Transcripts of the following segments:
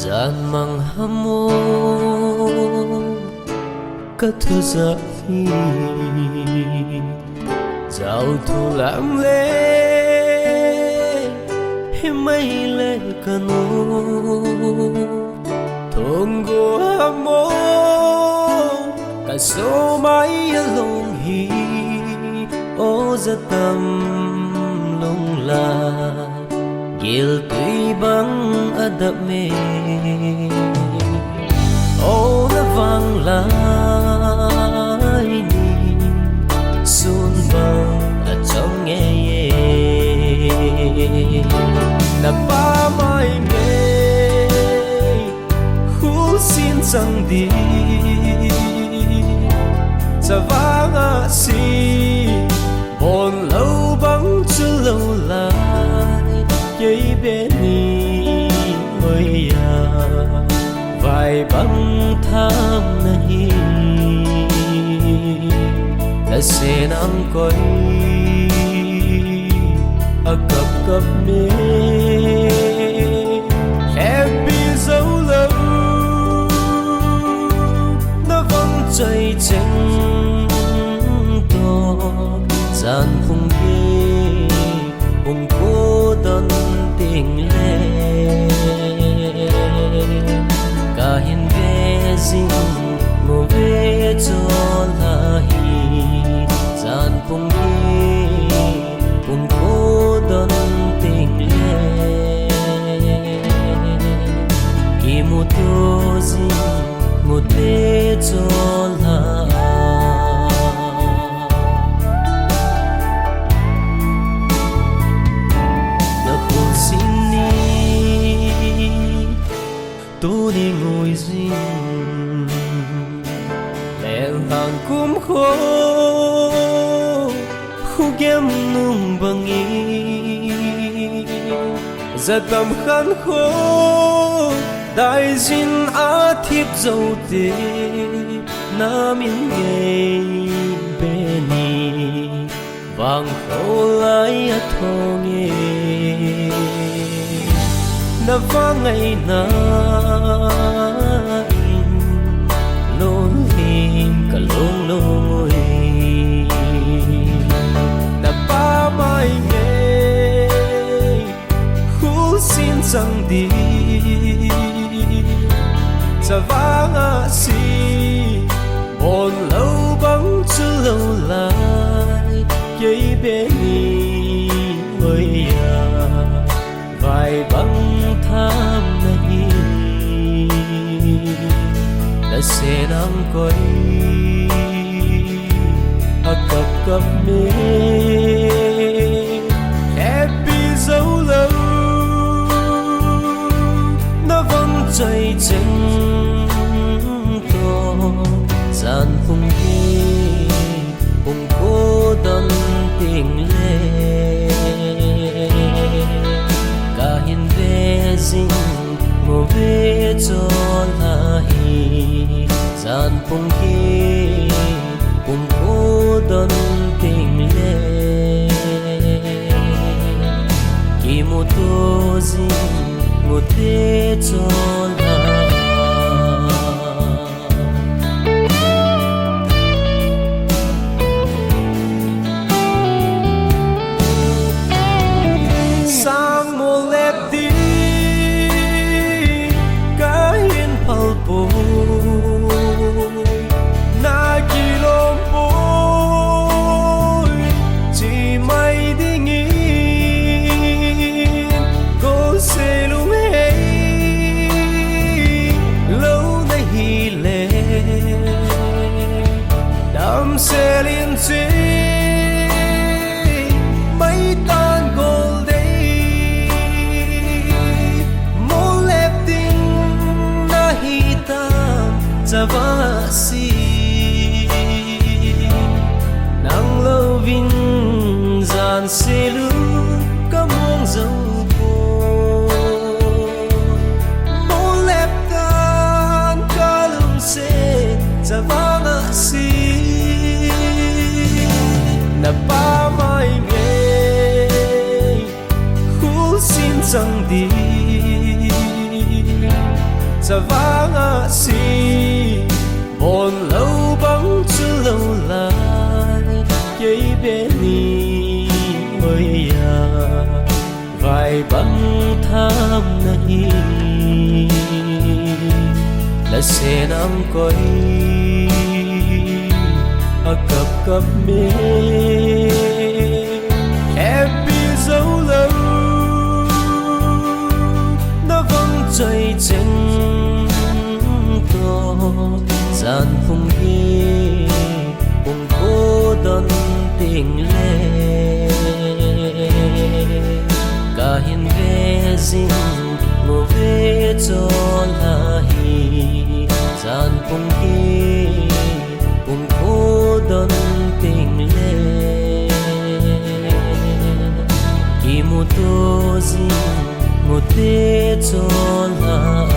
gian mang hamo cất thư giấy dạo thu lãng lê mây lê cano thong go hamo cả số mãi lông hi ô za tâm lông la gil tui bang adap me ô na vang lai ni sun bang a trong nghe na pa mai me hu xin sang đi sa vang a si bon lâu bang chu lâu lại dây bên ni ơi à vài băng tham nahi đã sẽ nắng coi a cập cập mê happy dấu lâu nó vẫn chạy chân to gian phung ghê cùng cô đơn tình lệ cả hiền về dinh ngô về cho là hi gian phung ghê cùng cô đơn tình lệ khi một tô dinh một thế cho là tu đi ngồi riêng lẹn hàng cúm khô khu kem nung bằng ý giật tầm khăn khô đại dinh á thiếp dâu tê nam in nghề bê ni vàng khô lại thô nghề na vang ngày na in lôn hin cả lông lôi na ba mai nghe khu xin sang đi sa vang a si bon lâu băng chu lâu lại dây bên ni ơi à vài băng tham nahi đã sẽ nắng coi a cập cập mê happy dấu lâu nó vẫn chạy chân to gian phung ghê cùng cô đơn tình lệ cả hiền về dinh ngô về cho là hi gian phung ghê cùng cô đơn tình lệ khi một tô dinh một thế cho là sang mùa lép đi cái hiên phal bồi na kỳ lom bồi chỉ mây đi nghiêng cô sẽ luôn hay vanga si bon lâu bóng chu lâu lại cây bên ni ơi à vài băng tham nahi là sẽ nam coi a cặp mê happy dấu lâu nó vẫn chơi chân to gian phung ghê cùng cô đơn tình lệ cả hiền ghê dinh ngô ghê cho là hi gian phung ghê cùng cô đơn tình lệ khi một tô dinh một tê cho là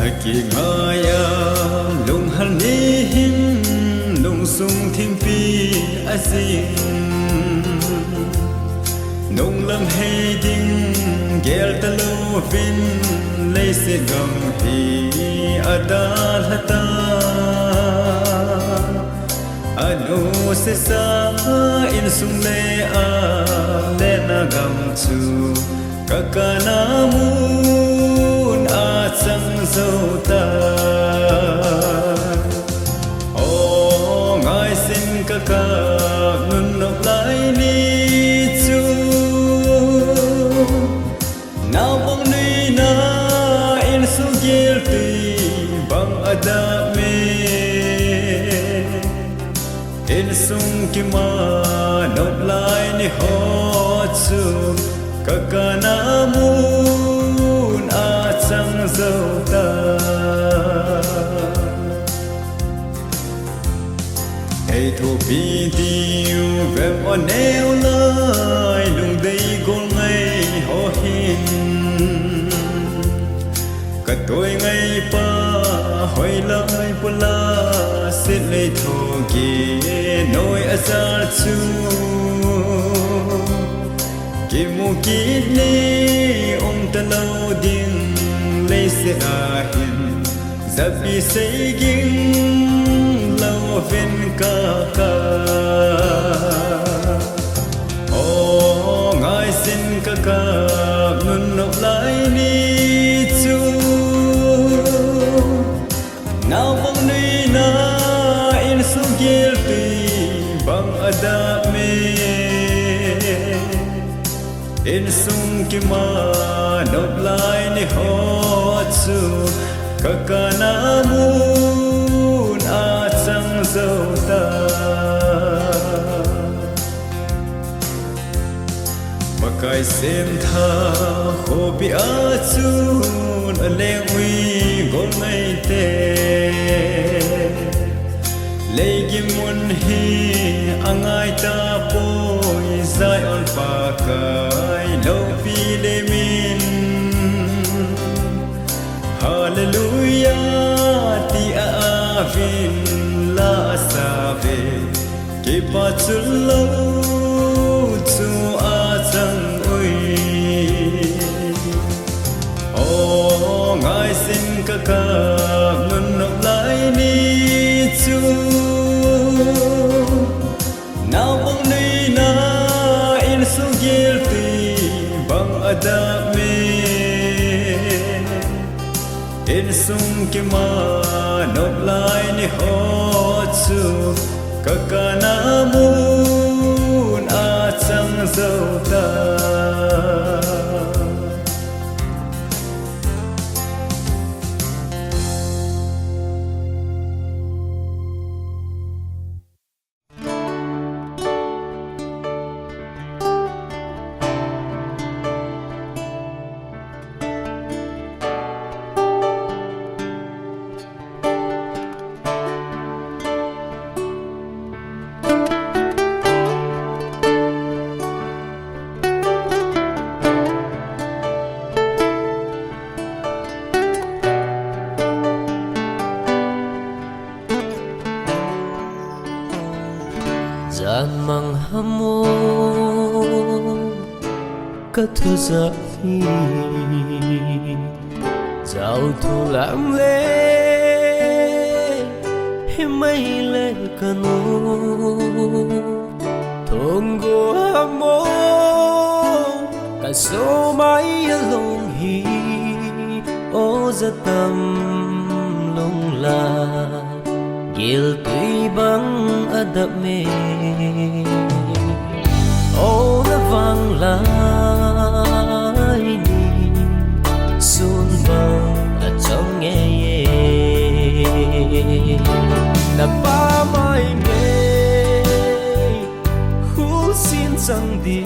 Aki ngaya lung hal ni hin lung sung thim pi azin nung lam hay ding gel talo vin lay se gam hi adal hata anu se sa in sung le a le na gam chu kakanamun at sang zauta o ngai sin kaka nun nop lai ni chu nào bang ni na in su gil ti bang ada me in sung ki ma nop lai ni ho chu kakanamun at sang zauta hey thu pi diu vem on neo lai lung dei gol ngai ho hin ka toi ngai pa hoi lai pula sit le tho gi noi azar chu Kimu kini talau ding lay se ahin zabi seiging lau vin kaka o ngai sin kaka nun nop lai ni chu nào bang ni na in su gil ti bang ada me in sung ki ma nop lai ni ho chu kakanamun at sang zauta makai sem tha ho bi a chun a leng ui gol ngai te Legim mun hi angai ta poi zai on pa kai lo pi le min hallelujah ti a vin la save ke pa chul lo chu a chang ui o ngai sin ka ka nun nop lai ni chu nào bang ni na in su gil ti bang ada me in sung ki ma nop lai ni ho chu kakanamun at sang zauta Gian mang hamu ka thu za hi Giao thu lam le hi mai le kanu thong go hamu ka so mai long hi o za tam long la gil tui bang adap me o na vang lai ni sun bang a trong nghe na pa mai me hu xin sang đi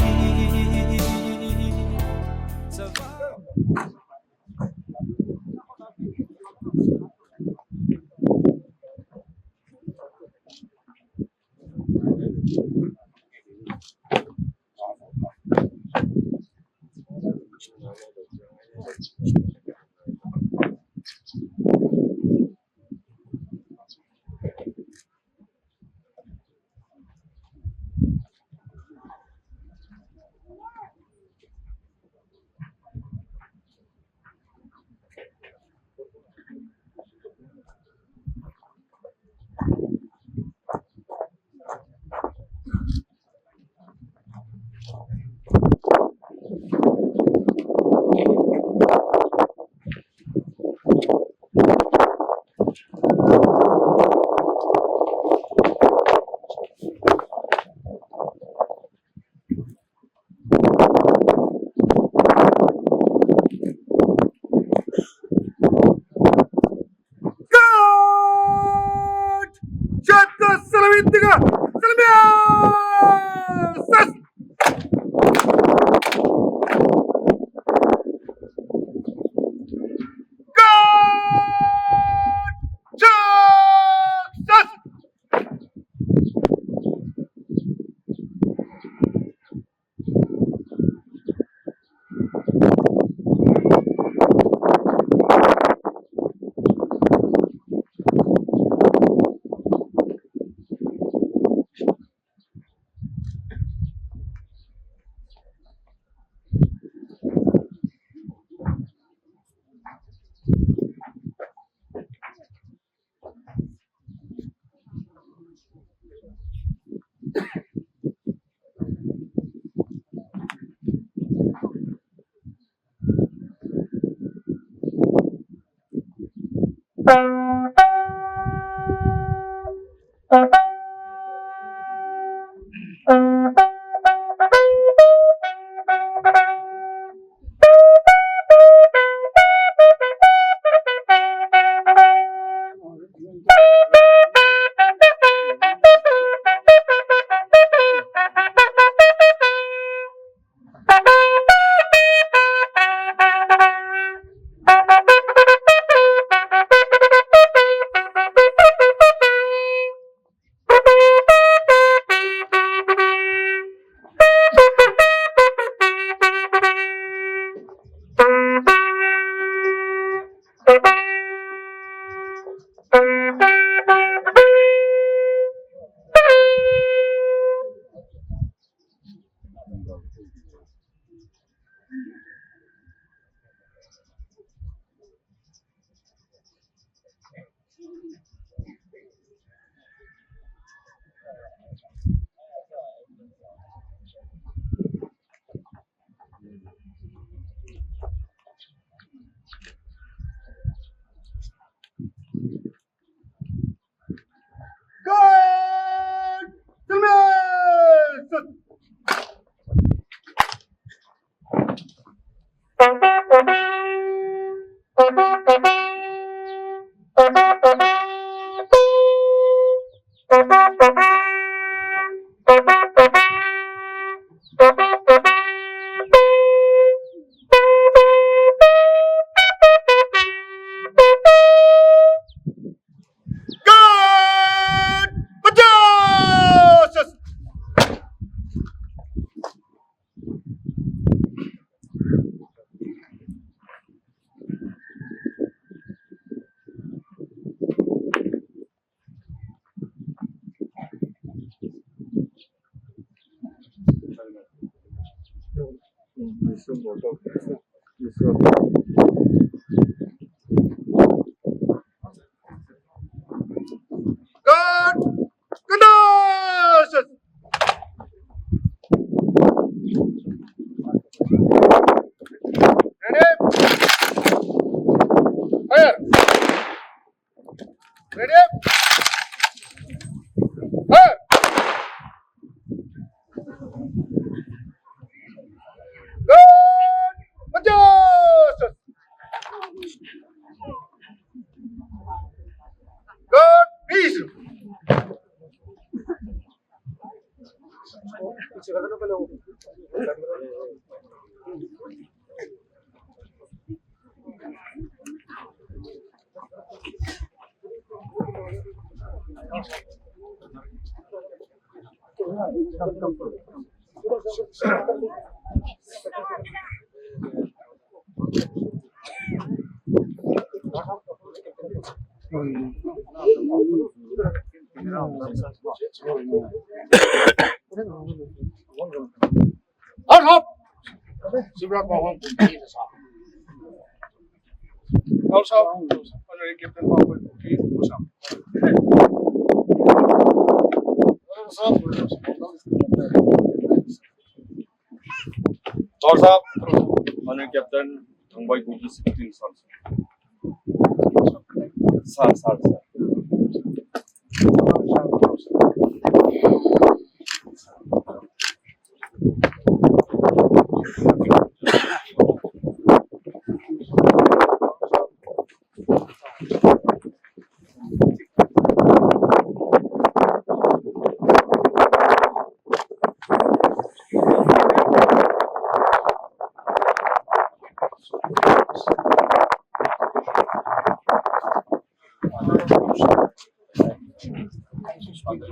pointiga Salmiya Sas Sas Sir साहब, Honorary Captain Thongbai Guji 16 sons. Sir. Sorry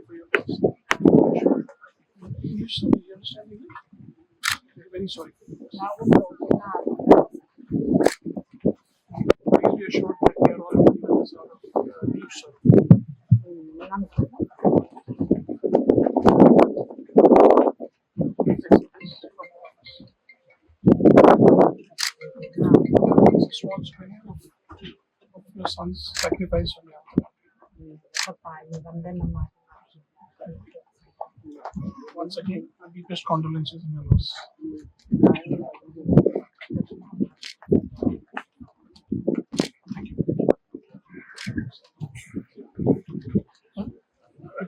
for your loss. English, you understand English? Very sorry for your loss. Please be assured that we are all with you as out of deep sorrow. It's a small story of your son's sacrifice on your Once again, our deepest condolences in your loss.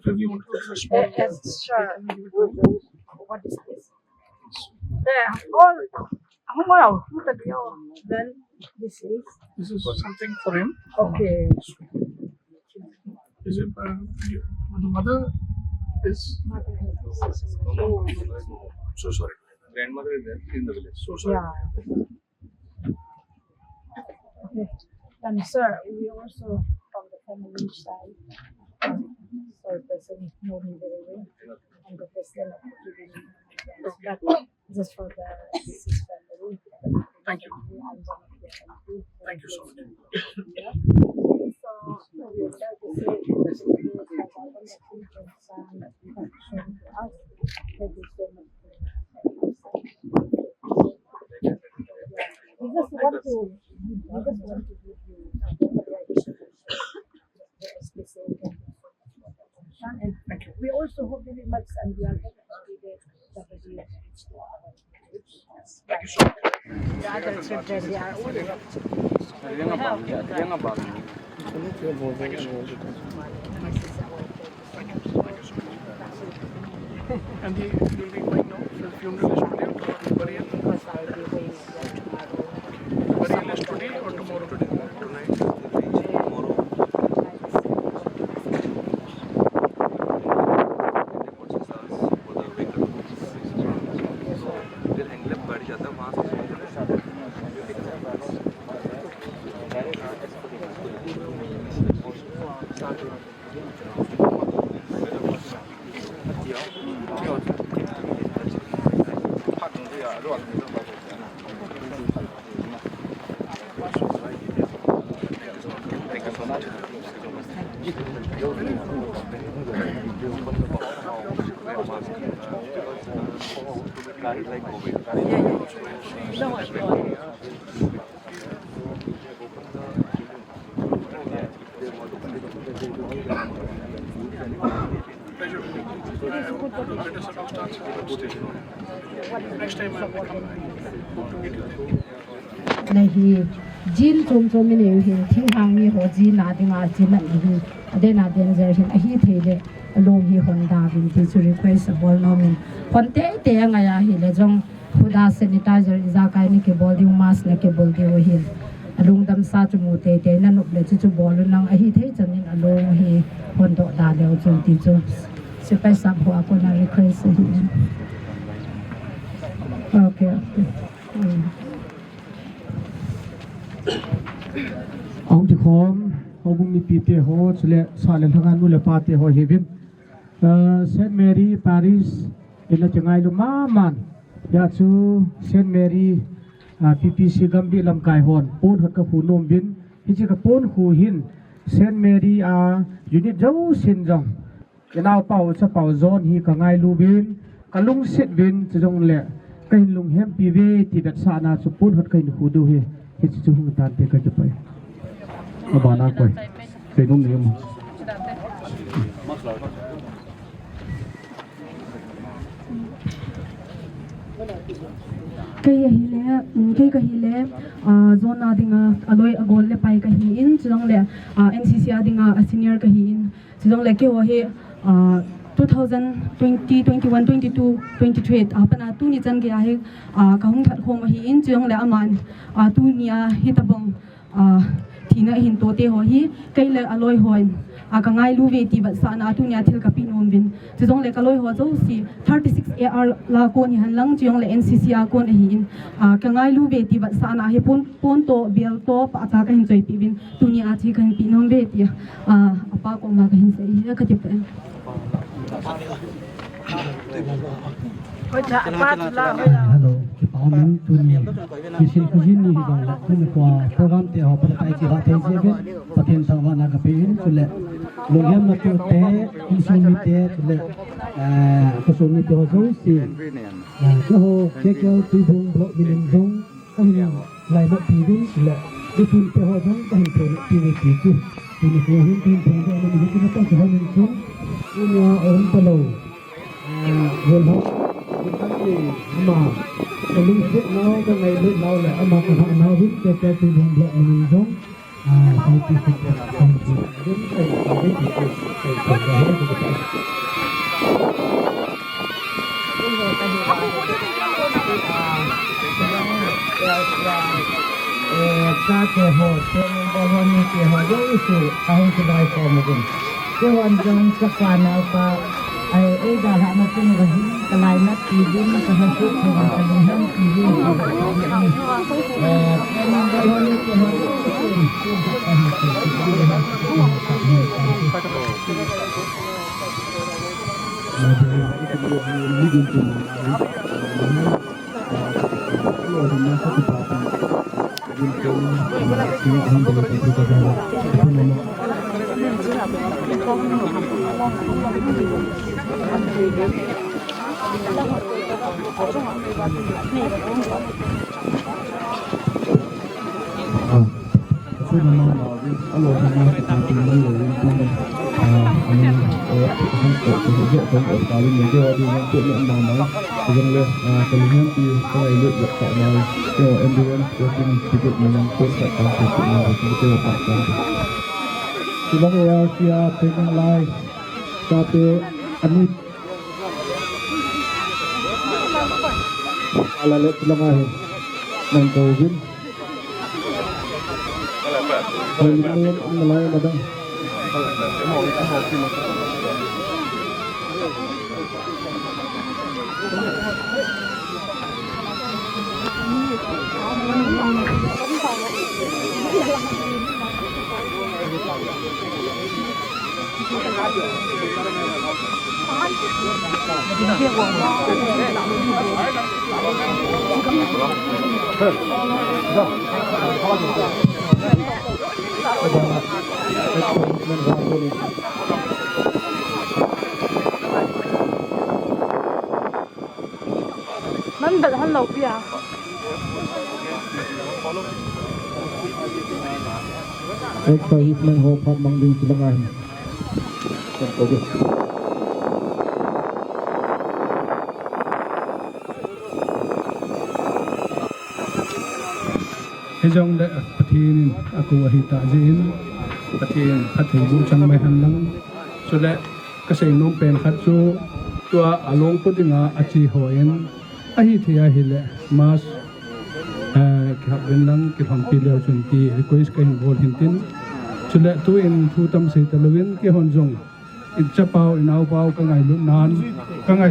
If you want to do a small Yes, sure. What is this? All well, then this this is something for him. okay. Is it the mother is so sorry. Grandmother is there in the village. So sorry. Yeah. Okay. And sir, we also from the family side. So person know me very well. I'm the president of the that just for the deceased family. Thank you. I'm one of the family. Thank you so much. Yeah. So we would like to say thank you so much for your concern that you have shown to us. Thank you so much for your we just want to give you and we also hope very much and we are happy to be there that the speech to our Thank you so much. the other children they are all And you'll be going now for the funeral is today or burial? because I'll be going there tomorrow. Burial is today or tomorrow? Tonight. Pleasure. Better circumstances. Next time I'll come back. Hope to meet you there. Này thì jin chom mình yêu hin thing hang mi ho jin na ding a jin na hi ade na den zer hin a hi thele lo hi honda bin ti chu request bol no min hon te anga ya hi le jong khuda sanitizer za kai ni ke bol ding mask na ke bol di ho hin alung dam sa chu mu te na nup le chu bol nang a hi thei chamin along hi hon do da le chu ti chu se pai sa ho ko na request hi okay ông chỉ khom ông cũng đi pite ho chile salen thangan nu le pate ho hevin Saint Mary Paris ina changai lu man ya chu Saint Mary PPC gambi lam kai hon pon hot ka fu nom bin hi chi ka pon khu hin Saint Mary unit jau sin jong inao pau cha pau zone hi ka ngai lu bin kalung sit bin chong le kain lung hem pi ve ti bet sa na chu pon hot kain khu du hi hi chu hung tan te ka pai abana koi kai nom ne mo cái hi le zona dinga aloi agol le pai ka hi in chong le NCC dinga senior ka hi in chong le ke ho he 2020 21 22 23 apana tu ni chan ge a he ka hung that khom hi in chong le aman tu ni a hi tabong ทีน่ะหินโตเตหอฮีไกเลอลอยหอยกง่ายลูเวตีบัดสานาตุญาเทลกับพี่น้องวินจะต้องเลกลอยหัวเจ้าสิ36 AR ลาโกนหันหลังจียงเล NCC อาโกนหินกง่ายลูเวตีบัดสานาเฮปนโตเบลโตปะตากันจอยปีวินตุญาที่กันพี่น้องเวตีปากมากันใส่ก็จะเป็นฮัลโหลที่ป้ามันตุนที่สิ่งที่นี่บ้างละคุณกว่าโปรแกรมที่เขาประกาศที่รัฐเทศบาลประเทศต่างๆนักเป็นสุดเลยลงยังนักตัวเตะอิสุนิเตะสุดเลยกระทรวงนิติหัวใจสิก็โหเกี่ยวกับที่พงบล็อกบินจงก็เห็นหลายนักปีวินสุดเลยดิฉันเตะหัวจงก็เห็นเป็นที่นี่ที่จุดที่นี่คือเห็นเป็นที่เราไม่ได้ที่ต้องจะให้มันจงคุณว่าองค์ตโลเห็นเขามาแต่ลุงเช็คเราก็ไงลุงเราแหละเอามาทำเราวิ่งแต่ตีวงเบลมันจงไปที่สุดทำที่เรื่องไปไปที่สุดไปผลได้ที่สุดการเทหดเป็นบางวันเทหดก็อิสุเอาให้สบายคอมาคุณเจ้าวันจงสักการเอาไปdah nak macam ni kelai nak TV nak hasil dengan kalian TV memang kalau ni sebagai Asia dengan lain tapi ini ala let langahin ng COVID ini nelayan madangมันแบบฮัลโหลพี่อะEkspedisi menghopat mangding selengahan. Oke. Hejong da patin aku wahita jin patin hati bu chang mai han lang so le kasai nom pen khat chu tua along putinga achi hoen ahi thia hile mas khap ben lang ki pham pi leo chun ti request ka hin bol hin tin chule tu in thu tam sei talawin ki hon jong in chapao in au pao ka ngai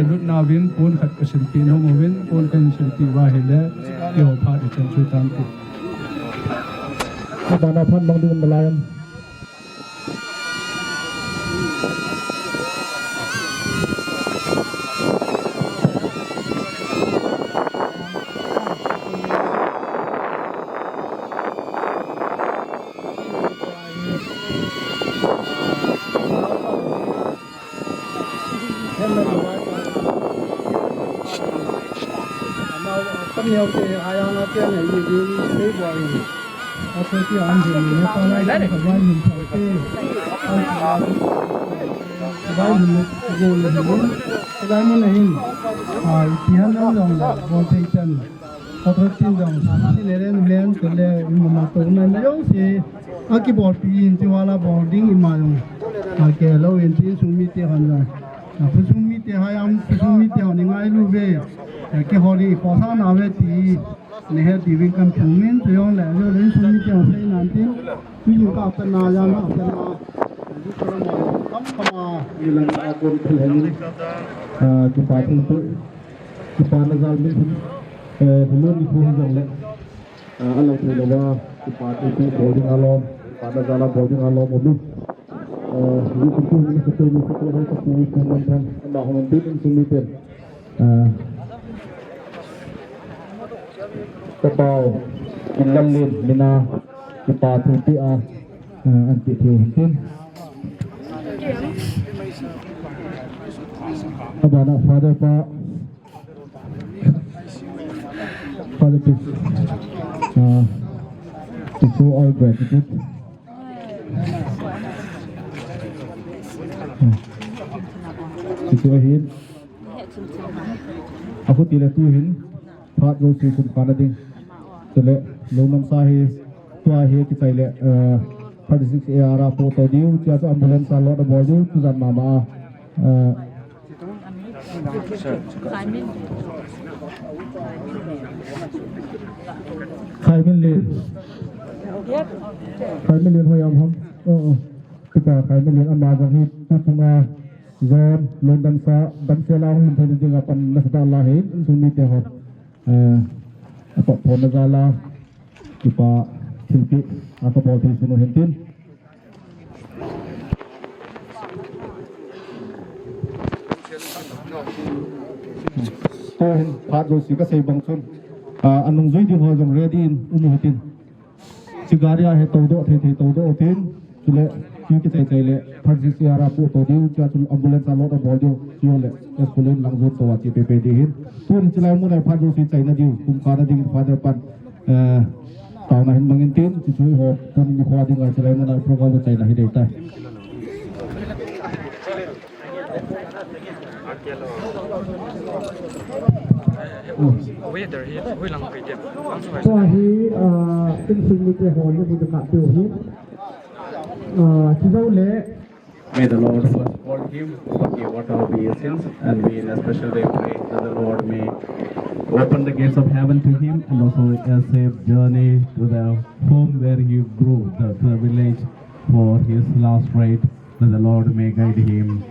lut na win pon khat ka sin pi no mo win pon kan sin ti wa hile yo pha de chen chu tam ti Dana phan bang din malayan nhiều thì ai ăn nó tiền này gì đi thấy bồi ở chỗ kia ăn thì nó có lại phải vay mình phải cái vay mình gồm là mình cái vay mình này thì hắn nó dòng vào thị trấn có thể tin dòng thì lên cái này mà tổ này nó giống thì ở cái bọt pin thì hoa là bọt đinh mà cái lâu hiện thì xuống mi tiền hơn rồi xuống mi tiền hai ông xuống mi tiền này ngay luôn về cái họ đi khó khăn nào vậy thì này thì viên cầm phụng miếng thì ông lại rồi đến xuống mi tiền xây làm tiếng ที่อยู่กับเป็นนายานะเป็นนาที่กระมอตั้มขมามีหลังอาคนเถื่อนจุดปาทิ้งตัวจุดปาในการไม่ถึงผมเริ่มมีความจังเลยอะไรที่เราว่าจุดปาทิ้งตัวโผล่ถึงอารมณ์ปาในการเราโผล่ถึงอารมณ์หมดเลยนี่คือตัวนี้คือตัวนี้คือตัวนี้คือตัวนี้คือมันทันดอกมันดิ้นซึ่งมีเป็นกระเป๋ากินลำเลียนมินาจุดปาทิ้งตัวอันติดอยู่ขึ้นอาจารย์ Father please to show our gratitude situahin aku tidak tuhin Pat Rosi kumkana ding tole lonam sahi tuahi kita ile 36 era foto diu tiada ambulans salot boju tuzan mama khai min len hoyam ham kita khai min len amma jang hit tanga zon london sa dan sela hum thadi ding apan nasda allah he sumi te ho apa phone gala ipa silki apa bothi sunu hentin Tuhan Pat Rosi ka say bangsun anong zoi di ho jong ready umuhutin sigaria he todo the todo otin chule ki ki sai le phajsi siara pu to diu cha chul ambulance alot a bojo chule eskulen langzo to ati pe di hin tun chulai mu na Pat Rosi chai na diu kum kana ding father pan tao na hin mangin tin chu chui ho kun mi khwa ding chulai mu na program chai na hi dei ta Tuahi tin sing mi ke hon ni de ka tu hi chi dau le May the Lord support him, forgive what our sins, and we in a special way pray that the Lord may open the gates of heaven to him, and also a safe journey to the home where he grew, to the village for his last rite, that the Lord may guide him.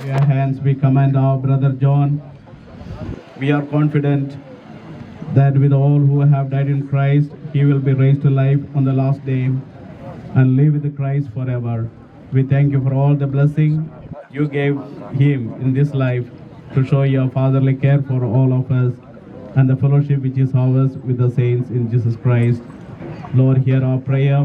Your hands we commend our brother John. We are confident that with all who have died in Christ, he will be raised to life on the last day and live with Christ forever. We thank you for all the blessing you gave him in this life to show your fatherly care for all of us and the fellowship which is ours with the saints in Jesus Christ. Lord, hear our prayer.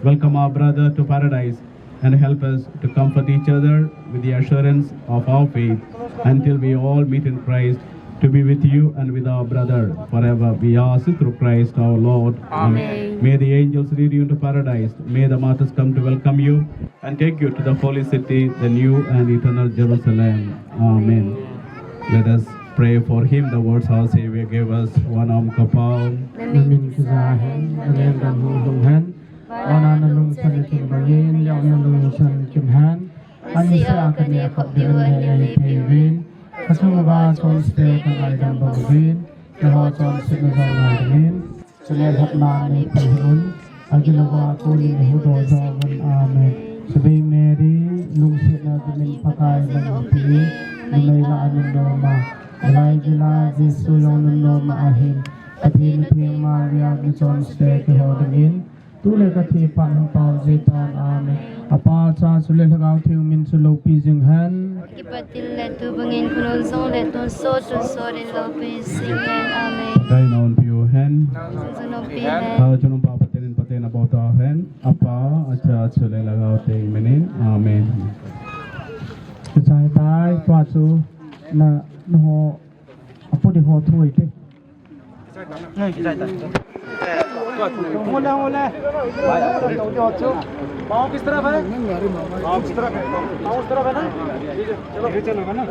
Welcome our brother to paradise and help us to comfort each other with the assurance of our faith until we all meet in Christ to be with you and with our brother forever. We ask through Christ our Lord. Amen. May the angels lead you into paradise. May the martyrs come to welcome you and take you to the holy city, the new and eternal Jerusalem. Amen. Let us pray for him. The words our Savior gave us. One arm kapal. Namin kisahin anem dan hung han ana nalung san kin bagin yaw nalung san kin han ani sa akan ya kapdir ne pevin kasuma chon ste kan ai dan bagin ke ho chon sin sa ngin chule hat na ne pehun agilawa ko ni hu do jawan amen sabi mary lung sit na din pakai dan pi nilai la anin do ma lai gila jisu yong no ma ahin atin ping maria ni chon ste ke ho din tule ka thi pan pau jitan amen apa cha chule lagaw thiu min chulo pi jing han ipatil le tu bangin kuno zong le tu so in lo pi sing amen Dai naon piu hen zono pi hen ha chunum pa paten about our hen apa acha chule lagaw te menin amen chai tai twa chu na no apo de ho thui te Ngay cái này पाँव किस तरफ है पाँव किस तरफ है पाँव उस तरफ है ना चलो फिर चलो ना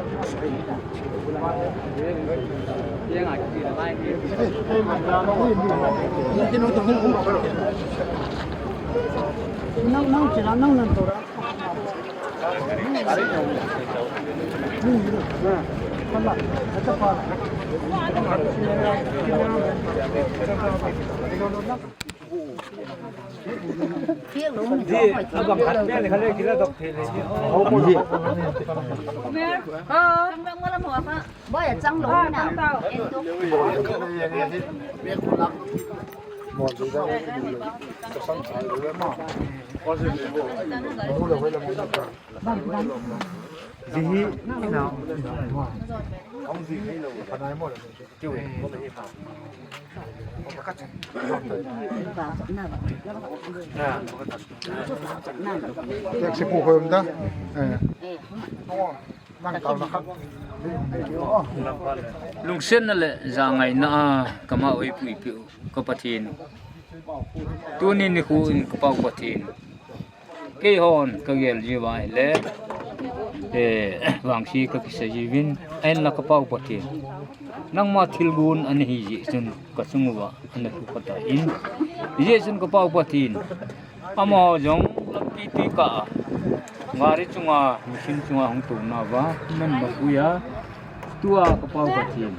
lung sen le za ngai na kama oi pui pi ko pathin tu ni ni khu in ko pau pathin ke hon ka gel ji wai le wang si ka kisa jivin en la ka pau pathin nang ma thilgun an hi ji sun ka sungwa an ku kata in ji sun ko pau pathin amo jong pi ti ka ngari chunga machine chunga hong tu na wa men ba kuya tua ka pau pathin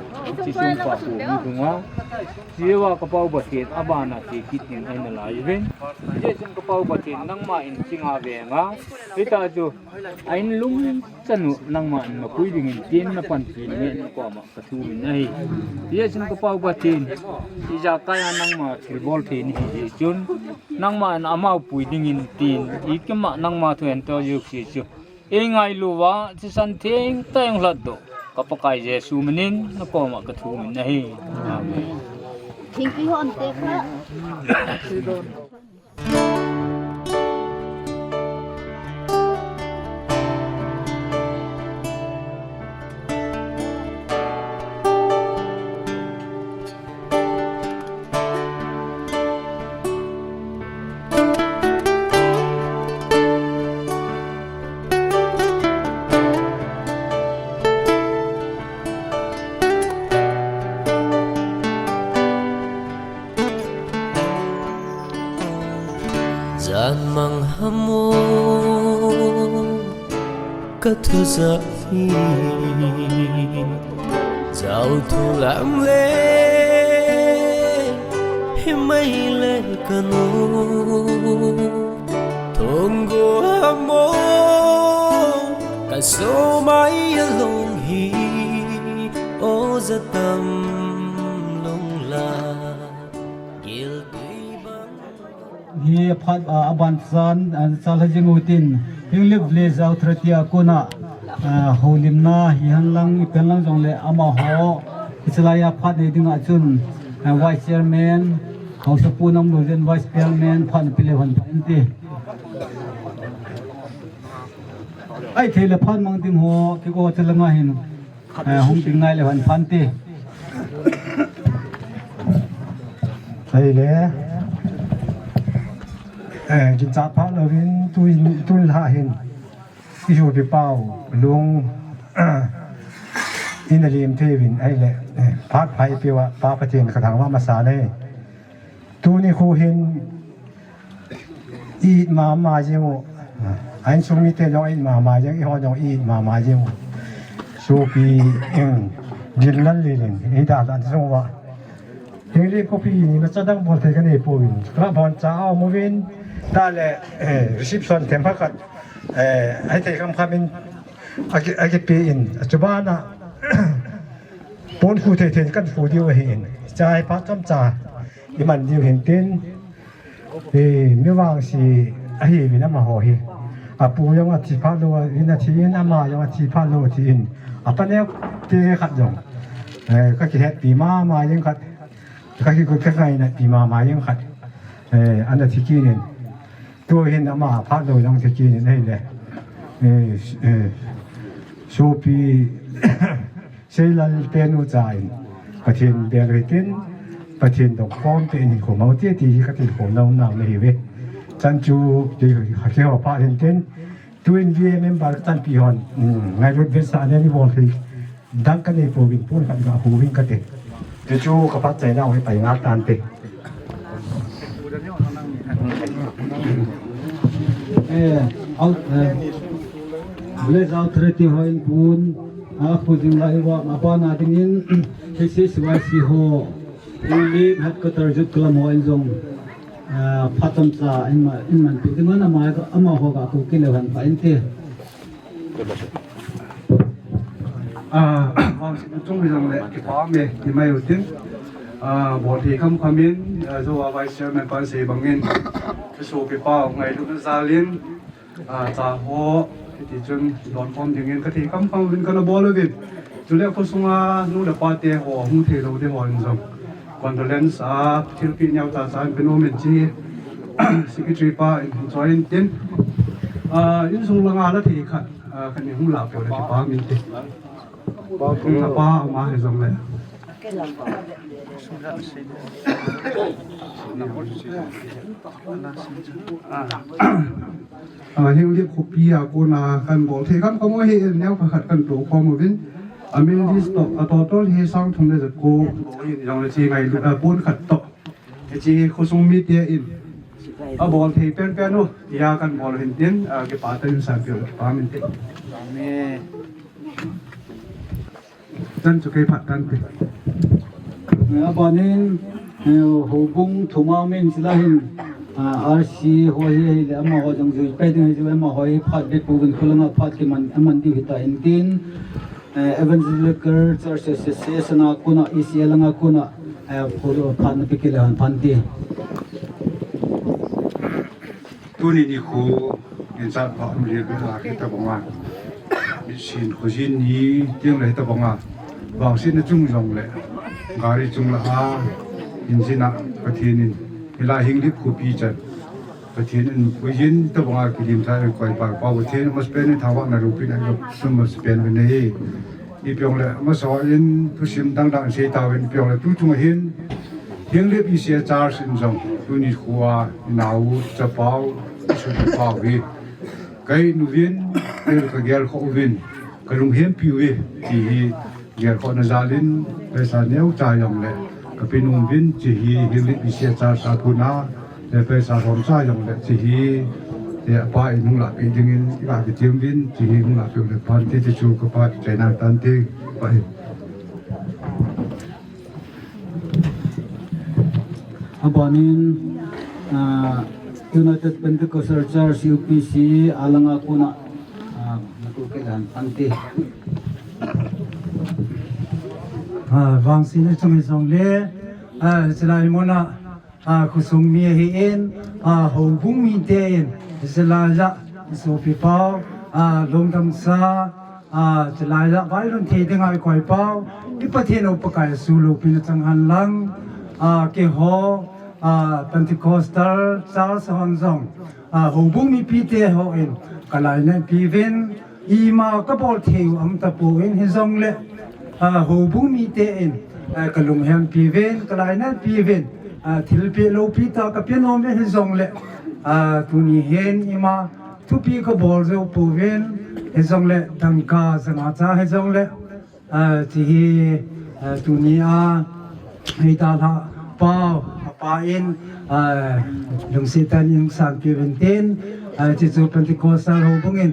chi sum pa pu dunga jiwa ka pau pathin abana ti kitin ai na lai ven je sun ka pau pathin nang ma in chinga ve nga ita ju ain lung chanu nang ma in ma kui ding in tin na pan tin ne ko ma ka tu min ai je sun ka pau pathin ija kaya nang ma thil bol tin hi chun nang ma na amau pui ding in tin ikema nang ma thuen to yu si chu e ngai luwa chi san theng teng hlat do kapakai Jesu menin na ko ma ka thu min nahi amen thing ki hon te kha Gian mang hamo cất thư giã phi dạo thu lãng lê mây lên cano thong go hamo cả số mãi lòng hi ô za tâm long la hi phat aban san salajingutin hinglip le zau thratia kuna holimna hi hanlang ipenlang jongle ama ho islaya phat ne dinga chun vice chairman house punam lojen vice chairman phan pilevan phanti ai thele phan mangtim ho ki ko chalanga hin hum tingai le van phanti sai leกินจัดพระเราวินตุนหาเห็นที่ชูปีเป้าลุงอินเดียมเทวินไอ้แหละพัดไผ่เปียวป้าประเทศกระถางว่ามาสาเลยตูนี่คูเห็นอีมาเจ้าไอ้ชูมีเตยองอีมาเจ้าอีหอยองอีมาเจ้าชูปีดินนั่นเลยไอ้ดาดันส่งว่าเฮลิคอปเตอร์นี่ก็จะดังบอลเทกันเองปุ่นกระบอนจ้าเอามาวินได้เลยreception เทมเพกัดไอ้ที่คำเป็นไอ้ปีอินจุบ้านะปนคู่เทนกันคู่เดียวเห็นใจพัดจำจ่าอีมันเดียวเห็นเต้นไม่ว่างสิไอ้วินามาหอยปูยังว่าที่พัดโลวินาทีน้ำมายังว่าที่พัดโลที่อินปันเนี้ยเจ๊ขัดยงก็คิดเห็นปีมายังขัดก็คิดกูแค่ไงนะปีมายังขัดอันนั้นที่กี้เนี่ยตัวเห็นอามาพักโดยน้องที่กี้เนี่ยให้เลยโชปีเซลันเป็นอุจายประเทศเบลเฮติน ประเทศดอกฟ้องเป็นของเมาเตี้ยที่ก็ติดของน้องนางเลยเว้จันจูที่เขาเรียกว่าพระเห็นเต้นตัวเองวีเอ็มบาร์ตันปีฮอนไงรถเบสอันนี้บอกเลยดังกันในโปรวินพูดกันกับหูวิ่งกันเด็กจะจูกับพัดใจเน่าให้ไปงานตานเด็กเอาเลสเอาเทรติหอยคูนผู้จึงไล่ว่ามาป้อนอาทิตย์นี้ที่สวยสิโฮลีฮัดก็ตรจุดกลมหอยจงพัฒนาอิมันปีที่มันมาก็อามาหัวกับคุกกี้เลยหันไปนี่วางสิ่งจงไปจงเลยที่พ่อแม่ที่ไม่รู้ถึงบทที่คำมินจะว่าไว้เชื่อมันเป็นสิ่งบางอย่างที่สู้ไปป้าไงลูกซาลินจ่าหัวที่จนโดนความอย่างเงี้ยก็ที่คำมินกันบอลเลยจุดเล็กก็ส่งมานู่นเดี๋ยวป้าเตะหัวหุ่นเทเราเดี๋ยวหัวจงcondolence til pinyau ta san phenomen chi secretary pa join tin in sung langa la thi khat khani hung la pe la pa min ti ba kum la pa ma he jong le hiu li khopi a ko na kan bol the kan ko mo he neu khat kan to ko mo vin amin list of a total he sang thum le ko yang le chi ngai lu pon khat to chi ko sung mi te in a bol the pen pen no ya kan bol hin tin ke pa ta san pyo pa min te me tan chu ke phat kan pe a banin ho bung thuma min sila hin RC ho hi le ama ho jong ju pe ding ju ama ho hi phat de pu bin khulanga phat ki man di hita in tin Evangelical Church Association kuna ECL nga kuna photo khan pikilan phanti tuni ni khu in sa pa mi le la ke ta bonga mi sin khu jin ni tiang le ta bonga wang sin na chung jong le gari chung la a in sina pathin in ila hing li khu pi chan pathin in khu jin ta bonga ki lim tha koi pa pa wo the mas pen tha wa na ru pi na sum mas pen ve nei i pyong le ma so in thu sim dang dang se ta wen pyong le tu chung hin hiang le bi se char sin jong tu ni khuwa nau cha pau su pau vi kai nu vin el ka gel kho vin ka lung hem pi vi ti hi gel kho na zalin pe sa neu cha yong le ka pinum vin chi hi hiang le bi se char sa thu na le pe sa rom cha yong le chi hi ya pa inung la pi dingin ga ti tim vin chi hi nung la pi le pan ti chu ka pa china tan ti pa abanin United Pentecostal Church UPC alanga kuna nakukilan phanti wang sin chung song le selai mona khusung mi hi en ho bung mi te en selai ja so pi pau long dam sa selai ja vai lon the ding ai koi pau pi pathen upakai su lu pi na chang han lang ke ho Pentecostal Church Hong Kong ho bung mi pi te ho en kalai na pi ven i ma ka bol theu am ta pu en hi jong le ho bung mi te en kalung hem pi ven kalai na pi ven thil pi lo pi ta ka pi nom le hi jong le tu ni hen i ma tu pi ka bol zo pu ven hi jong le dang ka sanga cha hi jong le chi hi tu ni hi ta tha pao pa in lung si tan yung san pi ven ten chi chu Pentecostal ho bung in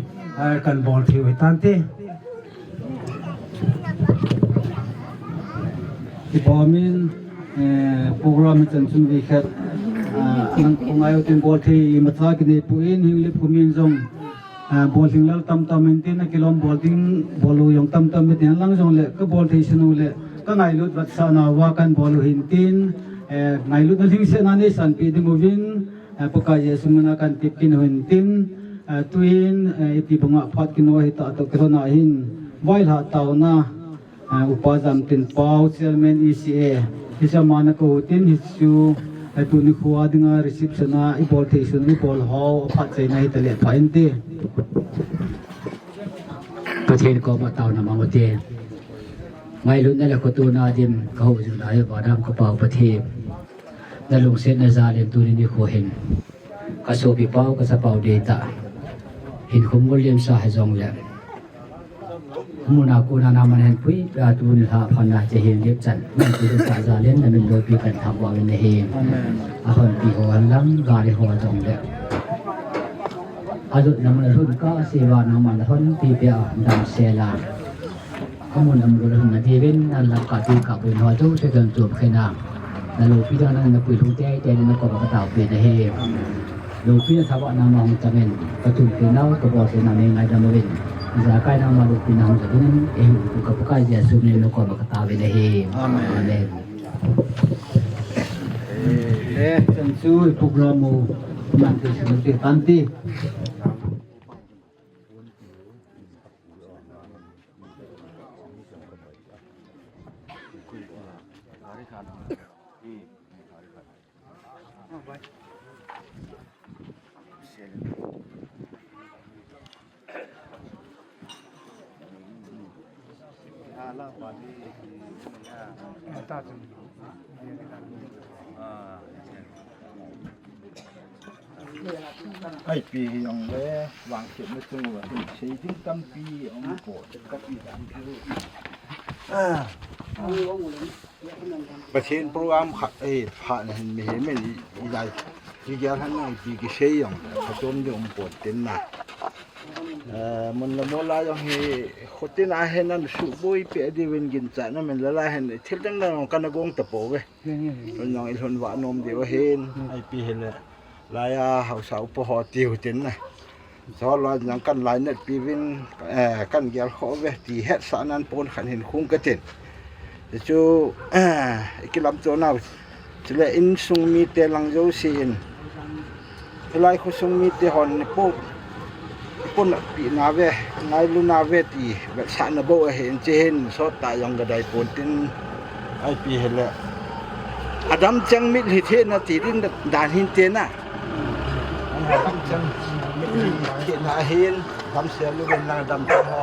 kan bol theu hi tan te ipamin program chan chun vi khat nang kongai tin bol thi matha ki ne puin hing lip kumin jong bowling lal tam tam in tin kilom bowling bolu yong tam tam mit lang jong le ka bol thi sunu le ka ngai lut wat sa na wa kan bolu hin tin ngai lut hing se na ni san pi ding movin poka yesu mana kan tip kin hin tin tuin iti bunga phat kin wa hita to krona hin vai ha taw na upazam tin pau chairman ECA hisamana ko tin hisu tu ni khuwa dinga reception na I bol station ni bol ho phat chai nai tale phain te pathen ko ba taw na ma te ngay lúc này là có tu na dim có hậu dừng đại bảo đảm có bảo bát hiệp na lùng set na za lên tu ni khổ hình cả số bị bảo cả sa bảo đề ta hình không có liêm sa hay dòng lệ muốn nào cô na man hen pui tu ni ha phan na che hin liệp chân mình tu sa za lên na mình đôi bị cần tham vào bên này hòn bị hồ lắm gà đi hồ dòng lệ adut naman run ka sewa naman hon pi pia dam sela kamun am ro na divin ala ka ti ka pin ho chu se kan chup khena na lo pi dana na pui lu te na ko ba ta pe de he lo pi na thawa na ma hong tamen ka tu pe na ko ba se na me ngai da mo vin za kai na ma lo pi na hong za din e hu ka pa kai ja su ne no ko ba ta pe de he amen chân chui phục lo mù mang từ sự việc tan ti ai pi yang le wang ke me tu wa ti sei ding tam pi ong ko ka pi dam thuประเทศโปรแกรมขัดผ่านเห็นไม่เห็นไม่ได้ที่แกท่านนั่งปีกิเชียงผสมยมปวดเต็มหนักมันละโมลายองเฮคนที่น่าเห็นนั่นสุบุยเปียดีเวนกินจ่านั่นมันละลายเห็นที่ตั้งแต่กันนักงตะโปเว้ยมันยังอีหนวานมเดียวเห็นไอปีเห็นเลยลายเขาสาวปหอติวเต็มนะสอนลายยังกันลายเน็ตปีวินกันเกี่ยวข้อเว้ยตีเฮ็ดสานันปนขันเห็นคุ้งกระเต็นจูกิลำตัวน่าจะเลยอินซุงมีเตลังโจซีนลายเขาซุงมีเตหอนปุ๊บปุ่นปีนาเวไงลูนาเวตีแบบสานโบเห็นเจนสอดตายองกระไดปนตินไอปีเห็นแล้วอดัมจังมิดหิเทนะตีดินด่านหินเตนะอดัมจังมิดหิเทนะเห็นทำเสียลูกเป็นนางดำจังหอ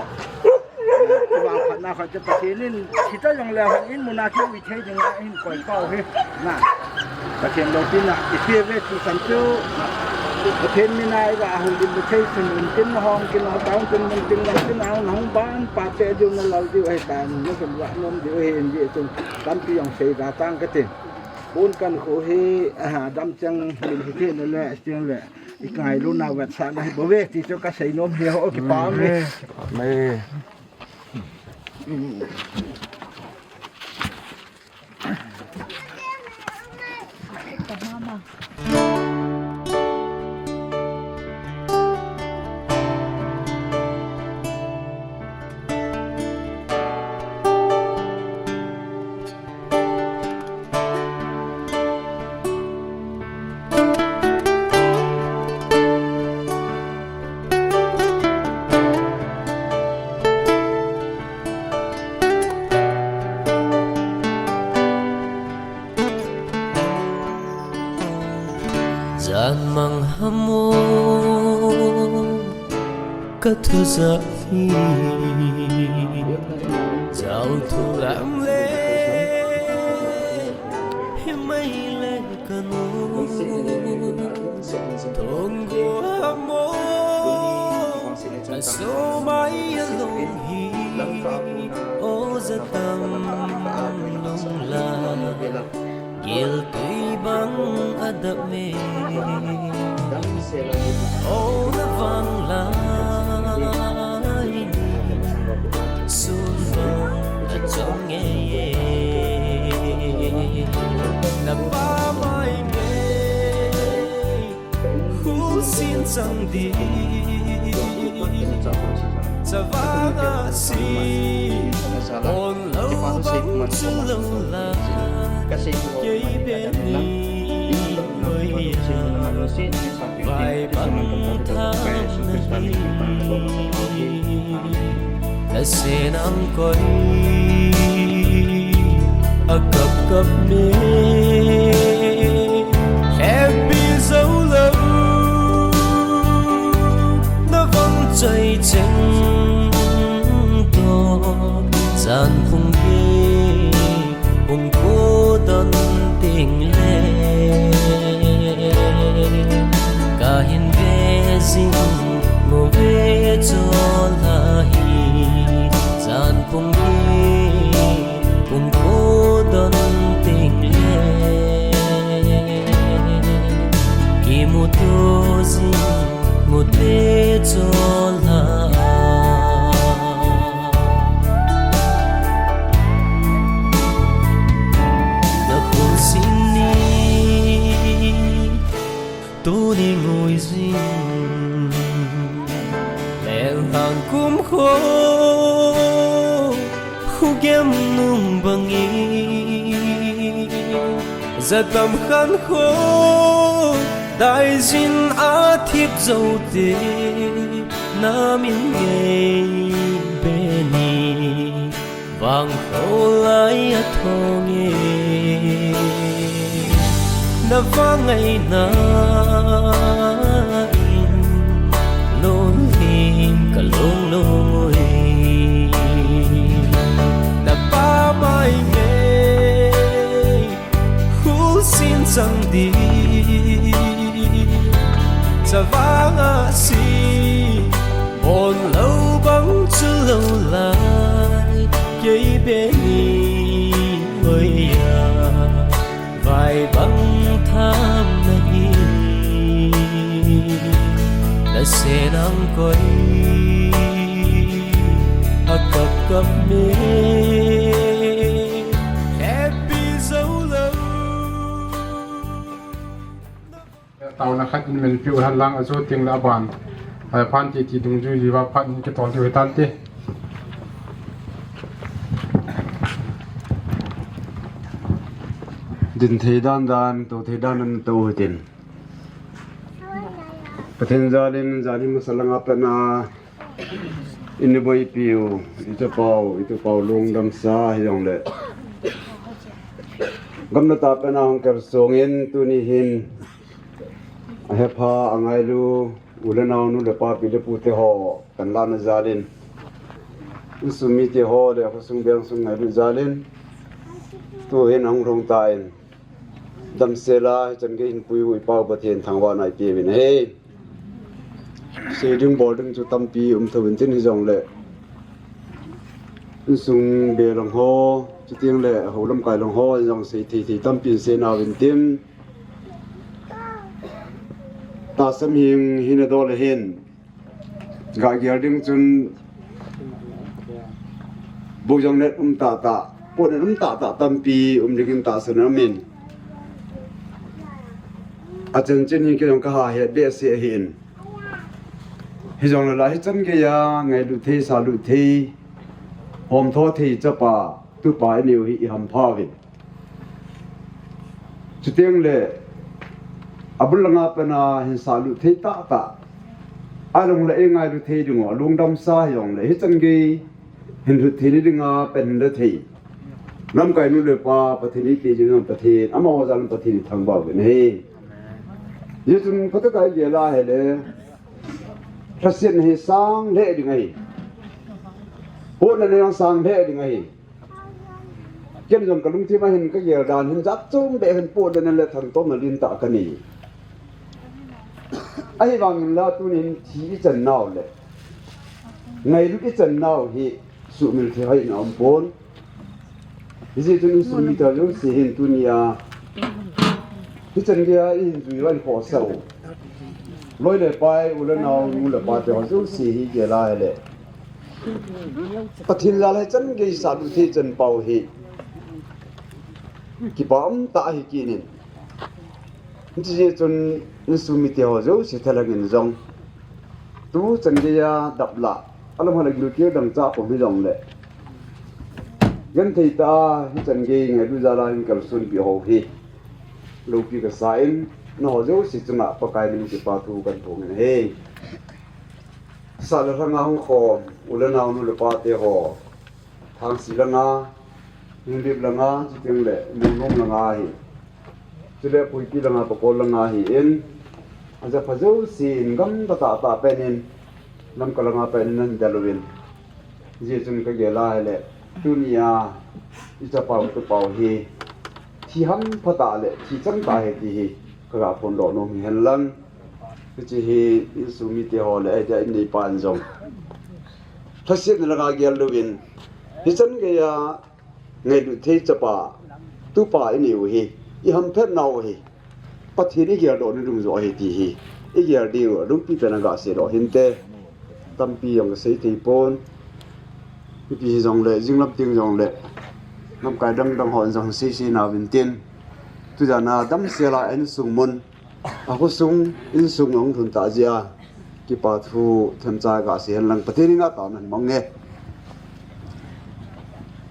วางขันนาเขาจะประเทศนี้ที่เจ้าอย่างแล้วอินมุนาคิวิเทยังไงอินก่อยเป้าเฮ้น่ะประเทศเราที่น่ะอิเทียเวทุสันติประเทศนี้นายว่าหุ่นดินประเทศสิ่งกินห้องกินเอาเต้ากินมันกินกันกินเอาหนองบ้านป่าเตยอยู่นั่นเราอยู่ไอ้ตานี่ก็ว่านมอยู่เห็นเยอะจนตั้งที่อย่างเสียดาตั้งก็เต็มปูนกันโคเฮดำจังมินเทนั่นแหละเสียงแหละอีกไงลูนาเวทสานให้บ่เวที่เจ้าก็ใส่นมเดียวเอากี่ปามเลยไม่Gian mang hamu kathu zahi Giao thu lam le Himay le kanu Tongo hamu So mai along hi O zatam nung la Gil tuy bang adab me Oh na vang lai Sun vang at chong nghe Na ba mai me Hu xin sang đi Sa vang a si On lâu bang chung lâu la Dây bên đi người vài băng tháng là sẽ nắng coi ở cặp mê happy dấu lâu nó vẫn chạy chân to gian phùng ghê ngô về cho là hi gian phong hi cùng cô đơn tình lệ khi một tô gì một thế cho là tu đi ngồi riêng lẹn hàng cúm khô khu kem nung bằng ý giật tầm khăn khô đại duyên á thiếp dấu tê nam in nghề bên ni vàng khô lại thô nghề đã vang ngày na in lối hình cả lông lối đã ba mai nghe khu xin rằng đi cha vang à si hồn lâu bóng chứ lâu lại cây bên đi ơi à vài băng tham này đã sẽ nắng coi cặp cặp mê happy dấu lâu tàu là khách mình phiêu hành lang ở chỗ tiếng lá bàn phan chỉ đúng duy gì và phan cái tàu thì tan thế din thei dan dan to thei dan an to hitin pathen zalim masalang apana in boy piu itu pau long dam sa hiong le gamna ta pana hong kar songin tu ni hin a hepa angai lu ulanau nu le pa pi le pu te ho kan la na zalin usumi te ho le khosung beng sung ngai lu zalin tu hin hong rong ta in dam sela chan ge in pui ui pau pathen thangwa nai pi bin he se ding boarding chu tampi thawin tin hi jong le sung be long ho chu tiang le ho lam kai long ho jong se thi tampi se na win tim ta sam hing hin do le hen ga gyar ding chun bo jong net ta po ne ta tampi digin ta sana min a chen chen hi ke jong ka ha he be se hin hi jong la hi chan ge ya ngai lu the sa lu the hom tho the cha pa tu pa niu hi ham pha vi chu tiang le abul nga pa na hin sa lu the ta a long le ngai lu the dung a lung dam sa yong le hi chan ge hin lu the ni dinga pen le the nam kai nu le pa pathini ti jing pathin ama wa jan pathini thang ba ve ne yechun ko ta kai ge la he le Rasian hi sang le di ngai ho na le sang le di ngai kem jong kalung thi ma hin ka yer dan hin jat chung be hin po den le thang tom na lin ta ka ni ai wang la tu nin thi chan naw le ngai lu ki chan naw hi su mil thi hai na om pon ji tu su mi ta lo si hin tu nia hi chan ge a in ju wan ko sau lối để bay u lên nào u lên bay thì họ giúp xì hi cái la le pathin la le chân cái sa lu thi chân pau hi ki bom ta hi ki nin chỉ chun insumi te ho zo si thala ngin zong tu chân cái ya đập la alam hana glu ke dang cha po hi zong le gan thei ta hi chân cái ngai du za la hin kal sun bi ho hi lu pi ka sain nó dấu sĩ chúng ta pakai ni ki pa thu kan thong ne he sa la ranga hong khom ulen naw nu le pa te ho thang si la nga ning lip la nga chi teng le mung nom la nga hi chule pui pi la nga pa ko la nga hi in aja pha dấu si in gam ta penin nam ka la nga pen nan dalwin ji chung ka ge la le dunia icha pa tu pau hi thi ham phata le thi chang ta he ti hi ka phon do no hi hen lang จะเห็นสุมิเตหอเลยจะในปานจงถ้าเสียนละกาเกียลวินฮิจันเกียไงดูเทจะป่าตู้ป่าอินิวฮีอีฮัมเพนนาวฮีปัทนี่เกียโดนดุงโจฮีตีฮีอีเกียดีวลุงปีเป็นอากาศเสียดหินเตตั้มปียังเสียตีปนปีจงเลยจิงลับติงจงเลยน้ำกายดังหอนจงซีนาวินเตียนตุจานาดัมเสียละอินสุงมุนaku sung in sung ong thun ta jia ki pa thu tham cha ga se lang pathirin nga ta nan mong nge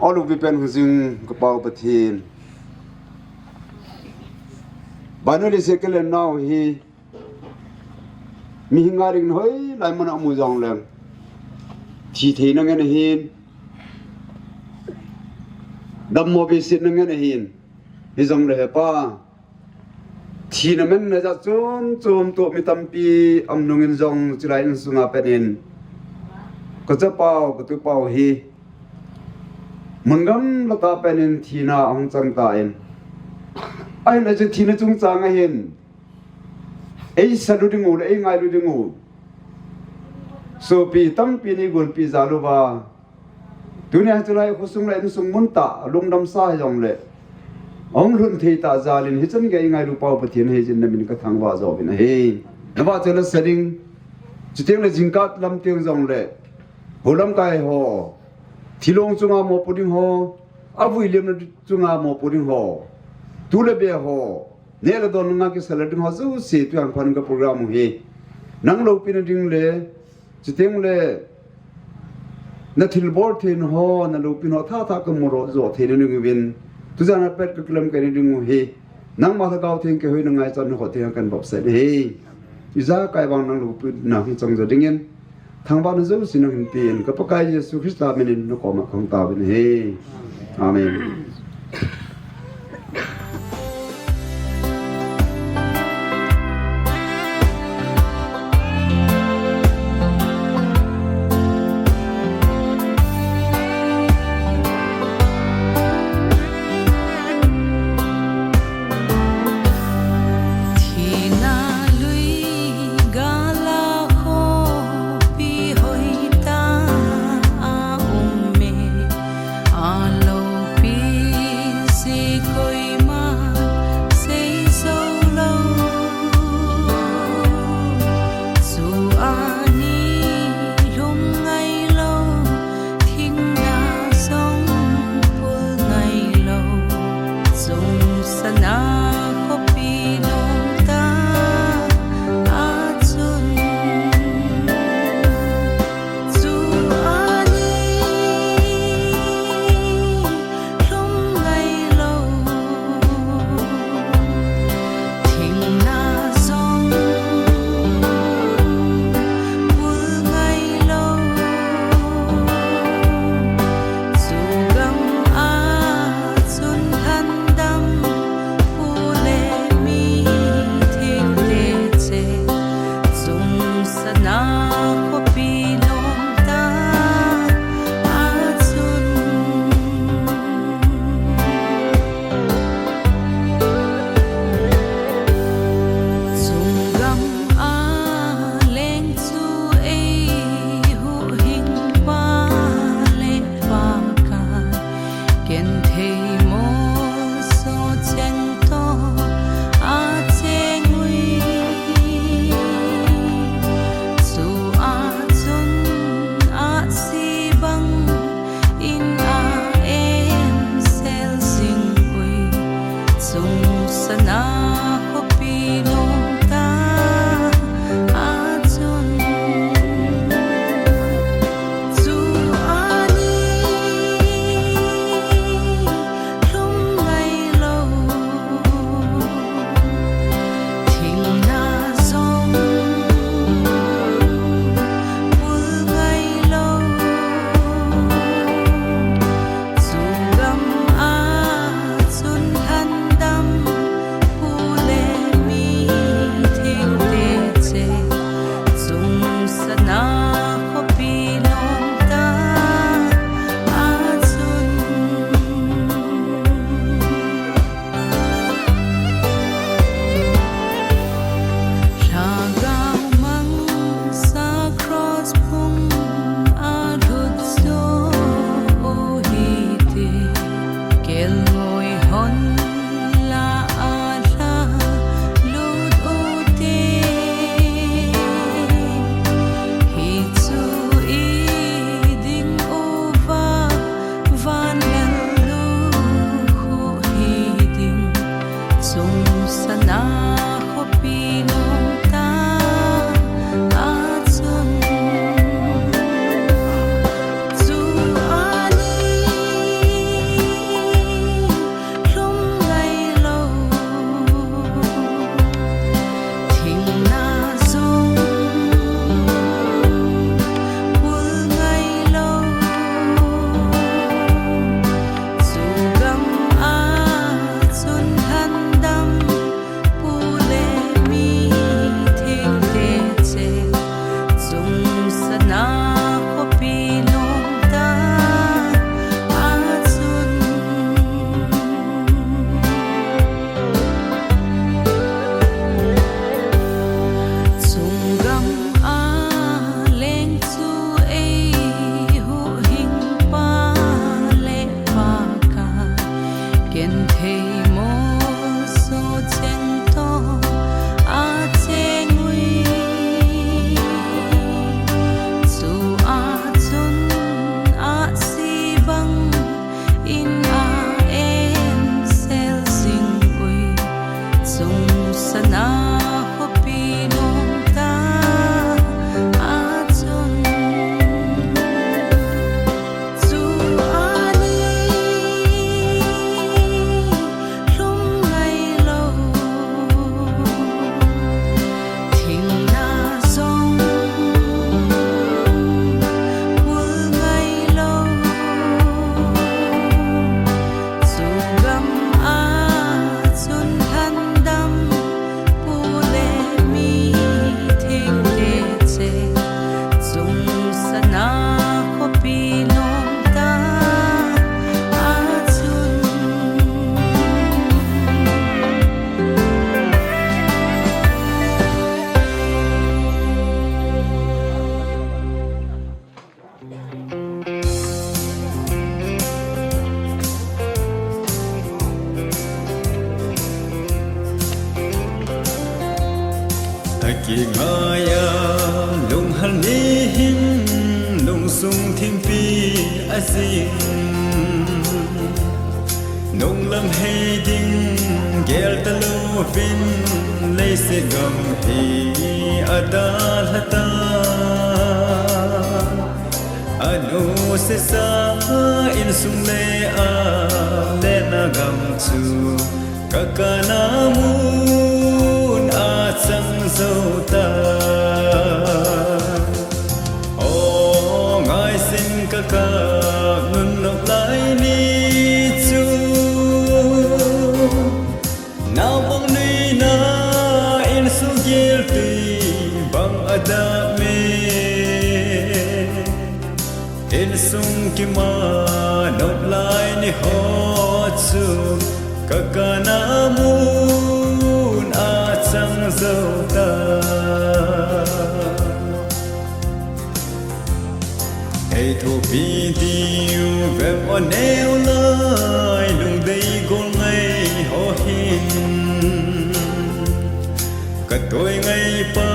alu bi pen huzing ko pau pathin banoli se kelen naw hi mi hingaring hoi lai mana mu jong leng thi thi na nge hin dam mo bi sit na nge hin hi jong le paทีนั้นมันจะโจมตัวมีตั้มปีอำนงอินจงจุฬาอินสุงาเป็นก็จะเป่าก็ตัวเป่าฮีมันกำลังตาเป็นทีน่าองจังตาเองไอ้เราจะทีน่าจงจังเห็นไอ้สะดุดงูไอ้ไงดุดงูสุปีตั้มปีนี้กุนปีจารุบาตัวนี้จุฬาขุสุงเลยอินสุงมุนตาลงดำสายจงเลยองรุ่นที่ตาจารินฮิจันเกยไงรูปเอาปฏิเนหิจินนมินกทางว่าจอบินเฮนว่าเจริญสริงจุดเทียงเลยจิงกัดลำเทียงจงเลยหัวลำกายหอที่ลงจุงอาโมปุดิงหออาวุยเลี้ยมจุงอาโมปุดิงหอตูเลเบียหอเนี่ยเราโดนงากิสลัดดิงหอสู้เสียตัวอย่างพันกับโปรแกรมเฮนังโลปินดิงเลยจุดเทียงเลยนัทธิลบอร์เทนหอนังโลปินหอท่ากับมรดจอเทนนึงวินทุจานาเป็ดก็กลัมกันดึงหูเฮนังมาถ้าเกาเทียงก็เฮนังไงจันทร์หัวเทียงกันแบบเสร็จเฮอิจาไกบางนังลูกปืนนังจังจะดึงเงินทางบ้านนั้นจะสินังหินเตียนก็ปะกายเยซูคริสต์ตาเป็นนกอมาของตาเป็นเฮอาเมนAlo pi sing nung lam hay ding gel talo vin lấy se gam hi adal hata anu se sa in sung le a le na gam chu kakana mun a chang zo ta o ngai sin kaka nun nok lai ni chu nào bóng nuôi na in su gel ti bang ada me in sung ki ma nok lai ni ho chu kakana mun a chang zo ta hey thu pi tiu ve on neo lai lung dei gol ngai ho hin ka toi ngai pa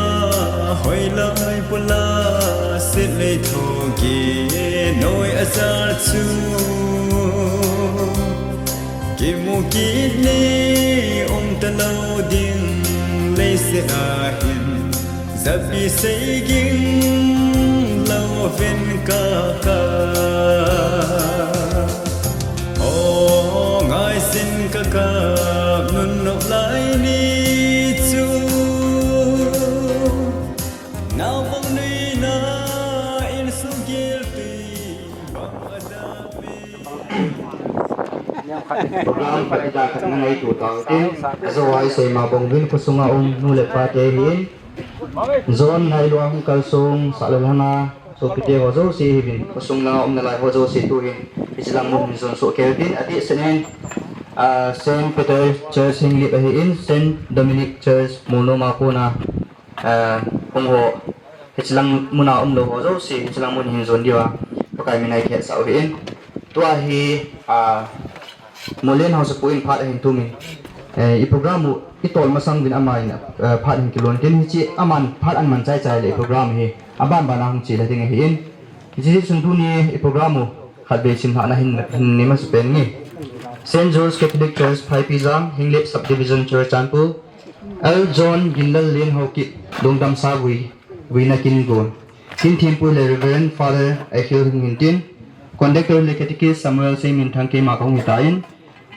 hoi lai pula sit le tho gi noi azar chu ki mu ki ni ta lo ding le se a hin zabi sei ging lo ven ka ka o ngai sin ka ka nun nok lai ni chu nào bóng nuôi na in su gel ti bang ada program pada dah mengenai tu tahu tin zawai saya mabong bin kusunga nule pate hin zon hai luang kalsung salalana so pite hozo si bin kusung na nalai hozo si tu hin islam mun zon so kelvin adi senen Saint Peter Church Hinglip hin Saint Dominic Church Mono Makona ungho islam muna lo hozo si islam mun hin zon dia pakai minai khet sau hin tua hi Molen house point part hin tumin i program i tol masang bin amai na part hin kilon tin hi chi aman part an man chai chai le program hi aban bana hung chi la ding hi in ji sun tu ni i program khat be sim ha na hin ni mas pen ni St George Catholic Church Phai Pizang Hinglip Subdivision Church Chanpu Al John Gindal Lin Hokit Dongdam Sa wi na kin gon kin thim pu le Reverend Father Akhil Hintin Conductor le Catechist Samuel Semin Thangke ma kong hitain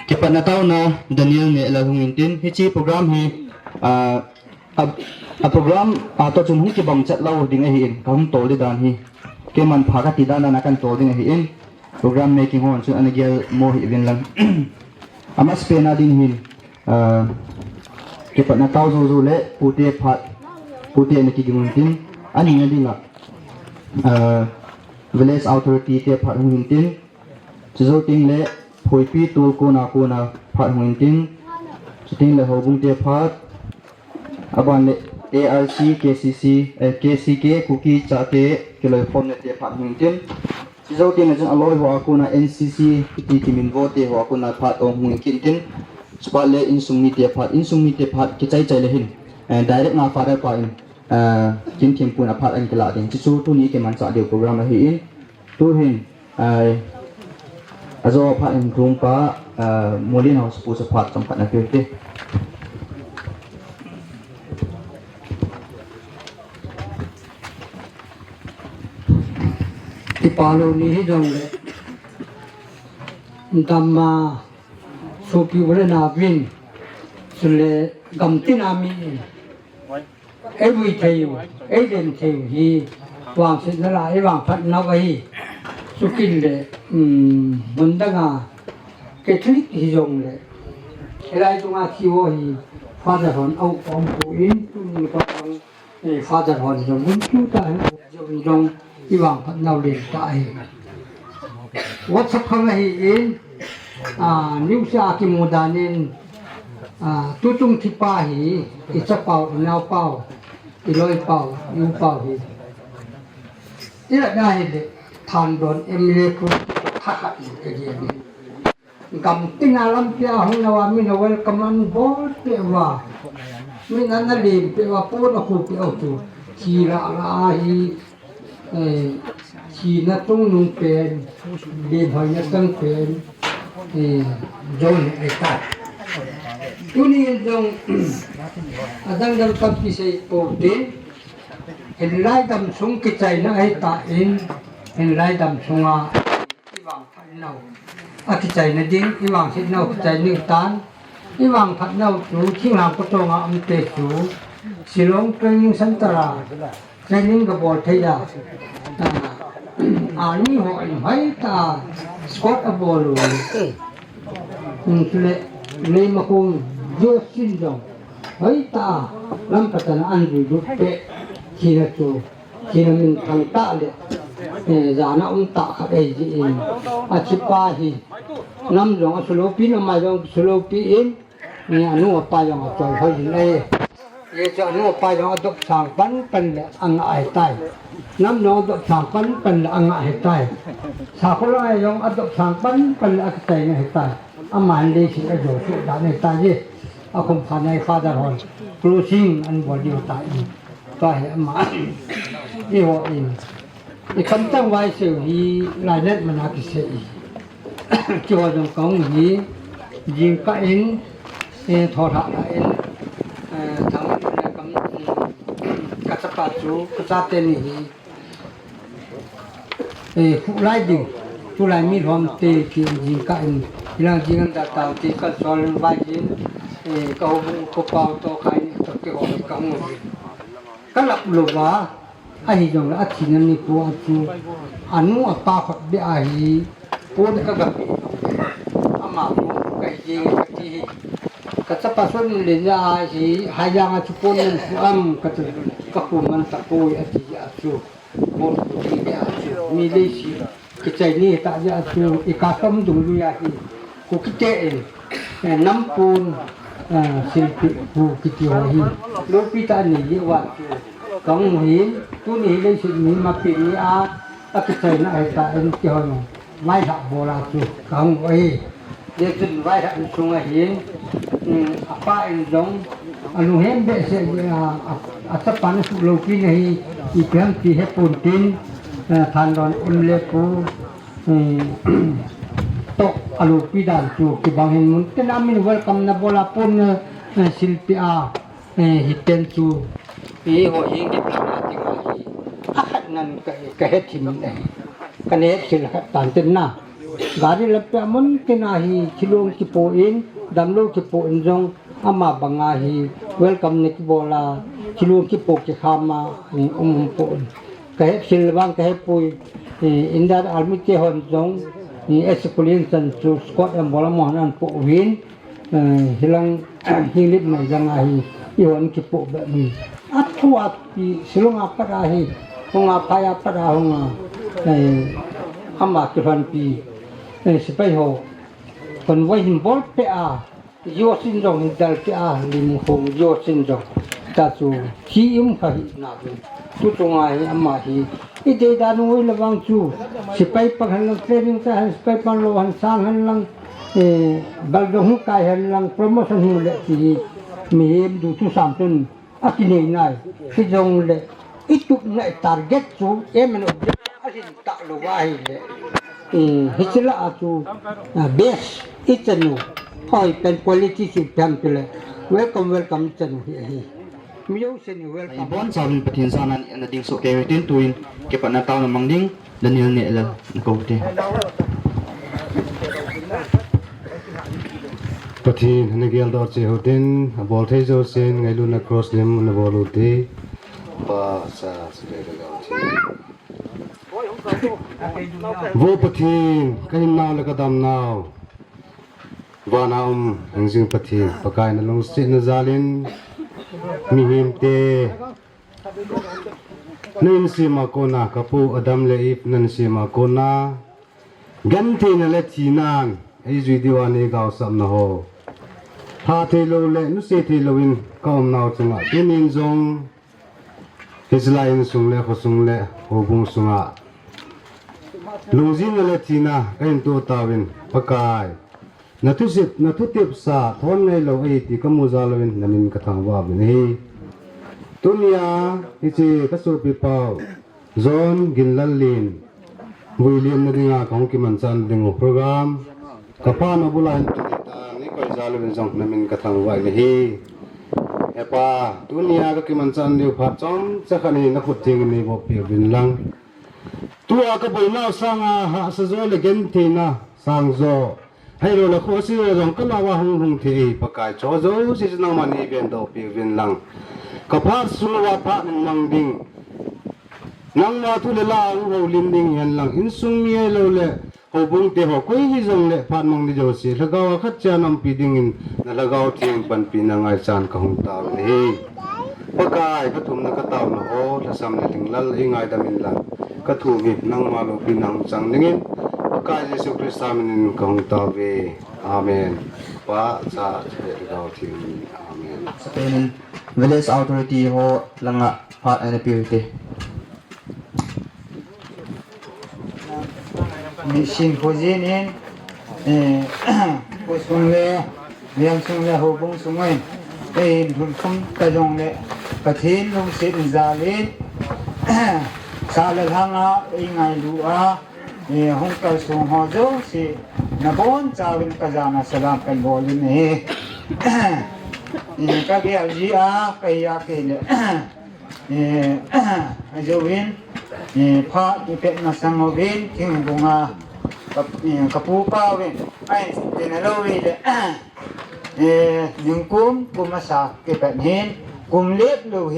kipat na tao na Daniel ne la hungintin hichi program hi a program to chum hu ki bang chat lau ding hi in ka hum to li dan hi ke man pha ka ti dan na kan to ding hi in program making hon chu anagel mo hi vin lang ama spena ding hin kipat na tao zu le pute ne ki guntin ani ne dinga village authority te phat huntin chizo ting le phoipi tul ko na phat huntin chiting le hobung te phat aban le ARC KCC KCK kuki cha te keloi form ne te phat huntin chizo ting ne aloi ho ko na NCC ti kimin vo te ho ko na phat ong hunkin tin spa le insumni te phat ki chai chai le hin direct na father pa in kin thim pun aphat an kala ding chu tu ni ke man cha de program hi in tu hin azo phat in room pa molin house pu saphat champat na te ti palo ni hi dong le damma so pi wala na vin sule gam tinami every day agent hi wang sin na lai wang phat na vai sukin le bundanga Catholic hi jong le elai tunga thiwo hi father hon au om pu in tu ni pa ang father hon jong mun chu ta jong i wang phat nau le ta hi whatsapp khang hi in new sa ki modanin tu tung thi pa hi i cha pau nau pau i loi pau yu pau hi ila da hi de than don emile ku thaka i ke ye ni gam tinga lam pia hong na wa mi na welcome an bo te wa mi na na le pe wa po na ku pe au tu chi la hi ชีนัดตรงนุ่งเป็นดีพอยนัดตั้งเป็นโยนไอ้ตัดตัวนี้จงดังดังกับที่ใช้โปรตีนเห็นลายดำสงกิจใจนะไอ้ตาเองเห็นลายดำสงอ่ะที่วางพันเนาอ่ะกิจใจนะดิ้งที่วางสิเนากิจใจนึ่งตันที่วางพันเนาจูที่หลังก็ตรงอ่ะมันเตะจูสิลงเป็นสันตราใจนิ่งกับบอลเทียนี่หัวไม่ตาสกอตบอลเลยมาคงโยชินจงไม่ตาลำพัฒนาอันดูดุเปะที่นั่นจูที่นั่นมันทางตาเลยจานะตาขัดไอ้จีนอาชีพฮีน้ำจงสโลปีน้ำมาจงสโลปีเองนี่อนุปายจงจอยเขาอยู่เลยจะอนุปายจงดอกสางปันเป็นอังไอใต้น้ำจงดอกสางปันเป็นอังไอใต้สาคนละจงดอกสางปันเป็นอังไอใต้อามันเลยสิไอ้โจสุดาในใต้ยี่อาคมพันในฟ้าดารอนกลูซิงอันบดีตายตายอามันอีหัวอินอีคำตั้งไว้เสียฮีลายเล็ดมันอากิเสียจีว่าจงกงฮียิงก็อินทอดอะไรอินทำอะไรกันกัจจปัจจุกัจจเตนีผู้ไล่ดิ่งผู้ไล่มีความเตะกินยิงก็อินyang jangan datang tiket soal bajin kau kau to kai to ke ho kamu kalap lupa ahi jong la athinan ni pu atu anu apa khot be ahi pun ka ga ama pu kai ji ti ka chapason le ja hi hayang atu pun am ka pu man ta pu ati atu mon ti be atu mi le si kecai ni tak ja atu ikatam dung lu ya hi ku kita nampun silpi ku kita hi lopi ta ni ye wa kong hi tu ni le si ni ma pi ni a kita na ai ta en ki ho mai ha bola tu kong oi de tin vai ha sung a hi apa en dong anu hem be se a ta pan su lopi ni i pem ti he pun tin than don un le pu to alu pidan tu ki bangin mun tenamin welcome na bola pun silpi a hiten tu ho hing ke plana ti wa hi nan ka het thim ne kan het sil tan ten na gari lapya mun kena hi chilong ki po in damlo ki po in jong ama banga hi welcome ne ki bola chilong ki po ki khama po ka het sil bang ka het pui indar almi ke hon jong ni eskulin san chu squat am bola mo nan po win hilang hilip mai jang ai iwan ki po ba mi athuat ki silunga para hi honga paya para honga ama ki han pi sipai ho kon wai him bol pe a yo sin jong dal pe a lim hong yo sin jong ta chu hi im kha hi na tu tunga hi ama hi ide da nu le bang chu sipai pa han lang training ta sipai pa lo han sang han lang bal do hu kai han lang promotion hu le ti mi em du tu sam tun akine nai si jong le itu nai target chu em no asin ta lo wa hi le hitsila atu best itanu hoi pen quality si pam pele welcome chanu hi bon sa min pathin sa nan na ding so ke tin tuin ke pa na taw na mangding danil ne la ko te pathin ne gel dor che hoten bol thai jo sen ngai lu na cross lem na bol te pa sa sre ga wo pathin kanim naw la ka dam naw wa na jing pathin pakai na long se na zalin mi him te nen si ma kona kapu adam le ip nan si ma kona gan the na le thinan ai zui diwani gaw sam na ho ha the lo le nu se the lo in kaum naw chunga tinin zong hislain sung le khosung le hobung sunga lungzin le thina kain to tawin pakai na tu tip sa thon nei lo ai ti kamu zalawin nanin ka thangwa bin hi tunia ichi ka sur pi pau zon ginlalin William na dinga kong kimansan dingo program kapan abulan kita ni ko jalu jong namin katang wa ni hi epa dunia ka kimansan liu phat chom chakhani na khuting ni bo pi bin lang tua ka boina sanga ha sa zo le gen thina sang zo hai ro la kho si jong ka lawa hung hung the pakai cho zo si na mani ben do pi bin lang ka phat sulwa pha nang ding nang ma tu le la ho lim ding yan lang in sung mi lo le ho bung te ho koi hi jong le phan mong ni jo si lagaw khat cha nam pi ding in na lagaw thing pan pi na ngai chan ka hung ta ni pakai ka thum na ka taw na ho la sam le ting lal i ngai da min la ka thu mi nang ma lo pi nang chang ning in pakai jesu christa min ka hung ta ve amen pa cha le lagaw thing amen Spain village authority ho langa phat and purity Mission Fujin in Kusungle, Liang Sungle, Hobung Sungwen, Hun Kum Kajongle, Patin, Lung Sit Zalin, Salahanga, Ingai Lua, Hong Kasung Hojo, Si Nabon, Zawin Kazana Salam Kalbolin, Kagya Jia, Kayakil, Ajowin. Pha ipet na sangovin king bunga kapupa win ai tinalowi le nyungkum kumasa kepet hin kumlep lu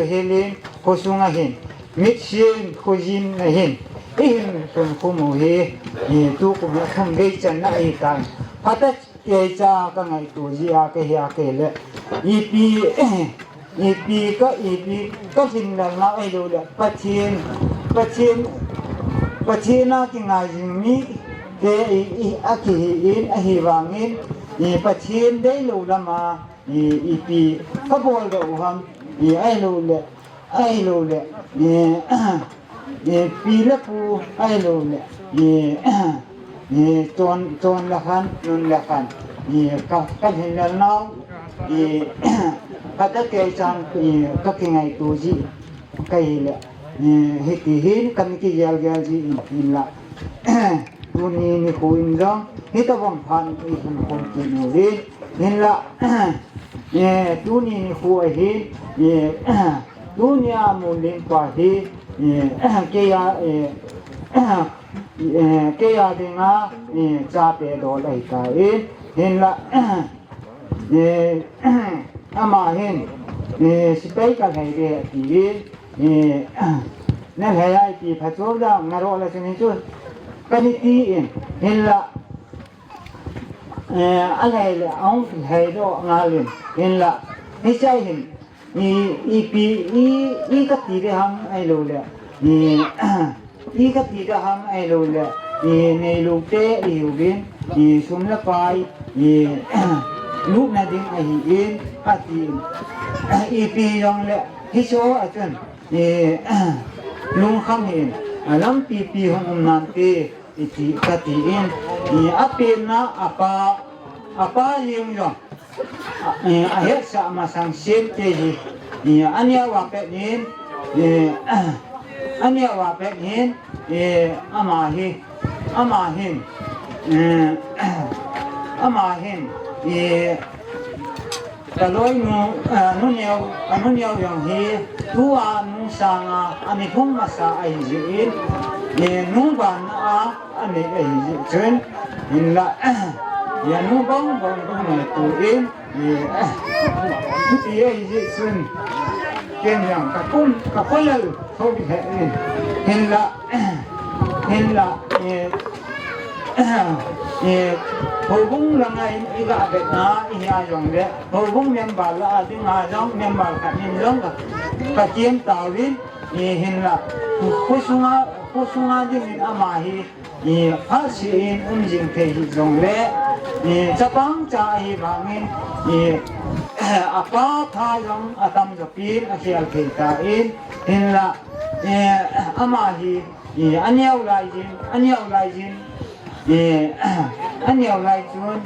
helin kosunga hin mixin khojin na hin in sun kumu he tu kum kham ge chan na ai kan phatat ke cha ka ngai tu jia ke ya ke le ipi ka hin na na ai lo le pathin na ki ngai jing mi ke a ki in a hi wangin pathin dei lo lama ipi ka bol do ham ai lo le pi le pu ai lo le ton la khan nun la khan ka hin na na kata ke chang ka ki ngai tu ji kai le hiti hin kan ki yal ga ji in la tuni ni ko in jong hita bom phan i hun kon ki no ri in la tuni ni ko hi dunia mu len kwa hi ke ya de nga cha pe do lai ka in la ama hin sipai ka hai de ti na hai ti phacho da ngaro la sin chu kani ti in la alai la ong hai do ngalin in la ni chai hin i ka ti de ham ai lo le i ka ti da ham ai lo le nei lu te i ubin sum la pai lúc này đến ngày yên tin ip dòng lệ hít số ở trên lung khăm hiền lắm pi hông nam tê thì cả tí yên apin na apa yung dòng hết sa mà sang xem tê gì anh ya wa pet hin anh ya wa pet hin ama hin kaloi nu neo yang he tua nu sanga ani thong masa ai ji nu ban a ani ai ji chen in la ya nu bong na tu in ti ai ji chen ken yang ka pol tho bi he in la hồi bung là ngày đi gặp Việt Nam đi nhà dòng đấy hồi bung miền Bắc là đi nhà dòng miền Bắc cả miền Đông cả chiến tàu đi hiện là khu sung đi miền Amai phát triển dinh thế dòng đấy chấp bằng trái vàng apa tha dòng atam japin akhir kita hiện là Amai anh yêu lại jin anh nhiều lại chuan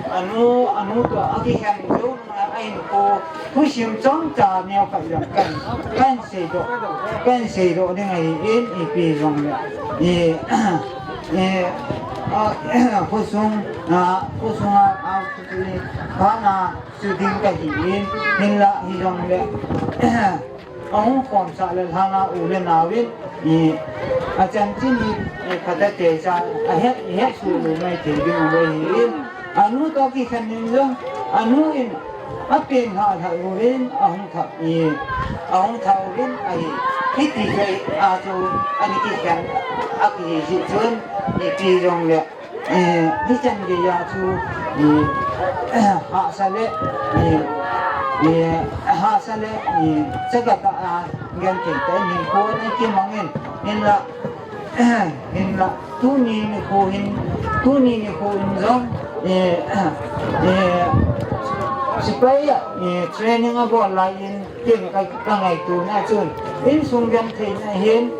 anu tu aki kan jo ai cô thu xiêm chống trả nhau phải làm cần xây độ đến ngày in pi rong lệ cô sung áo tụi na sự tin cái in nên là hi rong lệ ông còn sợ là thằng nào u lên nào biết chân chính thì phải đặt chế ra hết sự này thì cái người in anu to ki khan nin jong anu in apin ha tha urin ahong tha urin ai hiti kai a chu ani ki khan aki ji chun ni ti jong le hi chan ge ya chu ha sa le ha sa le saga ta ngan ke ta ni ko ni ki mangin in la tu ni ko in jong supaya training about lain ting kai kangai tu na chun in sunggan thei na hin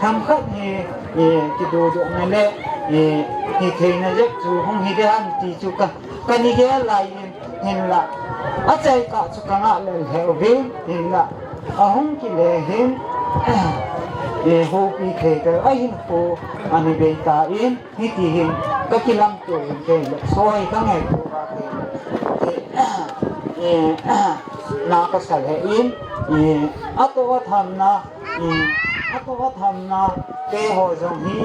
tham khat ki do do na le ni thei na jek chu hong hi dan ti chu ka kani ge lain hin la a chai ka chu ka nga le heu bi hin la a hong ki le hin ho pi thei ka ai hin ko ani be ta in hi ti hinก็กินลำตัวเองซอยทั้งไงนากระสัลอินอัตวัฒนาเตหอจงฮี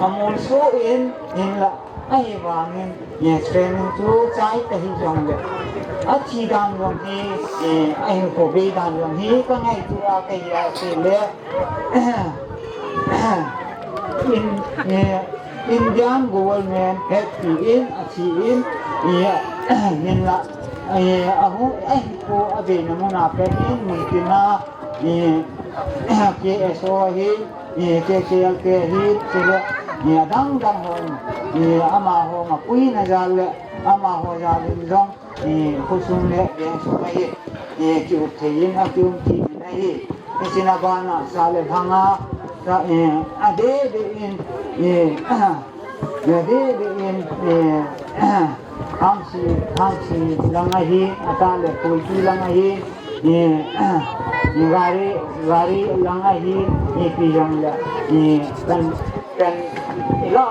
อมูลโซอินละไอ้วางินเทรนจูใจแต่ฮีจงเลยอาชีดานจงฮีไอ้โคบีดานจงฮีก็ไงตัวแกยาสิเลIndian government happy in achieving in la ahu ko abe na muna penin mungkina KSO hi KKLK hi sila dang hon ama ho mapui na jale ama ho jalin dong kusum le yang sukai ki ukthein akyum ki na hi sinabana sale hanga ade in hamsi langahi atale kulti langahi gari langahi piyang la kan ila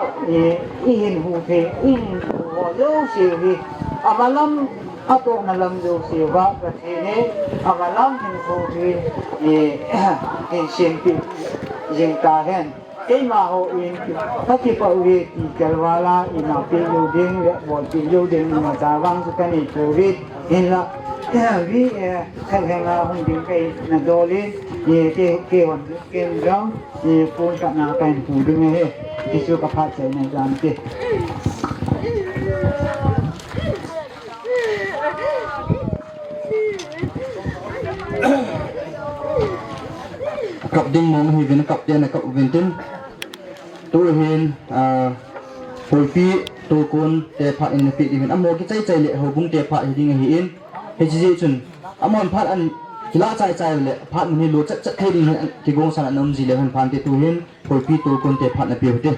ihin hupe in wo sihi amalam ato nalam jo siwa kathene amalam hin hupe in simpi jengta hen cái mà họ in các cái bảo vệ thì cái là in nào cái yêu đương để bỏ cái yêu đương mà ta vang cho cái này bảo vệ in là vì cái hàng là không đến cái là đồ lên cái hoàn cái rong phun cả nào cái phun đương này cái số các phát triển này làm cái cặp đinh mong hi vin cặp tiền này cặp vin tin tôi hiền hồi phi tôi con để phát in phi đi vin cái chạy lệ hồi bung để phát đi ngay hiền cái gì chun amon phát ăn chỉ là chạy lệ phát mình lúa chắc thay đi cái gông sản nông gì lệ hơn phát để tôi hiền hồi phi tôi con để phát là biểu thế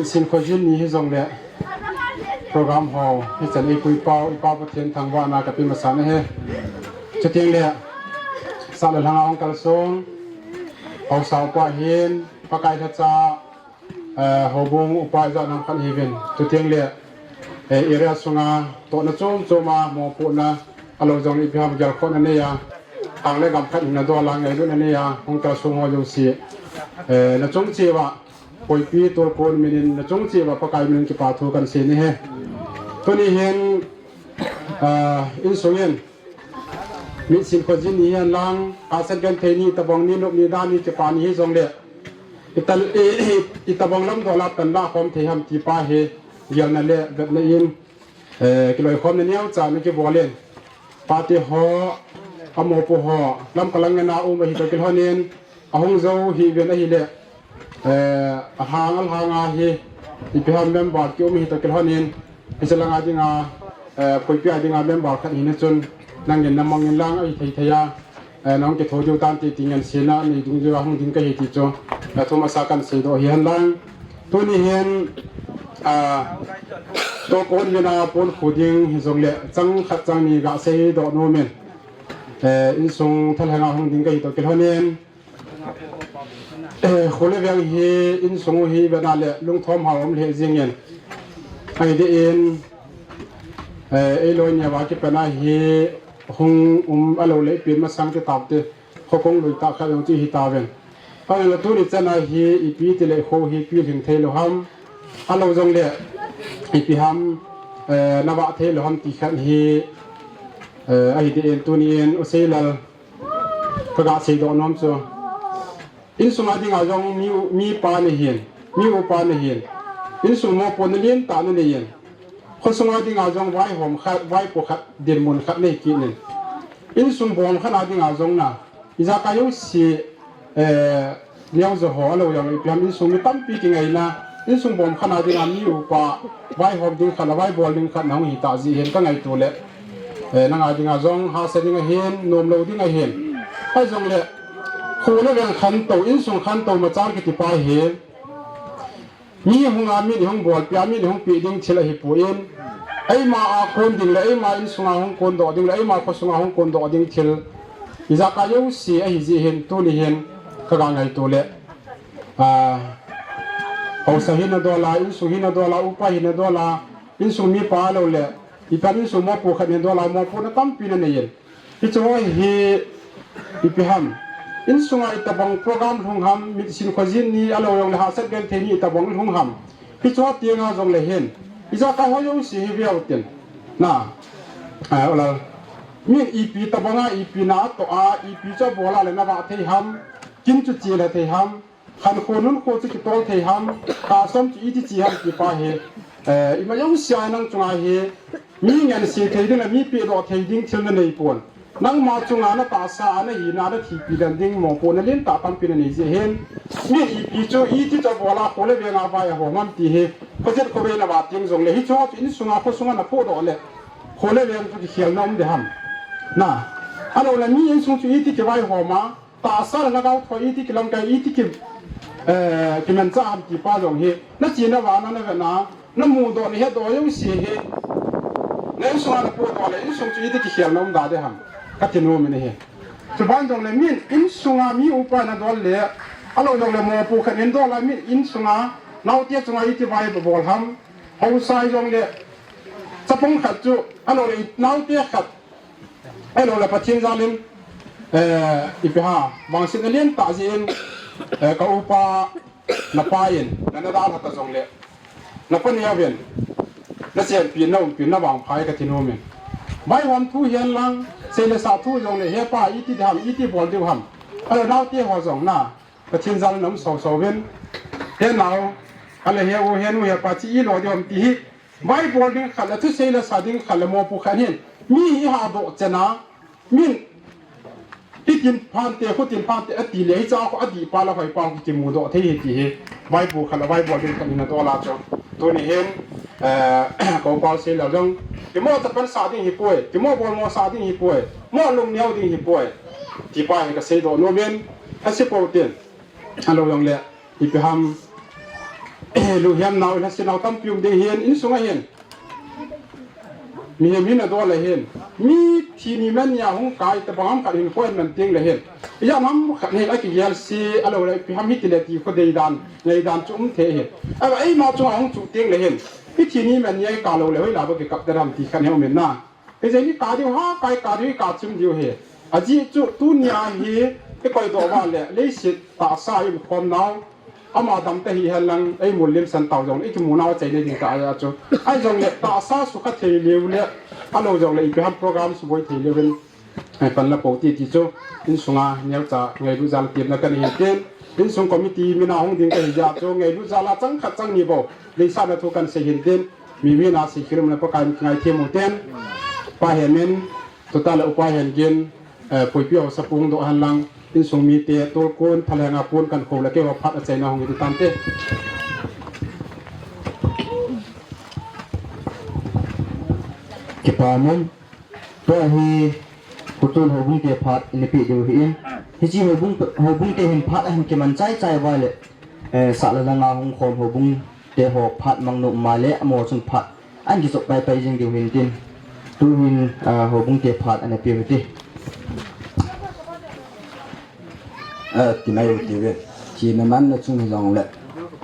xin khôi jin ni zong le program ho hi chan ei pui pau bất thiên thang wa na ka pi ma sa ne he chatiang le sa le hang ong kal song au sao qua hiền pa kai tha cha ho bung upai za nam khan hi vin chatiang le area sunga to na choma mo pu na alo jong i pham jar khon ane ya ang le gam khan na do la ngai lu ane ya ong ka sung ho jong si na chong chi wa poi pi to kon minin na chong chi wa pa kai min ki pa thu kan se ni he to ni hen in songen mi sin ko jin ni han lang a san gan the ni tabong ni lop ni da ni ki pa ni hi jong le itabong lam do la tan la khom the ham ti pa he yal na le bet na in ki loi khom ni niao cha mi ki bolen pa ti ho amo pu ho lam kalang na u ma hi to ki honen ahong zo hi ve na hi le hanga hi ipiham member ki umi to ki honen isalanga dinga poi pi dinga member khan hi na chun nang yen namang yen lang ai thei theya nong ke thoju tan ti tingan sina ni dung ju hong din ka hi ti cho thoma sa kan se do hi han lang tu ni hen ตัวโกนยนาปนขุดิงฮิซงเละจังขัดจังนี่กะเซดอโนเมนอินทรงทะเลงาหงดิงกันตัวเกลฮเนนคนเลเวียงฮีอินทรงฮีเวนาเละลุงทอมหาวมเลจิงเงินไอเดียนไอโลเนี่ยว่าจะเป็นฮีหงอโลเละเปลี่ยนมาสังเกตตับเตเขาคงลุยตาขัดยงจีฮิตาเวนเพราะงั้นตัวนี้จะนาฮีอีปีติเลโคฮีปีถึงเทโลฮัมอโลจงเละอีปีฮัมนวะเทโลฮัมตีขันฮีไอเดียนตัวนี้เองอุเซลก็กะเซดอนน้อมซัวอินสุมาดิงาจงมีปานเฮียนมีอุปานเฮียนอินสุมาปนเลียนตานเฮียนคนสุมาดิงาจงไว้หอมขัดไว้ปกขัดเดินมุนขัดเนกินอินสุบอมขนาดดิงาจงน่ะอิจากายุสีเลี้ยงจะหัวเราอย่างเพียงอินสุมีตั้มปีกิงไงนะอินสุบอมขนาดดิงามีอุปาไว้หอมดิงขัดไว้บอลดิงขัดน้องหิตาจีเห็นก็ไงตัวเละนางดิงาจงหาเสดิงเห็นนมเราดิงเห็นให้จงเละคนละเรื่องขันโตอินสุขันโตมาจากกิติปาเฮมีหงอามีหงบวชปีอามีหงปีดิ่งเชลหิปุยนไอ้มาอาคนดิ่งเลยไอ้มาอินสุงาหงคนโดดิ่งเลยไอ้มาคนสุงาหงคนโดดิ่งเชลอิจากายุสีไอ้จีเห็นตัวนี้เห็นก็กางไงตัวเละเขาสหินดอลาอินสุหินดอลาอุปหินดอลาอินสุมีปาโลเละอีพันอินสุมาปูขันดอลามาปูนัตั้มปีนั่นเองที่จะว่าเฮอีพิฮัมอินสุงาอิตาบังโปรแกรมหงหำมิสินขจินนี่อารมณ์ยังเลหาเสกเกนเทนี่อิตาบังหงหำพิจารณาตีงาจงเลเห็นอิจากาหอยสิเฮียอุตินน่ะเอาละมีอีปีตาบังอีปีนาตัวอีปีจะบัวละเลยนะว่าเทียมกินจุดจีเลยเทียมขันคนนู้นคนจะกินตัวเทียมตาส้มจีที่จีฮัมกี่ปาเฮอีมายังเสียนังจงอาเฮมีเงินเสียเทียดิ้งและมีปีรอเทียดิ้งเชื่อเงินในปวนนังมาจงอาณาตาสาอันนี้นาดที่ปีกันดิ้งมองปนเลี้ยนตาตั้มปีนันนี้เห็นมีอีปีจูอีที่จะบัวละคนเลยเวียงอาไปหัวมันตีเฮก็จะก็เป็นว่าดิ้งจงเลยฮิจว่าอินสุงาคนสุงาหน้าพูดเอาเลยคนเลยเวียงตุกิเขียนน้ำเดือดน่ะอันนั้นมีอินสุงจูอีที่จะไปหัวมาตาสาแล้วก็ถอยอีที่กำลังใจอีที่กิมันจะทำกี่ป้าจงเฮนั่นจีนว่านั่นเป็นนะนั่นมูดนี่เฮตัวยังเสียเฮนั่นสุงาหน้าพูดเอาเลยอินสุงจูอีที่เขียนน้ำด่าเดือดกัติโนมิเนห์จุบันตรงเลยมินอินสุงามีอุปนัดวลเลยอารมณ์ตรงเลยมอปูขันอินดอลมินอินสุงานาเทียสุงาอิติบายบอลฮัมเอาไซตรงเลยจะพงขัดจูอารมณ์เลยนาเทียขัดอารมณ์เลยปัจจินซาลินอีพิฮาบางสิ่งเลี้ยงตาจีนกับอุปนับไปอินนั่นดาลฮัตตรงเลยนับเป็นยาเวนนั่นเสียปีนบางพายกัติโนมินไม่วันทุเฮียนลังเซเลสาทุยงเลยเฮียป้าอีที่ทำอีที่บอลเดียวทำอะไรเราเที่ยวหัวสองหน้ากระชินจันน้ำโซเวนเฮียนเราอะไรเฮียโอเฮียนเฮียป้าที่อีหลอดเดียวตีไม่บอลดิ้งขัดแล้วทุเซเลสาดิ้งขัดแล้วมอปูขันเห็นมีหาโดเจนะมินที่กินพานเตะเขากินพานเตะตีเลยให้เจ้าเขาอดีตป้าเราไปป้ากินมูโดที่เฮตีไม่ปูขัดแล้วไม่บอลดิ้งขัดนี่ตัวลาจตัวนี้เห็นก็ป้าเสียแล้วจังที่มอจะเป็นสาดิ้งหิป่วยที่มอบอลมอสาดิ้งหิป่วยมอลงเนี้ยดิ้งหิป่วยที่ป้าเห็นก็เสียโดนโนเมนให้เสียโปรตีนฮัลโหลยังเละที่ไปทำลูกเฮียนนาวแล้วเสียนาวตั้มพิมพ์ดิ้งเฮียนอินสุงเฮียนมีน่ะตัวเลยเห็นมีที่นี่มันยาหงกายแต่บางครั้งขัดหินควายมันเตียงเลยเห็นอย่างนั้นขัดเห็นไอ้กี่ยัลซีอะไรเลยพี่ทำฮิตเลยที่เขาได้ดันจุ่มเทเห็นไอ้มาจุ่มหงจุ่มเตียงเลยเห็นที่นี่มันยัยกาโลเลยเวลาเราไปกับเดรัมที่ขันเหวเหม็นน่ะไอ้เจ้านี่กาเดียวกาเดียวกาจุ่มเดียวเห็นอาจีจุ่มตุนยาเห็นไอ้คอยตัวว่าเลยเลยสิตาสายความหนาวอามาดำแต่ฮีฮันลังไอ้มุลลิมสันตาวจงไอ้ที่มูนาใจเลยดีกว่าอาจูไอ้จงเลยตาซาสุขเทเลวเลยฮัลโหลจงเลยอีกฮัมโปรแกรมสบายเทเลวินไอ้ปันละปกติที่จูอินสุงาเนี่ยจะไงดูจาลเทียมนักการเห็นอินสุงคอมมิตี้มีนาหงดิ้งกันยาจูไงดูจาลจังขัดจังนิบอเลยสาระทุกันเสียเห็นเด่นมีวินาทีคิดมันประการไงเทียมหมดเด่นป้าเห็นเน้นตัวตาละอุปาเห็นเย็นป่วยเปียวสปุงโดฮันลังอินสงมีเตะตัวโกนทะเลงาปูนกันโคแล้วเกี่ยวกับพัดใจน้องอยู่ที่ตามเตะเก็บปามันตัวฮีกุตุนหัวบุ้งเตะพัดอินปีดูหินที่จริงหัวบุ้งเตะเห็นพัดเห็นเกี่ยมันใจไว้เลยสารละงาของคนหัวบุ้งเตะหอกพัดมังนุมาเละโมสุนพัด anh ki sok pai jing diu hin tin tu hin ho bung te phat ane purity tinai ti ve chi na man na chung jong le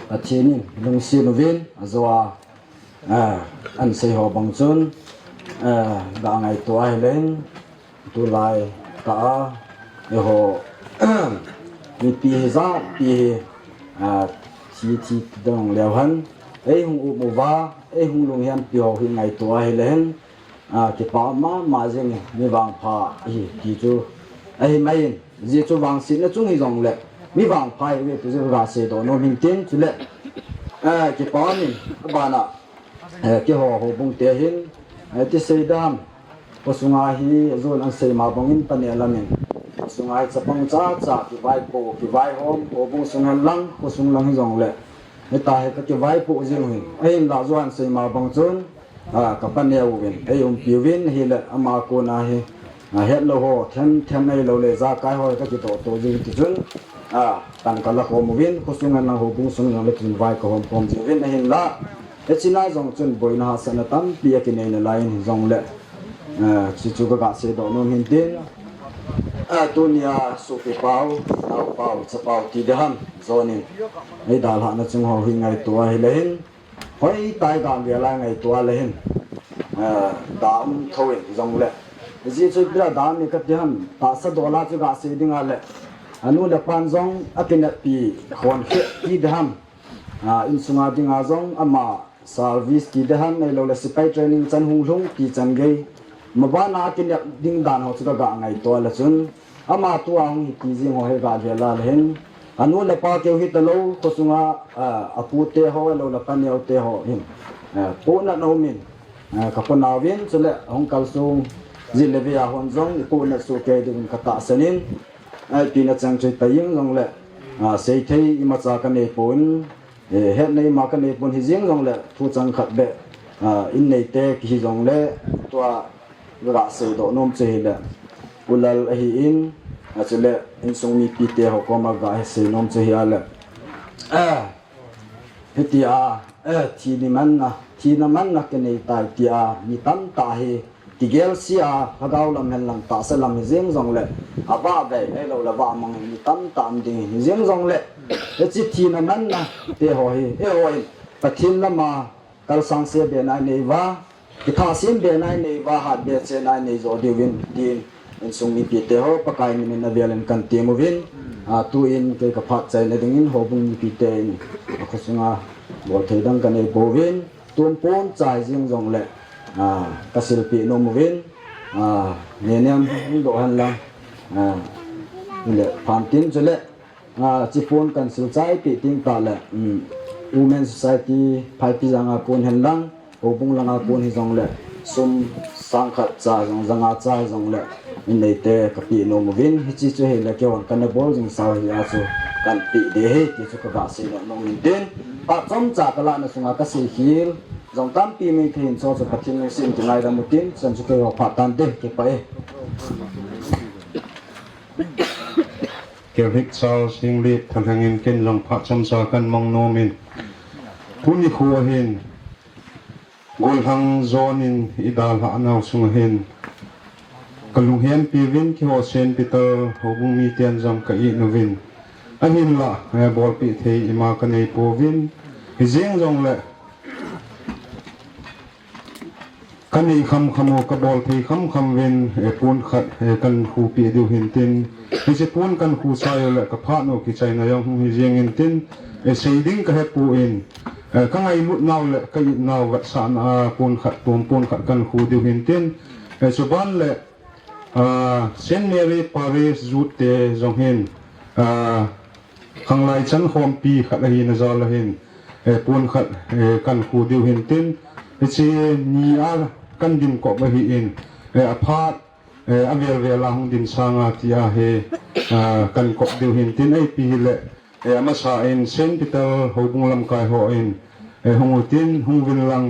a chi ni lung si no vin azwa an sei ho bang chun ga ngai to ai len tu lai ka e ho mi pi za pi chi dong leo han ei hung u mu wa ei hung lung hiam pi ho hi ngai to ai len ki pa ma jing mi wang pha hi ki chu ai mai ji chu wang si na chung hi jong le mi wang phai we tu ju ga se do no min tin chu le ki pa ni ba na ki ho bung te hin ti sei dam ko sunga hi zon an sei ma bangin pane lamin sungai chapang cha ki vai po ki vai hom ko bung sungan lang ko sung lang jong le me ta he ka ki vai po jing hin ai la zuan sei ma bang chun ka pane u win ai pi win hi le ama ko na hi het lo ho them nei lo le za kai ho ka ki to jing ti chun tan ka la ho mu win ko sungan lang ho bung sung lang le tin vai ko hom ji win hin la e china jong chun boina sana tam pi ki nei na lain jong le chi chu ga se do no min tin tunia su pi pau nau pau cha pau ti de ham zonin ei dal ha na chung ho hi ngai tua hi le hin hoi tai ga ge la ngai tua le hin dam thoin jong le ji chu bra dam ni ka ti ham ta sa do la chu ga se ding a le anu le pan jong akin pi khon khe ti de ham in sunga ding a jong ama service ti de ham nei lo le sipai training chan hung lung ti chan ge mabana kin ding dan ho chu ga ngai to la chun ama tu ang ki jing ho he ga ge la hen anu le pa ke hi ta lo ko sunga apu te ho lo la pan yo te ho hin pu na no min ka po na win chu le hong kal sung jin le via hon jong pu na su ke ding ka ta sanin ai pi na chang chei ta ying jong le sei thei ima cha ka nei pun he nei ma ka nei pun hi jing jong le thu chang khat be in nei te ki jong le tua ga se do nom che le ulal hi in achule in sung mi pi te ho ko ma ga se nom che hi ale hetia thi ni man na ke nei tai tia ni tam ta hi ti gel sia hagaw lam hen lam ta sa lam jeng jong le aba be ai lo la ba mang ni tam ding ni jeng jong le chi thi na man na te ho hi e oi pathin lama kal sang se be na nei wa ki tha sim be nai nei wa hat be che nai nei zo di win tin in sung mi pi te ho pakai ni na velen kan ti mo win tu in ke ka phat chai na ding in ho bung mi pi te in ko sunga bo thei dang kan ei bo win tum pon chai jing jong le ka sil pi no mo win ne nem do han la le phan tin che le chi pon kan sil chai pi ting ta le women society phai pi janga kon hen lang ho bung langa kon hi jong le sum sang khat cha jong zanga cha jong le in nei te ka pi no mo win hi chi chu he la ke wan kan bol jing saw hi a chu kan pi de he ti chu ka ga se no min den pa chom cha ka la na sunga ka se hil jong tam pi mi thin cho chu pathin ni sim ti ngai da mutin chan chu ke ho pa tan de ke pa e ke hik sao sing li thang hangin ken long pha chom sa kan mong no min puni khuwa hin gol hang zonin idal ha naw sung hin kalung hian pi win ki ho sen peter ho bung mi tian jam ka i no win ahin la bol pi thei ima ka nei po win hi jeng jong le kanei kham khamo ka bol thei kham win pun khat kan khu pi du hin tin hi se pun kan khu sai le ka pha no ki chai na yong hi jeng in tin sei ka he pu in ka ngai mut naw le ka i naw ga sa na pun khat kan khu du hin tin so ban le Saint Mary Parish zut te jong hin khang lai chan khom pi khat hi na za la hin pun khat kan khu du hin tin chi ni a kan dim ko ba hi in aphat avel lang din sanga tia he kan ko du hin tin ai pi le ama sa in Saint Peter ho bung lam kai ho in hung tin hung vin lang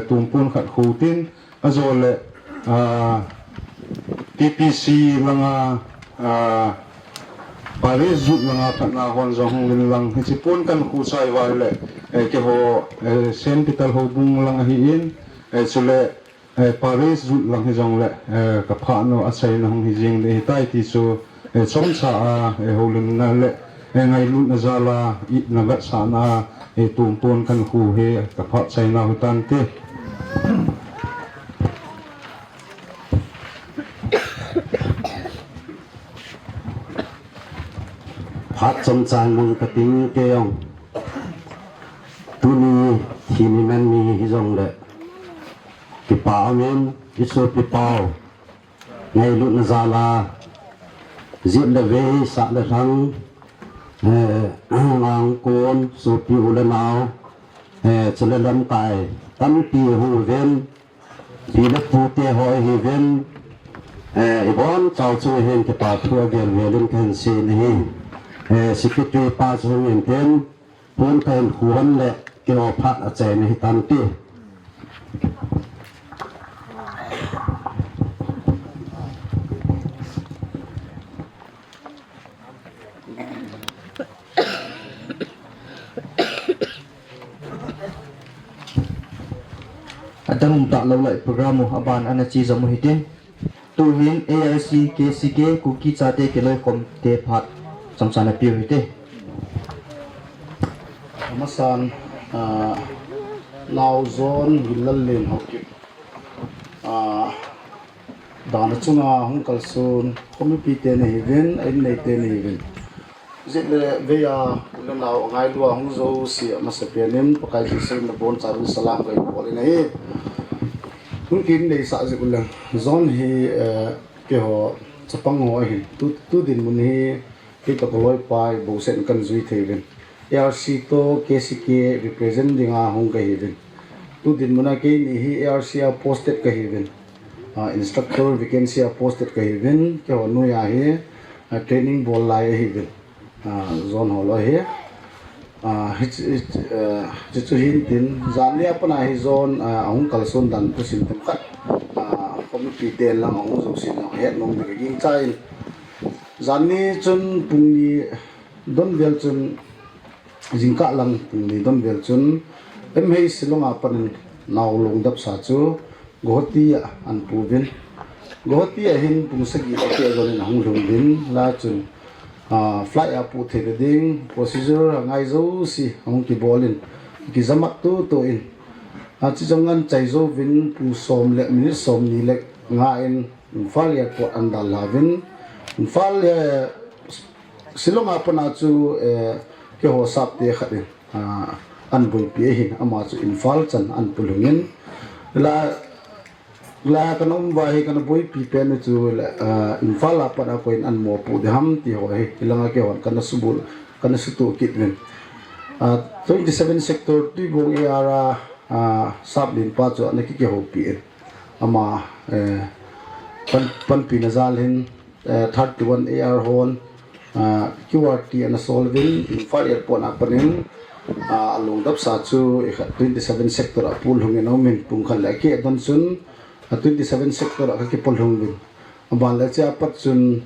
tum pun khat khu tin azole PPC langa Paris zut langa thana hon jong hung vin lang hi pun kan khu sai wa le ke ho Saint Peter ho bung lang hi in chu le Paris rut lang hi jong le ka pha no a sai na hong hi jing de tai ti chu chom cha a holun na le ngai lu na zala I na ga sa na tum pon kan khu he ka pha chai na hu tan te phát trong trang mong cái tiếng kêu ông tu ni thì mình men mi hi dòng đấy cái bảo men cái số cái bảo ngày lúc nó ra là diễn được về xã được thằng ngang côn số piu lên nào cho lên lâm cài tắm piu hồ ven vì đất phù tê hỏi hi ven bốn cháu chơi hen cái bảo thua về lên cái xin hi secretary pa so yen ten pon kan huan le ke o phat a chai ni tan ti Adang tak lo lại program aban anachi zamu hitin tu hin ARC KCK kuki chate ke loi kom te phat samsana piu hite masan lao zone hilal len hokki dana chunga hong kalsun khomi pi te ne hiven ain nei te ne hiven zetle veya lao ngai lua hong zo si masapianim pakai jisem na bon charul salam kai bole nei hung tin nei sa je ulang zone hi ke ho chapang ho hi tu din mun hi cái tộc lối pai bộ sen cần duy thế bên ARC to KCK representing a hong cái bên tu din mona cái ni ARC posted cái bên instructor vacancy posted cái bên cái họ nuôi à hi training ball lại hi bên zone holo hi chỉ cho hin tin gian đi apa na hi zone hong kalson dan tu sin tem kat committee ten lang hong zo sin het nong cái ging chai zani chun pungni don vel chun jingka lang pungni don vel chun em hei silonga pan naw long dap sa chu gohti an puvin gohti a hin pungsagi ate zon na hung lung din la chun fly up pu the ding procedure ngai zo si hong ki bolin ki zamak tu in chi jongan chai zo vin pu som le minute som ni le nga in fal ya ko andal lavin fal silonga pana chu ke ho sap te khatin an bui pi hin ama chu infal chan an pulungin la kanom wa hi kan bui pi pen chu infal pana ko in an mo pu de ham ti ho hi ilanga ke hon kan subul kan sutu kitmen 27 sector tu bong era sap din pa chu an ki ke ho pi ama pan pi nazal hin 31 AR hon QRT and solving infar airport apanin along dap sa chu 27 sector apul hungin min pungkhal la ke don sun 27 sector ka ki pol hungin abal la cha pat sun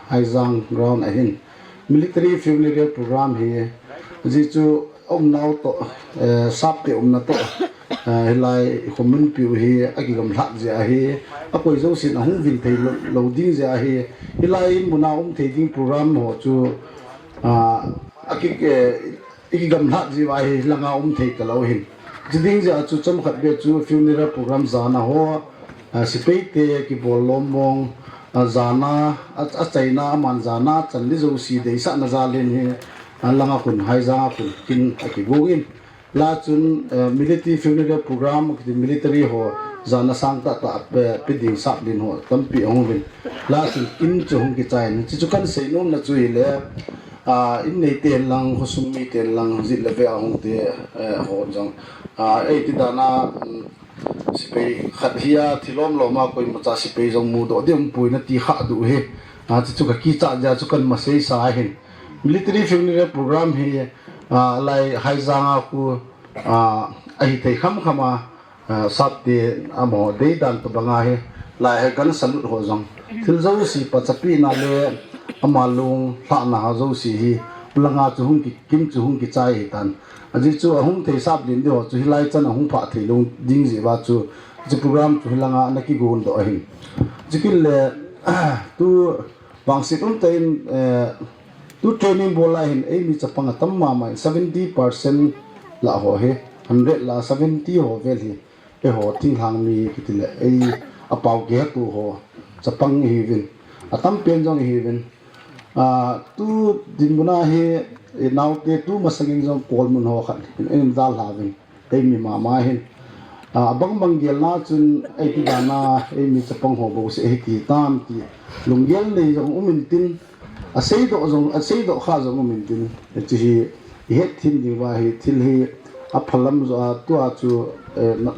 haizang ground ahin military funeral program hi ji chu naw to sap te na to helai khomun piu hi agigam lak je hi apoi zo sin hung vin thei loading je hi helai muna thei ding program ho chu agigam lak je wa hi langa thei ka lo hin jiding je chu chom khat be chu funeral program zana ho sipei te ki bolom mong zana a chaina man zana chanli zo si dei sa na zalen hi langa kun haiza kun kin aki gogin la chun military funeral program the military ho zana sang ta pe ding sap din ho tampi hong bin la chun kin chu hong ki chain chi chu kan sei nom na chu hi le in nei te lang ho sum mi te lang zit le ve hong te ho jong ti dana sipai khathia thilom lo ma koi macha sipai jong mu do dem puina ti kha du he chi chu ka ki cha ja chu kan ma sei sa hin military funeral program hi lai haizanga ku ai thei kham khama sapte amo dei dan to banga he lai kan salut ho jong thil zo si pachapi na le amalung tha na zo si hi langa chu hung ki kim chu hung ki chai tan aji chu hung thei sap din de ho chu hilai chan hung pha thei long ding je ba chu ji program chu langa na ki gun do hin jikil le tu bangsit tein tu training bola hin ei mi chapanga tamma mai 70% la ho he 100 la 70 ho vel hi e ho ting hang mi kitile ei apau ge tu ho chapang hi vin atam pen jong hi vin tu din buna he now te tu masangin jong pol mun ho khat en dal ha vin ei mi ma hin bang bang gel na chun ei ti dana ei mi chapang ho bo se ei ti tam ti lunggel nei jong umin tin a sei do kha jong umin tin chi hi het thin di wa hi thil hi a phalam zo tu a chu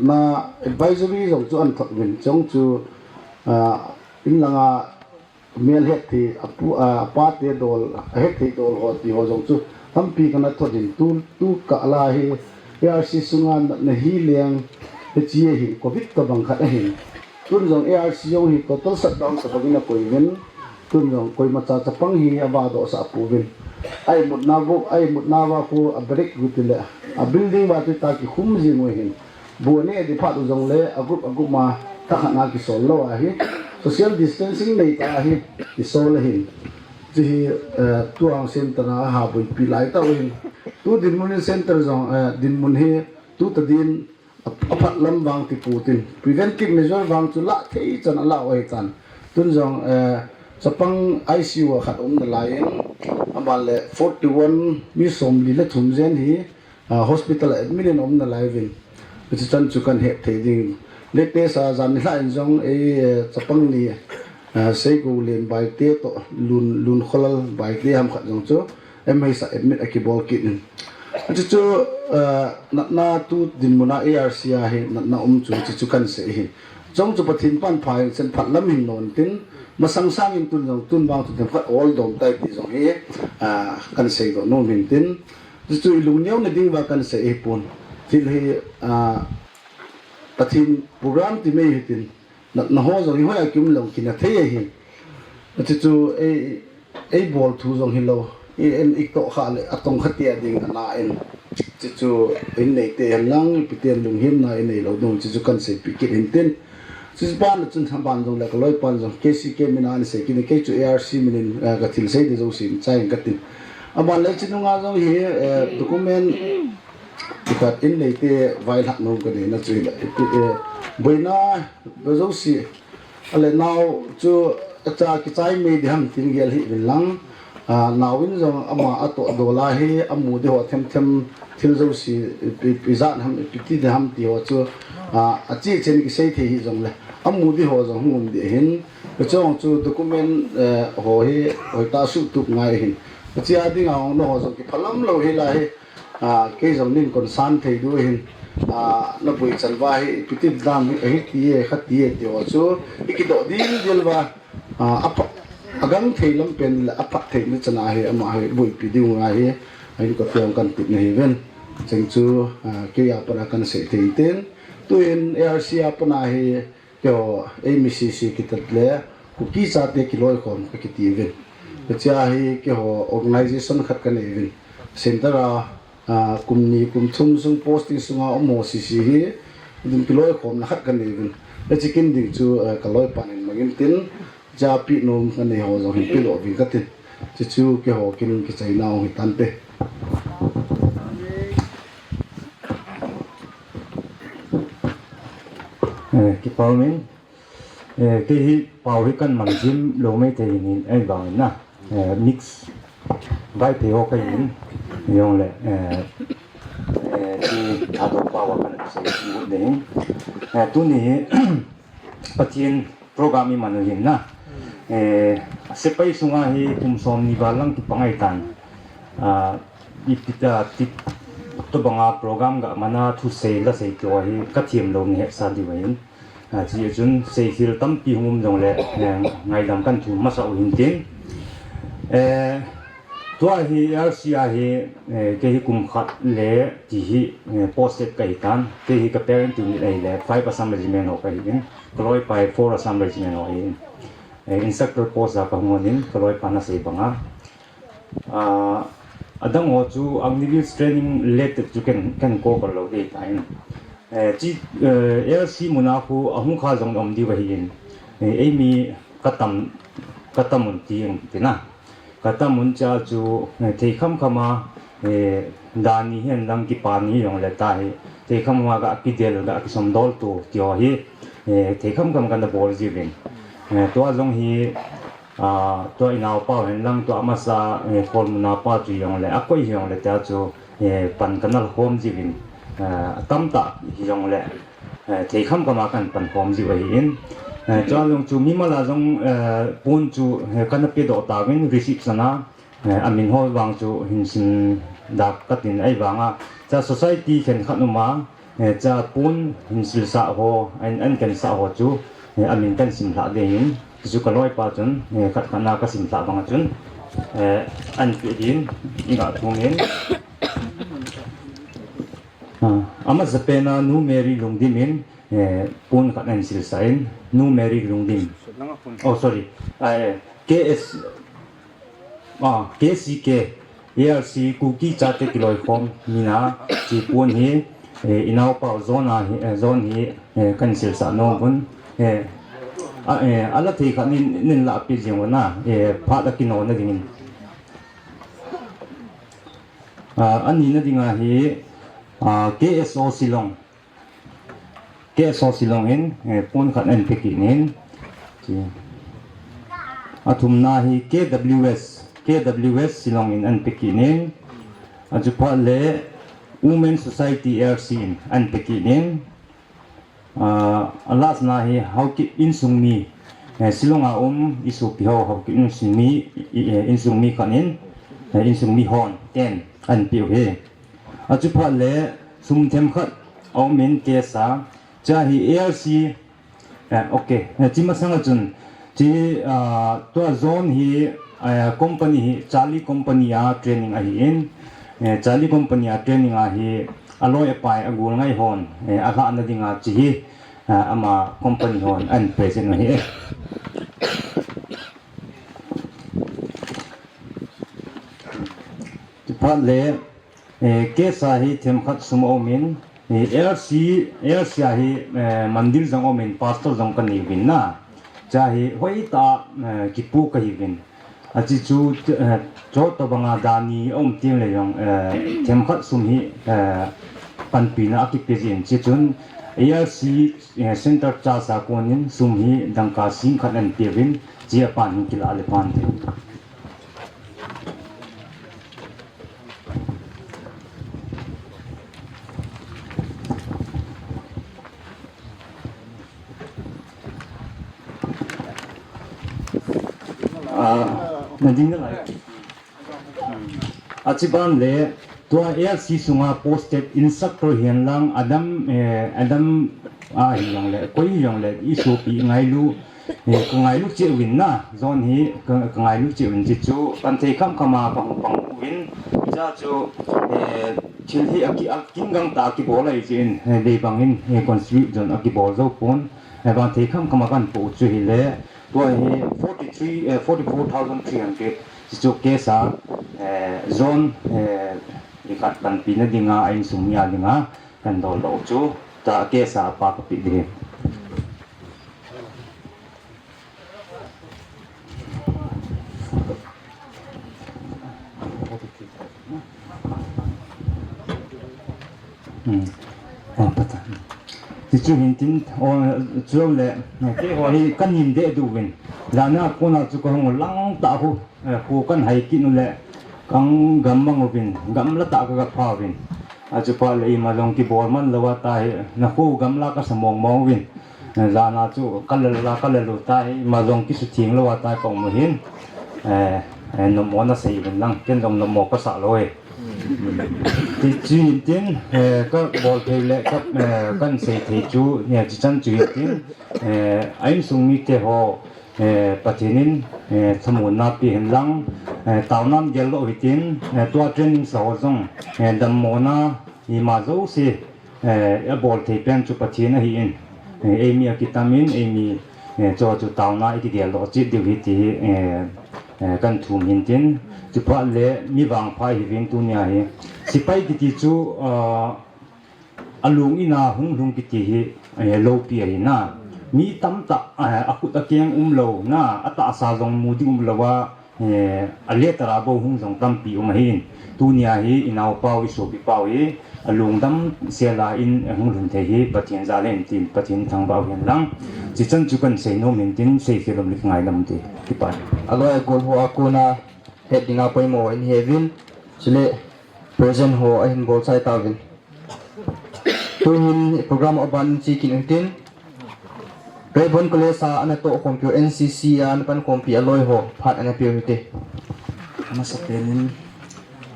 na advisory jong chu an thak win chong chu in langa mel het thi apu pa te dol het thi dol ho ti ho jong chu tampi kana thodin tu ka la hi ya si sungan na hi leng he chi hi covid ka bang khat hi tun jong ARC yong hi total shutdown sa bagina koi wen tun jong koi ma cha chapang hi aba do sa pu wen ai mut na wa ko a break gutile a building wa ta ki khum ji ngoi hin bu ne di phat jong le a group ma ta khana ki sol lo a hi social distancing nei ta hi ki sol hin ji tu ang center na ha bu pi lai ta wen tu din mun center jong din mun he tu ta din aphat lam wang ti putin preventive measure wang chu la thei chan ala oi chan tun jong sapang ICU khat na lain amale 41 mi som li la thum zen hi hospital admit na laivin which chan chu kan he thei ding lete sa jan la in jong e sapang ni sei go len bai te to lun kholal bai te ham khat jong chu mai sa admit akibol kin chu na tu din muna ARC a he na chu kan se hi jong chu pathin pan phai sen phat lam hin non tin masang sang in tun bang tu them khat all dom tai ti jong he kan se do no min tin chu ilung nyau na ding ba kan se e pon til he pathin program ti me hi tin na ho jong hi ho akim lo kin a thei hi chu e bol thu jong hi lo en ikto kha le atong khatia ding na en chu in nei te lang piten lung him na nei lo dong chu kan se pikit in tin chu ban chun tham ban dong la loi pan jong KCK mina ni se kin ke chu ARC minin ga thil sei de jo sim chai ka tin aban le chin nga jong hi document ikat in nei te vai hak no ka de na chu boina jo si ale now chu cha ki chai me dham tin gel hi lang nawin jong ama ato dola he amu de ho them thil zo si pizan ham piti de ham ti ho chu a chi chen ki sei the hi jong le amu di ho jong ngum de hin chong chu document ho he oi ta su tu ngai hin chi a ding ang no ho jong ki phalam lo he la he ke jong nin kon san thei du hin na bui chan wa he piti dam hi ti e khat ti e ti ho chu iki do dil dil wa agang theilam pen la apha thei ni chana he ama he bui pi diu nga he ai ko tiang kan ti nei ven cheng chu ke ya para kan se thei ten tu in ARC apana he yo AMCC kitatle ku ki cha te kiloi khon ka ki ti ven cha he ke ho organization khat kan evin center kumni kum thum sung posting sunga omo cc he din kiloi khom na khat kan evin le chicken ding chu kaloi panin magin tin ja pi nom kan nei ho zo hin pi lo vi ka tin chu ke ho kin ki chai naw hi tan pe ki paumin ke hi pau hi kan mang jim lo mai te in ai bang na mix vai te ho kai in yong le ti ado pawa kan se ni de tu ni patien program i manu hin na se pai sunga hi kum som ni balang ki pangai tan ipita tip to banga program ga mana thu se la se ko hi ka thiam lo ni he sa di wain chi chun se hil tam pi hum jong le ngai dam kan thu ma sa u hin tin to hi RCA hi ke hi kum khat le ti hi posted kai tan ke hi ka parent tu ni le 5 assam regiment ho kai hin kloi pai 4 assam regiment ho hin instructor post ka ngonin kloi pana se banga adang ho chu Agnibil training let chu kan ko kar lo de tain chi LC munafu ahung kha jong om di wahin ei mi katam ti tina katamun cha chu thei kham khama dani hen lang ki pani yong le tai thei kham wa ga ki del ga ki som dol tu tio hi thei kham kan da bol ji vin to jong hi to inau pa hen lang to amasa formula pa chu yong le akoi yong le ta chu pan kanal hom ji vin tam ta yong le thei kham kama kan pan hom ji wai in cho long chu mi mala jong pun chu kan pe do ta vin receipt sana amin ho wang chu hin sin dak katin ai wanga cha society khen khanuma cha pun hin sil sa ho an kan sa ho chu amin kan sim la de hin chu kaloi pa chun khat khana ka sim ta bang chun an pe din inga thungin ama zapena nu meri lungdimin pun khat an sil sain nu meri lungdim oh sorry KCK ARC cookie chate kiloi form mina chi pun hi inau pa zone hi kan sil sa no bun ala thei khan nin la pi jeng na pha da kino na dingin ani na dinga hi KSO Silong in pun khan en pekinin athum na hi KWS Silong in an pekinin ajupa le Women Society ARC in an pekinin alas na hi how ki insungmi silonga isu piho how ki insungmi kanin insungmi hon ten an piu he ajupa le sumthem khat aumen kesa cha hi ARC okay chimasanga chun chi to zone hi company hi Charlie company a training a hi in Charlie company a training a hi aloi pai agul ngai hon ala na dinga chi hi ama company hon an present hi pat le kesa hi them khat sumo min ARC hi mandir jang omin pastor jang kan ni bin na cha hi hoi ta kipu ka hi bin achi chu cho to banga dani tim le yong them khat sum hi pan pina ki pejin chi chun ARC center cha sa konin sum hi dangka sing khat an pevin chi pan ki la le pan te nading la achiban le to ARC sunga posted instructor hian lang adam yang le koi yang le isu pi ngailu che win na zone hi ngailu che win chi chu kan thei kham khama pang win cha chu chil hi aking gang ta ki bolai chin de bangin constitute zone aki bol zo pon ban thei kham khama kan pu chu hi le to hi 44,300 chu kesa zone ikat kan pina dinga ain sumya dinga kan dol lo chu ta kesa pa ka pi de pata chu hintin chu le ke hoi kan nim de du win lana kona chu ko hong lang ta hu kan hai ki nu le kang gamang ubin gamla ta ka pha win aju pa le ma long ki bor man lawa ta na hu gamla ka samong mong win lana chu kalalu ta ma long ki su thing lawa ta ko mo hin no mo na sei win lang ken dong no mo ka sa loi ti chi tin ka bol the le ka kan sei the chu ne chi chan chu tin aim sung mi te ho patinin thamun na pi hem lang tawnam gel lo hitin to training so zong dam mona I ma zo si bol the pen chu pathina hi in emi akitamin emi cho chu tawna I ki gel lo chi diu hi ti กันทุ่มหินตินจุพะเละมีวางพายหินตัวเนี่ยสิไปกิติจูอลุงอินาหุงกิติโลเปียนะมีตั้มตะอากุตะเกียงโลนะอัตอาสาลงมูดิโลว่าอเลียตราโบหุงสงตั้มปีหินตัวเนี่ยอินาวเปาวิสุปิเปาอลุงตั้มเสียลาอินหุงลุนเทปะเทียนซาเลนตินปะเทียนทางเบาเห็นลังจิจันจุกันเซโนมินตินเซฟิลมลิกไงลำตีที่ปานอร่อยกูหัวกูนะเฮ็ดดิงาไปโมอินเฮวินชิเลเพรสเซนต์หัวอินบอลไซตาวินตัวหินโปรแกรมอบันจีกินตินเรบอนก็เลยสาอันโตคอมพิว NCC อันเป็นคอมพิวอร่อยหัวพัดอันพิวฮิตมาสเปนิน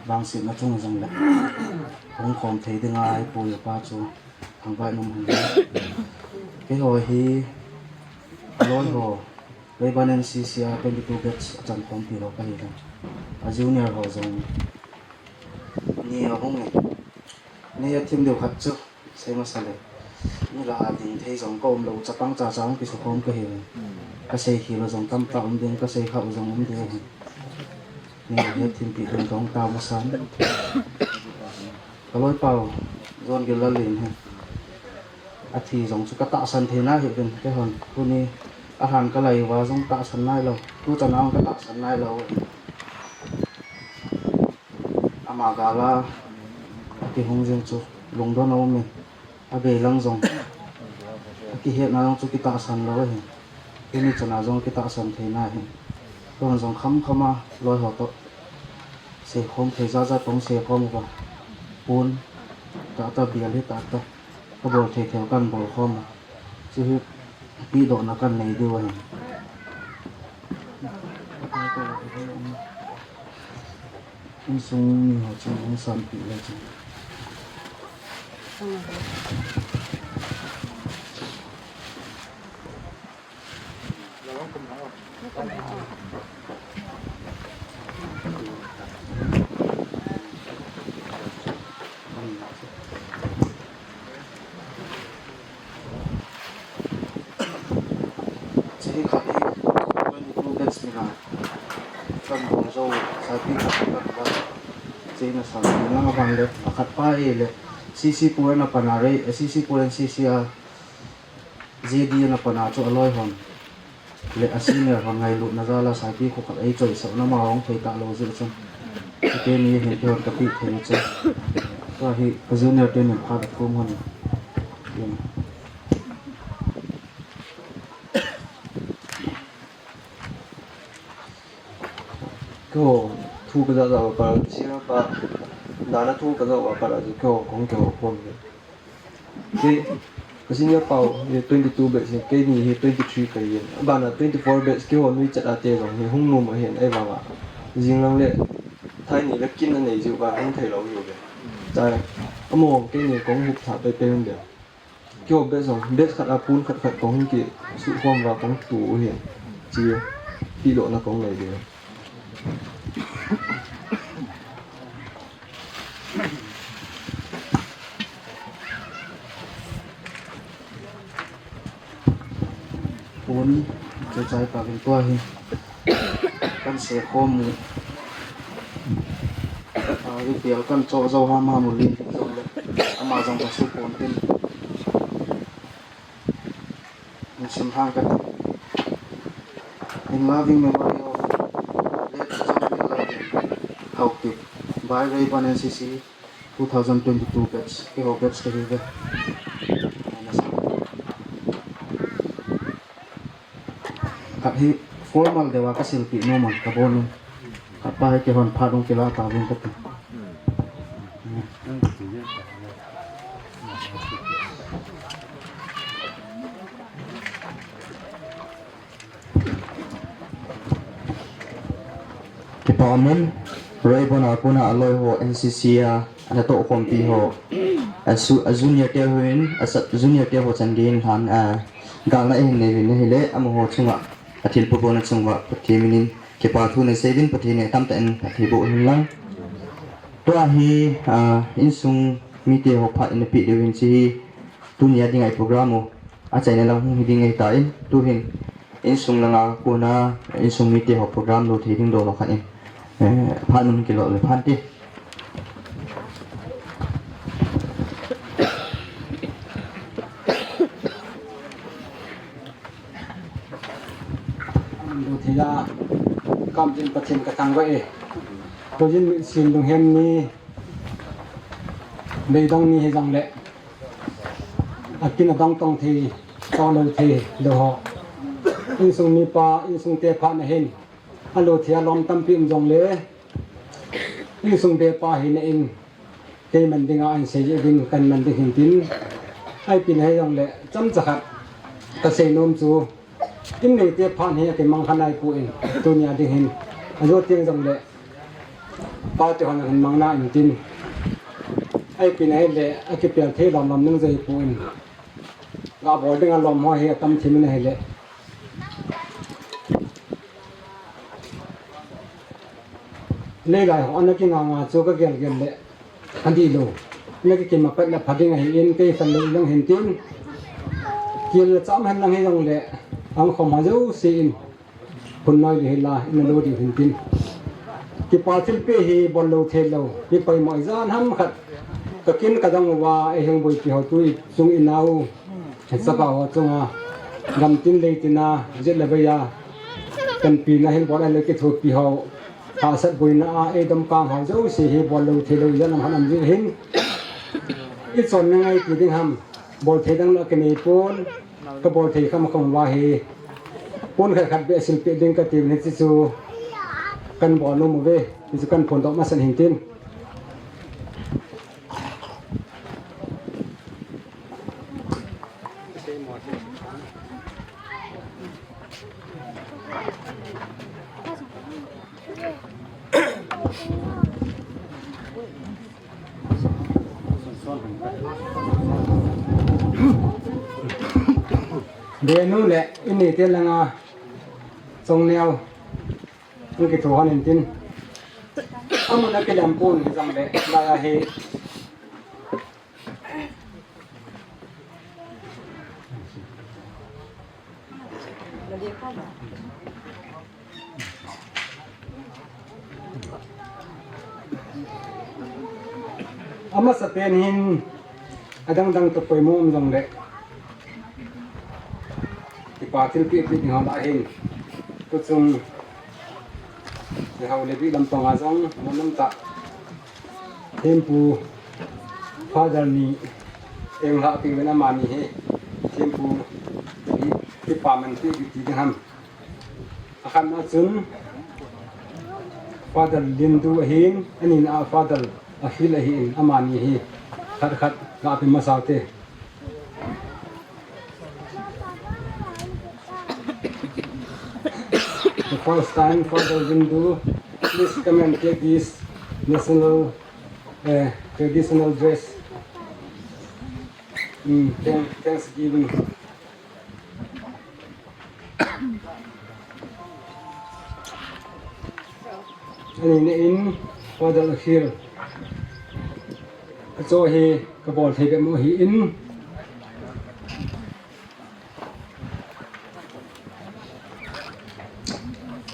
บางสิ่งมาช่วงจังเลยผมคอมเทดึงอะไรปูอยู่ป้าจูทางบ้านนมหันcái hồi hi lối hồ lấy ban NCC bên đi tu biết chẳng không thì đâu cái gì đâu ở junior hồ dùng nhiều không này này thêm điều khác chứ xem mà sao này như là tình thế giống công lâu chắc băng trả sáng cái số không cái gì cái xe khi là giống tâm tạo đến cái xe hậu giống ông điều này này thêm bị đường công tao mà sáng cái lối bao dọn cái là liền ha thì giống cái tạ sân thế nào hiện cái hòn cô này hàng cái này và giống tạ sân này lâu tôi cho nó cái tạ sân này lâu mà cả là cái hông riêng chú lùng đó nó mình về lăng giống cái hiện nào chú cái tạ sân lâu cái này cho nó giống cái tạ sân thế này còn giống khăm mà lôi họ tội sẽ không thể ra tống sẽ không vào buồn ta bia hết taก็บอกเที่ยวกันบอกข้อมชื่อปีโดนกันในด้วยมันสูงหัวใจมันสั่นปีเลยจ้ะเลยขัดป้ายเลยซีปูนปนาเรซีปูนซีเจดีนปนาโจอลอยหอนเลยอาศิเนี่ยหอนไงลุนาซาลาสายปีขุขัดไอจ่อยสาวน้ำมาห้องเทตาโลจุจังเที่ยนี้เห็นเดินกับปีเทนจ้ะก็ที่อาศิเนี่ยเดินพาดคุ้มหอนก็ทุกข์จะเอาไปเชื่อป่ะ나는 또 그거 와봐라도 교 공교 보면 cái sinh nhật bảo 22 bits cái gì 23 cái gì bạn là 24 bits cái hồn nuôi chặt ở tiền rồi thì không nôm ở hiện đây vào ạ riêng lắm lệ thay nhỉ là kinh anh này chịu và không thể lâu nhiều được tại có một cái này có hụt thả tay tên được cái hộp bits rồi bits khát apun khát có không kịp sự khoan vào trong tủ hiện chia đi độ là có này được bốn cho trái vào bên tua hình con sẽ khô mù cái tiểu con cho dầu hoa mà một lít rồi mà dòng có số bốn tên mình xem hàng cái mình mà vinh mình bao nhiêu let trong cái là học kịp by Ray Ban NCC 2022 batch cái học batch cái gì vậy các hi formal dewa ka silpi no man ka bon ka pa ke hon pha dong kila ta vin ka tu ke pa men roi bona kuna aloi ho NCC ana to kompi ho junior te hoin junior te ho changin han gala in ne vin hele am ho chunga athil pu bona chungwa pathiminin ke pa thu ne sevin pathine tam ta en pathi bo hinlang to hi insung mi te ho pha in pi devin chi tunia dingai programo a chaina lang hi dingai ta in tu hin in sung langa kuna in sung mi te ho program lo thei ding do lo khan in phan nun ki lo le phan tiดูทีละกำจินประชินกระทังไว้ตัวยินสิ่งตรงเห็นนี้ในตรงนี้ให้จังเละอากินต้องทีต้องเลยทีเดี๋ยวhọ in sung mi pa in sung te pha na hin alo thia lom tam pi jong le in sung te pa hin in te man dinga an se je ding kan man ding hin tin ai pin hai jong le cham chakhat ta se nom chu in nei te phan he ke mang khanai pu in dunia ding hin ajo tiang jong le pa te hon hin mang na in tin ai pin hai le a ke pial the lom nang jai pu in ga bo ding a lom ho he tam thim ne he le lấy lại họ nó cái ngang cho cái gel gel lệ anh đi đâu lấy cái mà phải là phát hiện hiện cái phần lớn đang hiện tin kia là chạm hành lang hay dòng lệ ông không mà dấu xinคนน้อยดีละอินโดดีหินตินที่ปาทิลเปฮีบอลโลเทลโลที่ไปหมอยจานห้ำขัดก็กินกระดังว่าไอ้เฮงบุยที่เขาตุยซุงอินเอาสกาวจงอ่ะดำตินเลยตินาเจ็ดเลเบียกันปีน่ะเห็นบอลอะไรก็ถูกปีเขาหาสัตว์บุยน่ะไอ้ดำกลางเขาเจ้าสีฮีบอลโลเทลโลยันน้ำหันน้ำจีหินอีส่วนยังไงที่ดิ้งห้ำบอลเทดังละกันนี่ปูนก็บอลเทข้ามคงว่าฮีpun khat be silpi ding ka tim ni chu kan bo no mo ve chu kan phon to ma san hin tin de nu le ini te langa song neo ni ki thohan in tin amuna ke lampun jang le la he ama sa pen hin adang dang to poi mo jang le patil pi pi ngau la hin tu chung hau le bi lam tong a jong nam ta tempu father ni eng la pi na ma ni he tempu ti pa man ti ti ti ham akhan na chung father lindu hin ani na father a hil hin amani hi khat khat la pi ma sa te the first time Father Hindu, please come and take this national traditional dress. Thanksgiving. And in Father Akhir, so he kabol take mo he in.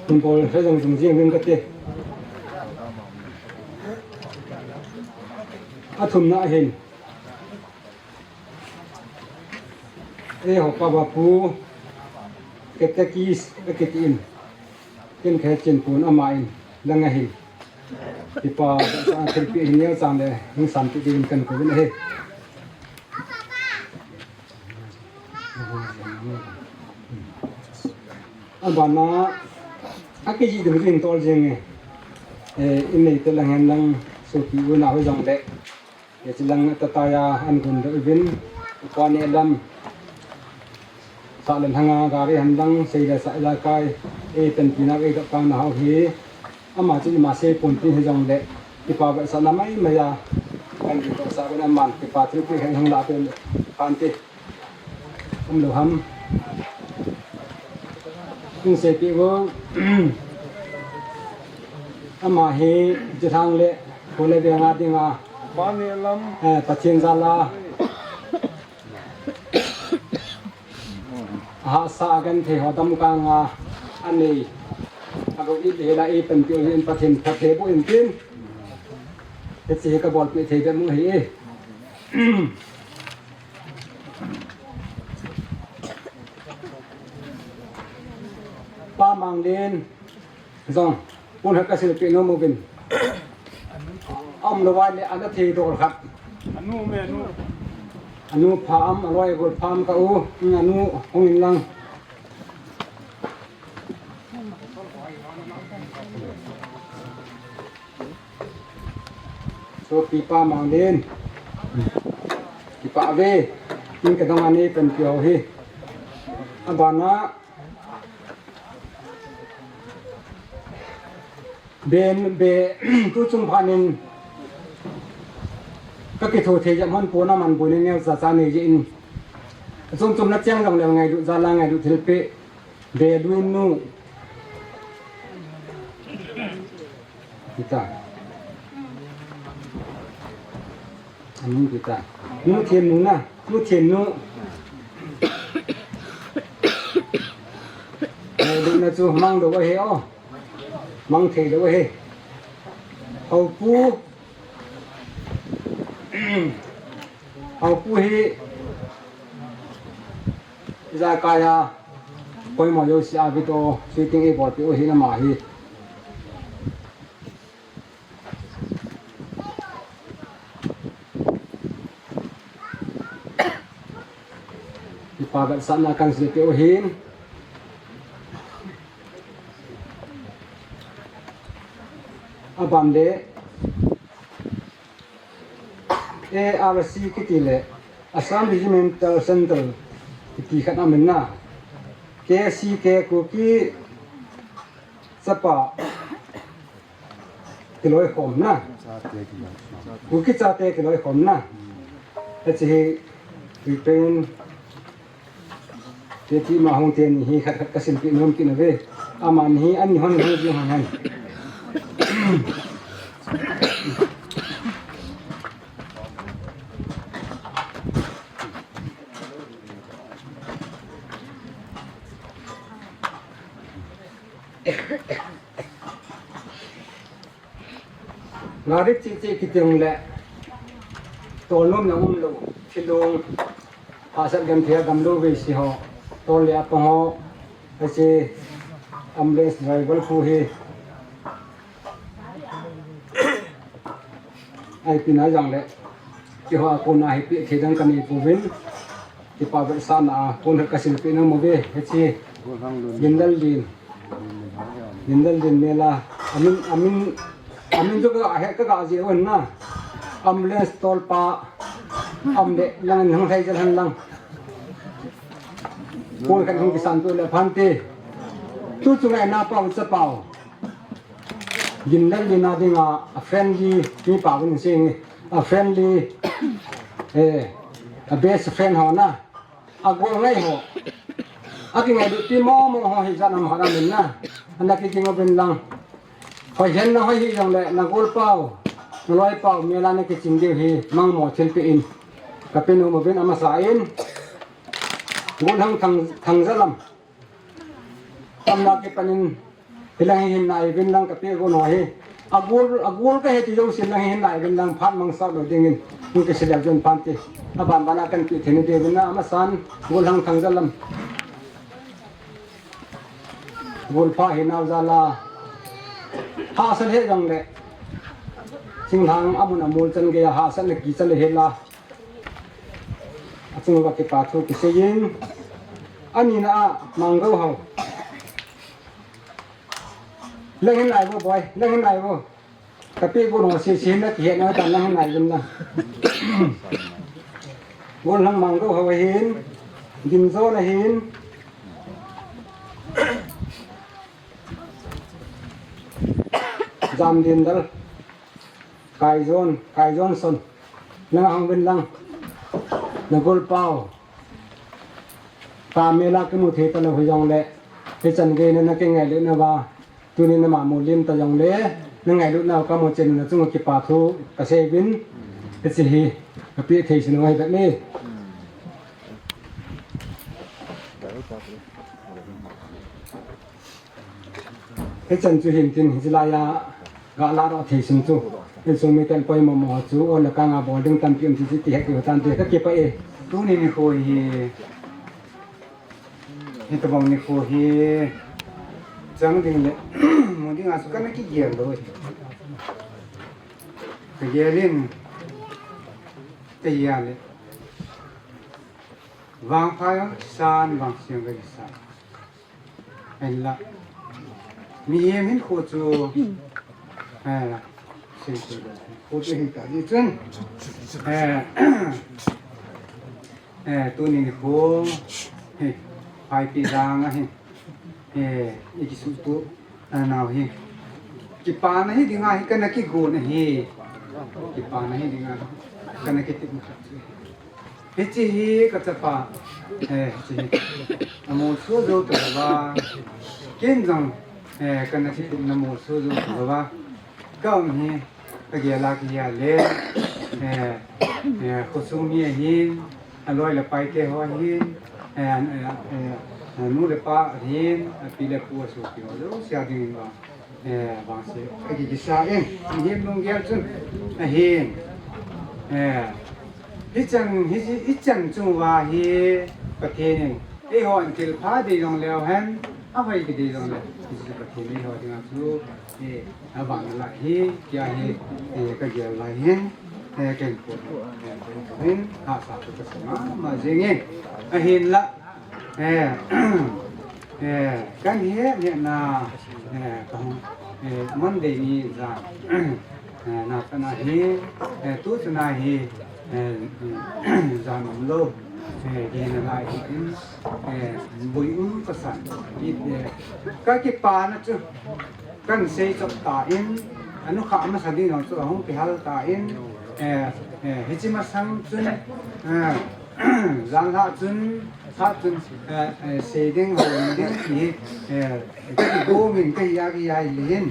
Chúng tôi sẽ dùng riêng lên cái tiền. Thùng nại hình. Đây học bà phú cái tekis cái tin. Tin cái chân phun ở mai đang ngay hình. Thì bà sang thực hiện hình nhau sang đây hướng sản tự tin cần của bên đây. Bạn nó cái gì đừng riêng to riêng in này tôi là hàng năng số kỹ của nào dòng đấy để chỉ năng tataya anh cũng đợi viên quan hệ lâm sa lần hàng gà hàng năng xây ra sai ra cái tên pina cái tập càng nào thì mà chỉ mà xây phun tin dòng đấy thì bà vậy sao năm ấy mà ra anh thì tôi sao bên em mặn thì bà thứ cái hàng hàng lạ bên phan tê không được hâm nhưng sẽ bị vỡ ama he jithang le khole be nga tinga mane lam pathin zala หาสากันเทหอตำกางอันนี้อากอิดเฮลาอีเป็นเปียวอินประเทศประเทศบุอินกินเอสิกระบอกเปียเทเป็นมือเฮป้ามังเดนซองปุ่นหักกระสิลปิโนโมบินอ้อมระวายเลยอันนั้นเทโดครับอนุพามอร่อยกว่าพามกะอูอนุหงลังโซปีป้ามังเดนปีป้าเวนี่กระต้องอันนี้เป็นเกี่ยวเฮอบานะเบนเบตู้จุ่มพันินก็กิโทเทียมันปูน้ำมันปูนี่เนี่ยซาซาเนจินจุ่มนัดเจ้งกันแล้วไงดูซาลาไงดูทิลเปเบดูนูkita anu kita nu thiên nu na nu thiên nuดูนะจูมังดูว่าเฮอมังเทดูว่าเฮเอาปูเฮจะกายาคอยมาโยสิอาบิโตสิติงเอบอดไปโอเฮนะมาเฮpagat sana akan sedikit uhin abam de ARC kitile Assam Regimental Center ki khat amen na KCK ku ki sapa kiloi khom na ku ki chate kiloi khom na achi repainที่มาห้องเตียนนี่ขัดกระสินปีน้ำกินเอาไว้อามันนี่อันนี้ห้องนี้ห้องนั้นงานที่จีกิจงแหละตัวล้มอย่างอุ้มลูกที่ลงอาศัยกันเทียกำลูกวิสิฮะตอนเลี้ยงตัวไอ้เจ้อัมเลสไดรเวอร์ผู้เฮไอ้ปีน่าจังเลยที่ว่าคนอาให้ปีเขดังกันอีผู้วินที่ป่าเวสานาคนหักกระสินปีน้ำโมเบไอ้เจ้ยินดัลดินเมล่าอามินจุกก็อาให้ก็กาจีวันน่ะอัมเลสตอลปาอัมเดลังหังไทยจะหันลังพูดกันของกิสันตัวละพันตีทุกจุดไหนน่าเป่าจะเป่ายินดีนาดิงาเฟรนลี่มีป่าเป็นสิ่งเฟรนลี่เบสเฟรนหอนะกวงไรหอกินไงดูที่มอมหอหิจันนำหามินนะอันนั้นกินก็เป็นลังพอเห็นนะหอหิจังเลยนักกอล์ฟเป่าลอยเป่าเมลันกินจริงเดียวฮีมังหมอเชนปีอินกับเป็นอุโมบินอามาสาอินบุญทางเซลัมตำนักเก็บปันเฮลังเห็นนายเป็นลังกับเพื่อนหน่อยอากูลก็เห็นที่เราสิลังเห็นนายเป็นลังพันมังสาวโดยดิ่งมึงก็เสียจนพันตีอาบานบานากันปีเทนเดียเป็นอามาสันบุญทางเซลัมบุญพาเห็นเอาซาลาหาเสลจังเลยสิ่งทางอามุนอามูลจันเกียหาเสลกิจเลยเฮลาซึ่งว่าเก็บปลาทุกเสียงอันนี้นะมังก็เขาเล่นไหนบ่บ่อยเล่นไหนบ่กะปีกูหนูเสียแล้วเห็นนะแต่เล่นไหนกันนะวนลังมังก็เขาเห็นดินโซ่นะเห็นจำดินดัลไก่โจนสนนั่งห้องเป็นลังนักกอล์ฟเป่าตามเวลาขึ้นมาเทตนะพยองเล่ที่จันเกนนักเก่งไงเลยนะว่าตัวนี้นะมาโมลิมตะยองเล่นั่งไงดูนะก็มาเจนนะจุงกิปาทูกเซบินที่สิฮีกับพี่เทชนไว้แบบนี้ ไอ้จันจูเห็นกินจิลายากาลาเราเทสินจูไอ้สมัยเต็นไปมาหมอจูโอละกังอาบอดึงตันเพียมที่ที่เกี่ยวตันเดียก็เก็บไปตู้นี่นี่โคฮีตะบองนี่โคฮีจังดิ่งเลยมันดิ่งอาสุกันกี่เยี่ยมเลยเยี่ยลินเยี่ยเลย vàng phai san vàng xiang cái san anh là mi em hin khu chu là xin khu chu hình cả gì chân tôi nhìn khu phai pi giang á cái số tu nào hi cái pan này đi ngay cái này cái gỗ này cái pan này đi ngay cái này cái tiếp hết chi cái chấp pa chi một số dấu từ và kiến rằng cái này thì là một số dấu từ và công hi cái gì là cái gì lên cuộc sống như hi lối là phải cái hoa hi nụ là pa hi pi là cua số kiểu đó sẽ đi vào bằng sẽ cái gì sao em hiếm nông nghiệp chứ hiếm ít chẳng chung và hi bậc thầy này ấy họ anh kêu phá đi dòng leo hen áp vậy cái đi dòng leo bậc thầy này họ tiếng Anh chú bạn lại hi kia hi cái gì lại hen cái của hen hạ sát cái什么mà dễ nghe hiền lạ cái này hiện là còn vấn đề gì ra nào cái này hi tốt cái này hi giảm lô thì lại bùi cái sản các cái pa nó chứ cần xây cho ta in nó khá mà sản đi nó cho không phải hal ta in hết chỉ mà sang chân giang hạ chân xây đến hồ đến thì cái gỗ mình cái liền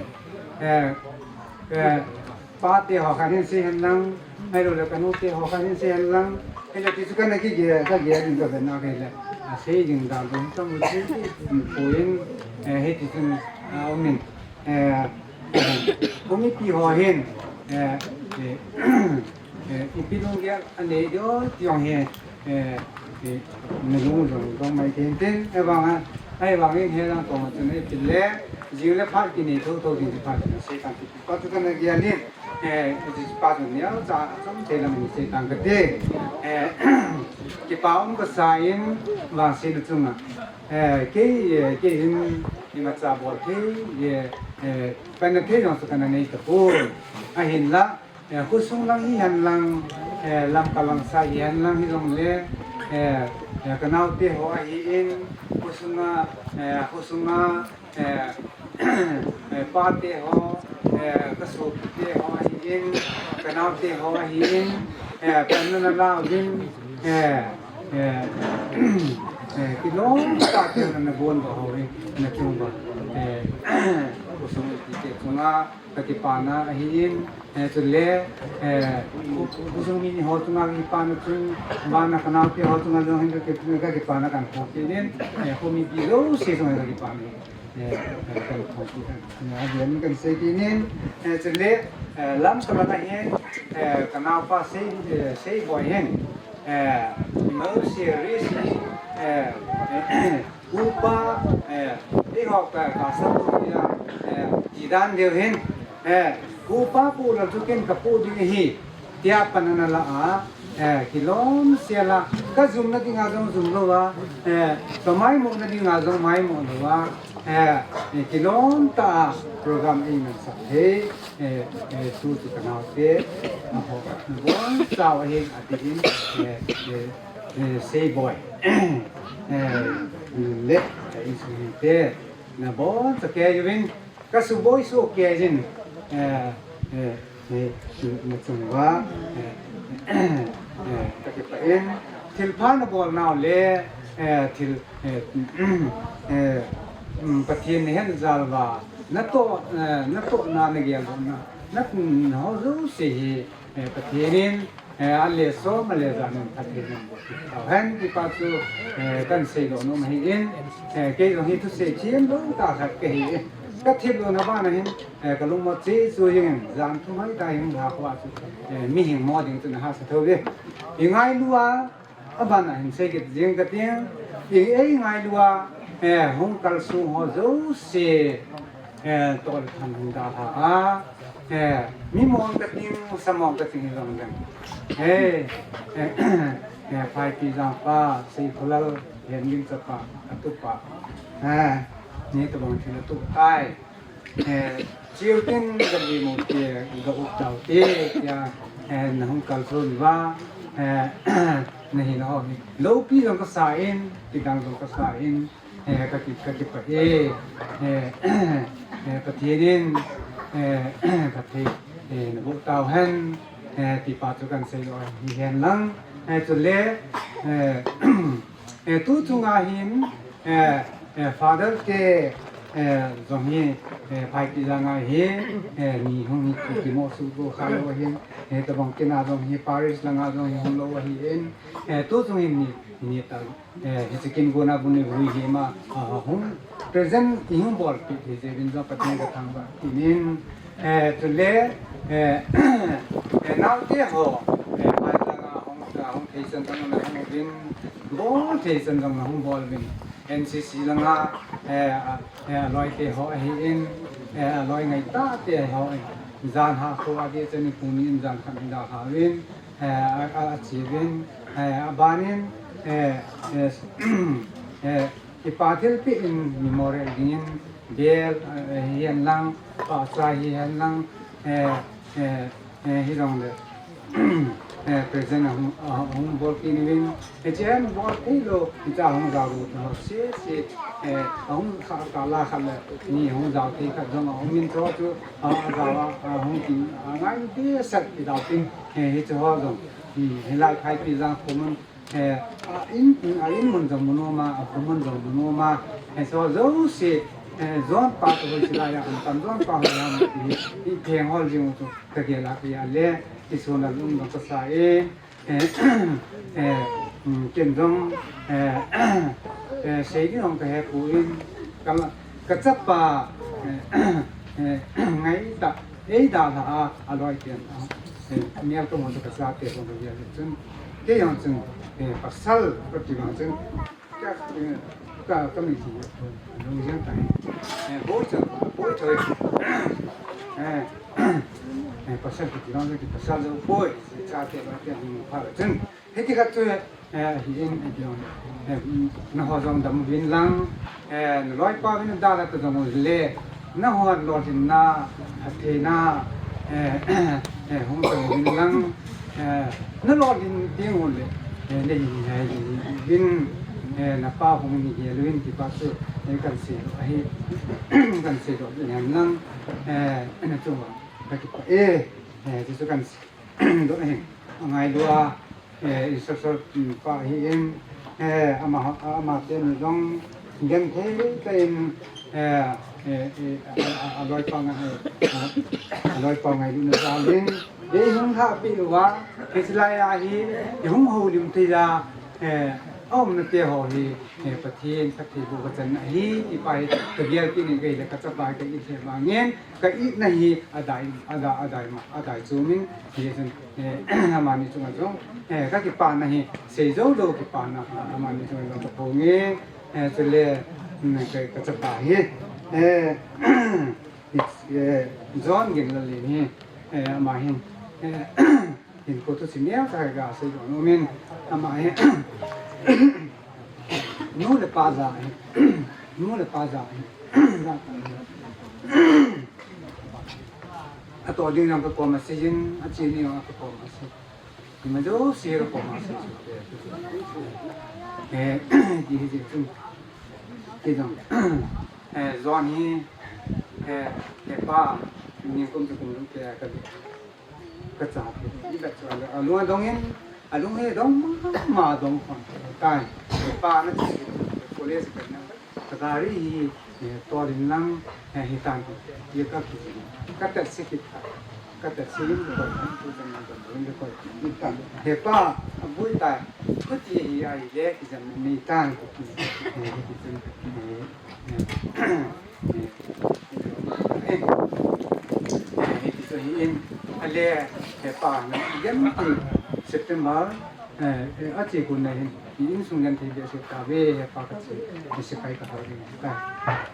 pa thì họ khai xây hành lang hay rồi là cái nút thì họ khai xây hành lang cái là cái này cái gì mình có thể nói cái là xây dựng đạo đúng trong một cái phổ biến hết thì ông mình cũng ít thì họ hiện ít biết luôn cái anh ấy đó tiếng hiện mình luôn rồi trong mấy cái tên hay vàng cái hiện đang còn cho nên chỉ lẽ chỉ là phát cái này thôi thì phát cái xây tăng có cái này cái này phát cái này ra trong thế là mình xây tăng cái đấy cái bao cái sai vàng xây được chung à cái hình nhưng mà cha bảo thế bên cái thế nào cái này tập bộ hình là khu sung lang hi hành lang làm cả lang sai hành lang hi dòng lệ cái nào thì họ hi in khu sung pa thì họ cái số thì họ hi in cái nào thì họ hi in cái nó là in cái lỗ ta thì nó buồn vào họ nó chung vào khu sung thì chúng ta cái pana hi in cho lẽ kusung mini họ chúng ta cái pana chung bana cái nào thì họ chúng ta dùng cái pana kan khó cái nên họ mi bị lâu xây xong cái pana cái khó cái nên cái xây cái nên cho lẽ làm sao mà hiện cái nào pa xây boy hen mở series upa đi học cả sao thì đan đều hen upa pu là chú kiến kapu đi hi tia panana la kilom siala ka zoom na tinga zoom lo wa samai mo na tinga zoom mai mo lo wa kilom ta program in sa he tu tu kana te ho bon sao he atin say boy let is te na bon sa ke yuvin ka su boy su ke jin một số hóa các cái phải thil phan bol nào le thil bắt thiên hiện ra và nó to na này kia nó nóรู้สิbắt thiên anh le số mà le ra nên bắt thiên hẹn thì bắt số cần xây đồ nó mà hiện cái đồ hiện thu xây chiếm đó ta thật cái ก็ทิพย์ลงนะบ้านนะเห็นก็ลงมาจีสวยยังจานทุ่มให้ตายยังหาว่ามีหิงมอดิงตุนหาสะเทวียังไงลัวบ้านนะเห็นเสกยังกระเทียงยังไงลัวหงกัลสูหัวโจเสตัวทำหุ่นดาท่ามีมองกระเทียงสมองกระเทียงลงกันไฟปีจังป้าสีพลาเห็นยิ่งจะป้าตุป้านี่ตัวบางทีตุไอชีวิตนี้ก็มีมุขก็อุดเตาเตี้ยนั่งกัลสุนว่านี่นะฮะลูกพี่ต้องก็สายน์ที่ดังต้องก็สายน์ก็คิดไปประเทศนี้ประเทศบุตรเต่าเห็นที่ปัจจุบันเสียเห็นหลังจุดเล่ตู้ทุ่งอาหินfather เก๋ตรงนี้ไปที่จังไงเห็นนี่ห้องนี้ที่มอสุโกข้าวเห็นแต่บางทีน่าตรงนี้ปารีสลังตรงนี้ห้องเราเห็นตู้ตรงนี้นี่ตาที่จะกินกุนาบุญหุยมาห้อง present ที่ห้องบอลที่จะเป็นจะปฏิบัติทางบ้านที่นี่จุดเล่น้ำเที่ยวไปจังห้องที่สันตรงนั้นห้องบินบอลที่สันตรงนั้นห้องบอลบินNCC ลังลอยเตะหอยอินลอยไงตาเตะหอยจานหาตัวเดียจะนี่ปุ่นินจานขันดาหาวินอาชีวินบานินที่ปาทิลปีอินมิโมเรียลดินเบลเฮียนลังปาซาเฮียนลังฮิรองเดpresent hong bol kini win chen bol ilo ta hong za ru no se hong kala khala ni hong za ti kha jong hong min cho chu za wa hong ti ngai ti sat ti da tin he cho ho jong he lai khai pi za khomun in mun jong no ma khomun jong no ma he so zo se zon pa to chi la ya kan zon pa ho ya ni theng hol jing chu ta ke la ya leที่ส่วนนั้นลุงต้องใส่เก็บตรงเสียที่ต้องไปให้ผู้อื่นกระจับปลาไงด่าด่าละอร่อยเกินเนี่ยก็มันจะกระซับเต็มตรงนี้จึงเกี่ยงจึงปัสสาวะปฏิบัติจึงก็มีที่ลุงยังไงโบยจังโบยเฉยปัสสาวะที่เราเนี่ยปัสสาวะป่วยชาติเราเนี่ยมีความจึงเหตุการณ์ตัวเห็นเดียวนะฮะจงดำวินลังร้อยป้าวินดาราตัวจงเล่นะฮะลอดินนาเทนาหงจงวินลังนั่นลอดินเตียงหุ่นเลยเนี่ยวินนับป้าหงมีเยลวินที่ปัสสาวะกันเสียกันเสียอย่างนั้นนั่นจังหวะkita itu kan dok ni ngai dua isosor pa hien ama ten dong gen the ten aloi pa ngai du na lin de hung ha pi wa kislai a hi hung ho lim ti la om na te ho hi pathian sakthi bu wacan hi ipai tagial ti ni gai la ka chapai ka i the ma ngen ka i na hi adai chumin hi chen amani chunga jong ka ki pa na hi se zo do ki pa na amani chunga jong ko nge chele ka chapai hi zon gen la li ni ama hi in ko to sinia ka ga se do no min ama hi nu le paza atau dia yang performa sejen acini yang performa sejen ni macam sih performa sejen jadi itu kita zon ni lepas ni pun kita kacau ini kacau luar dongin alung he dong ma dong kon kai pa na chi polis kana kadari hi to rin lang hi tan ye ka ki ka ta se ki ka ta se yin ko tu jang na dong de ko ni tan he pa bui ta ku ti hi ai le ki jang ni tan ko ki eng so in ale he pa na gem ti September a chi kun na in sung gan thi de se ka ve pa ka chi se kai ka ha ni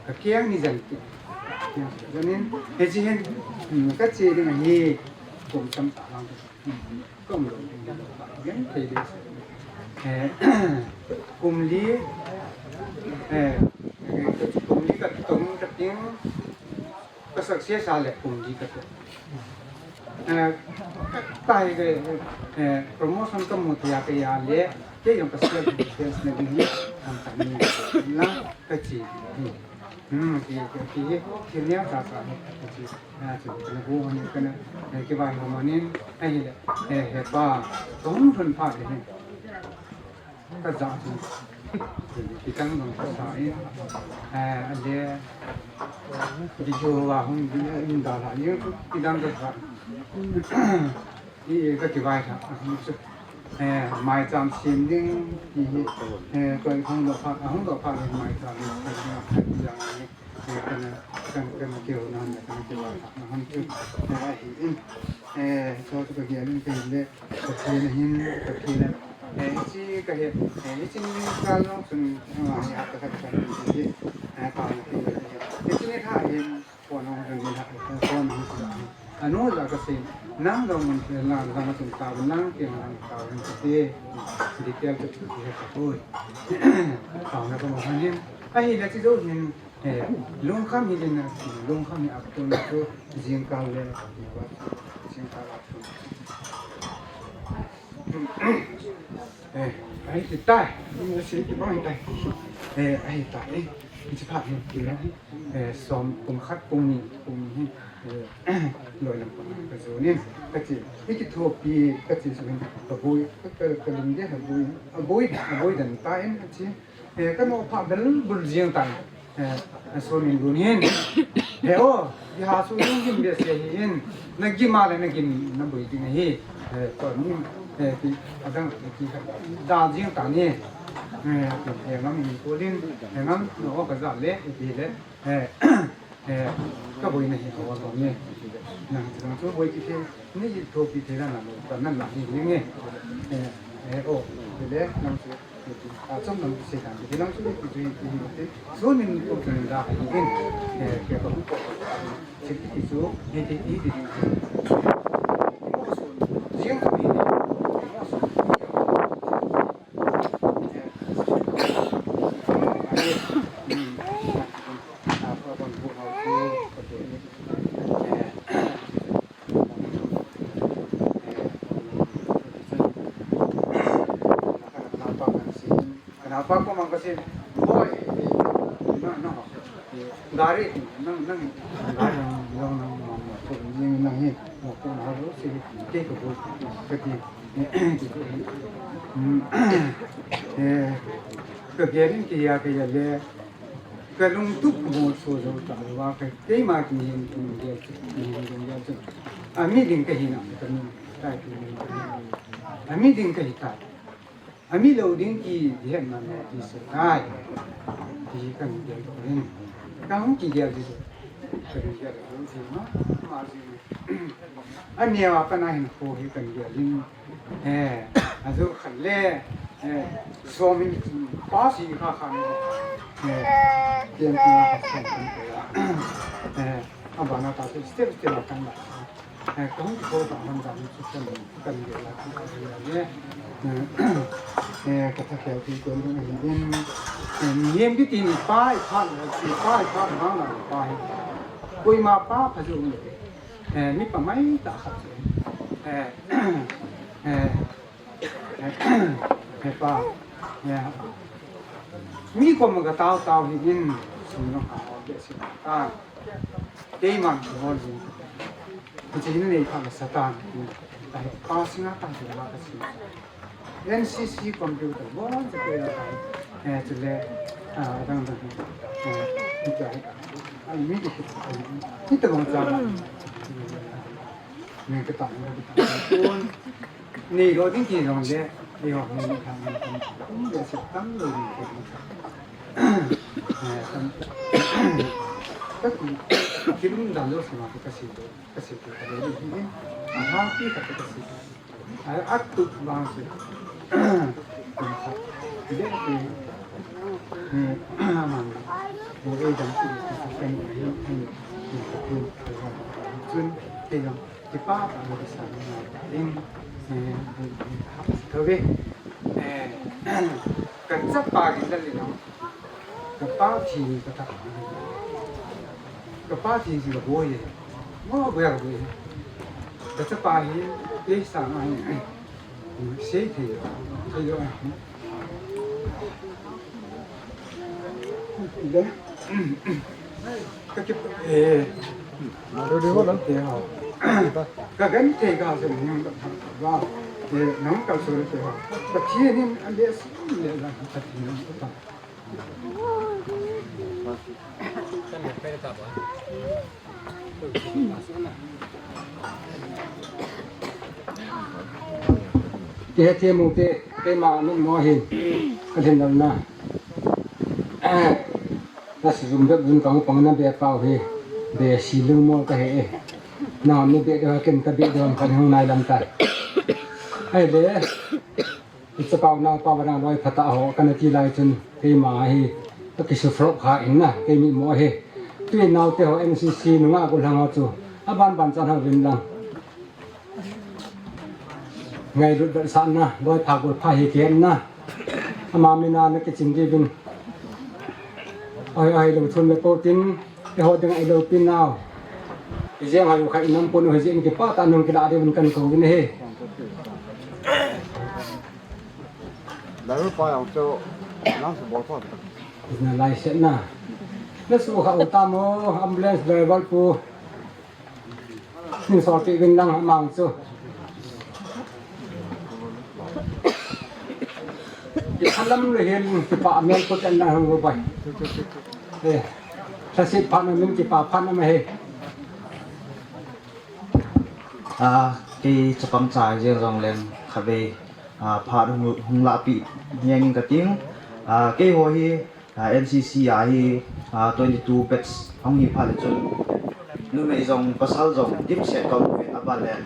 ka kiang ni jan ti janin he ji hen ka chi de ni kum sam ta lang kum lo gem thi de kum li ka tung ka ting ka success ale kum li ka tai cái promotion ka mu ya ka ya le ke yung ka skill defense na gini ang kami na ka chi ki niya ka ka chi na chi na bu ni ka na ke ba mo manin ai le he pa tong thun pa de ni ka za chi ki kang no ka sa ai ale di jo wa hung in da la ni ki dan daนี่ก็ที่ว่าครับหมายจำสิ่งที่ตัวของเราพักของเราพักหมายจำอย่างนี้กันเกี่ยวนั่นกันที่ว่าครับมันคือชอบตัวเกี่ยวนี่เป็นเลยตัวที่นี่ตัวที่นั่นที่ก็เห็นที่นี่การลงทุนว่าอยากจะทำอะไรที่ตอนที่ที่นี่ถ้าเห็นคนน้องคนนี้ถ้าคนนี้อันนู้นเราก็สิ่งนั่งเรามันเป็นเราทำมาถึงตาวันนั่งเกี่ยวกับตาวันที่ดีเทลจะถูกที่เขาพูดตอนนั้นก็บอกว่าเนี่ยไอ้เรื่องที่เราเห็นลุงข้ามนี่นะลุงข้ามนี่อับตัวนี้ก็เสียงการเลยดีกว่าเสียงการอับตัวไอ้ที่ตายนี่สิ่งที่บ้านตายไอ้ตายที่จะพาเห็นกี่แล้วซ้อมปุ่มคัดปุ่มนี้ปุ่มนี้ลอยลำปางกระโจนกระจีนี่คิดทั่วปีกระจีสุนกระบุยกระลุงเดียกระบุยดันตายกระจีก็มองภาพดันบุญเจียงตันส่วนนี้บุญเห็นเฮ้ยหาส่วนนี้กินเบียร์เสียเห็นนักกินมาเลยนักกินน้ำบุญจริงเฮ้ตอนนี้ที่อะไรที่ดาเจียงตันเนี่ยงั้นมีตัวเล่นงั้นเราก็จะเละอีกเลยก็บริหารเขาว่าตรงนี้นั่งตรงช่วยบริหารนี่ทั่วปีที่นั่นน่ะตอนนั้นหลังนี่ยังไงโอ้เดี๋ยวนั่งช่วยจำนำเสียกันที่นั่งช่วยที่ส่วนหนึ่งก็คือได้ยังไงเกี่ยวกับสิ่งที่สู้ที่เสียงก็มีapa kau mang kasih boy nah dari nang ini mau harus sih kita boleh kegiatan kia le kalung tuh mau soal tahu apa kei makin dia ami dingkahina kami tai ami dingkahita ami loading ki dia mana di sekai di kan dia ini kamu kia di kerja itu cuma masih ani apa nahin ko kan dia ini aduh khalle suami pasti kakak dia punya apa nak tahu step akan lah kamu kalau tak mandang susah kan dia lagi kata kau itu yang kita ni pai pan mana pai, koi mapa pasung ni pamai tak pasung, apa, ni kau mengata tahu ini semua kau biasa, teman kau ni, macam ni kau setan, tapi pasnya tak jelas sih. NCC computer बहुत ज़्यादा है चले रंग क्या है अभी कितना बहुत ज़्यादा मैं कितना नहीं रोटी की रोंडे ये हो नहीं खाने जैसे तम लोग คิดว่าดันโลสมาธิกสิทธิ์อะไรนี่บางที่กับกสิทธิ์อัตตุบางสิ่งเด็กที่มันโมเอจังที่เป็นส่วนเดียวที่ป้าบริษัทเองเธอเว้กันจะปากินได้เลยเนาะกับป้าทีก็ตัดกับป้าทีสิกับบัวยังว่าบัวกับบัวกันจะปาหินเลี้ยสามอันนี้เสียทีเยอะเด้อก็จะเราดูว่าเราเที่ยวก็กันเที่ยวกันสิยังว่าน้องกับสุรเทพแต่ที่นี่อันเดียวเนี่ยเราตัดทิ้งก็ตัดเจ้าเทียมุเตะมานุ่มน้อยเห็นก็เห็นแล้วนะน่าสิจุ่มแบบยุ่งกับปังน้ำเบียร์เปล่าเฮเบียร์สีเหลืองมอก็เฮน้ำนี่เบียร์เดียวกันกับเบียร์เดียวกันข้างในลำไส้ให้เลยอิสปาวนาปาวนาลอยพัตตาหอกันที่ไรจนเฮมาเฮตะกิสุฟรกขาอินนะเฮมีหมอเฮตัวน้าวเตหอ MCC นุ่งอากุลหังอาจูอาบันบันจันทร์วินดังไงรุดเดสันนะลอยพากุลพาเฮเกียนนะอามามินานักจิงกีบินไอ้เราชนไปโปรตีนไอ้หัวดึงไอ้เราปีนเอาไอ้เจ้าหาอยู่ใครน้ำปนไอ้เจ้านี่ป้าตาหนุ่มกระดาษมันกันเขาวินเฮแล้วไปเอาเจ้าน้ำสบู่ทอดนั่นไรเสร็จนะแล้วสู้เขาตามอัมบูเลนส์เดรเวอร์ปูนี่สอดที่วินดังมังซูทำลำเลยเห็นที่ป่าเมียนพุทธันนั่งลงไปถ้าสิบพันมันกี่ป่าพันนั่นไม่เห็นที่จะปั๊มจ่ายเรื่องโรงแรมคาเฟ่พาหุ่นลาปียังยิงกระติ้งกี่หัวฮีNCC ฮี22 pets ห้องฮีพาเลยจนนู่นไอ้จงภาษาจงดิบเสร็จก็เป็นอับบัลเลน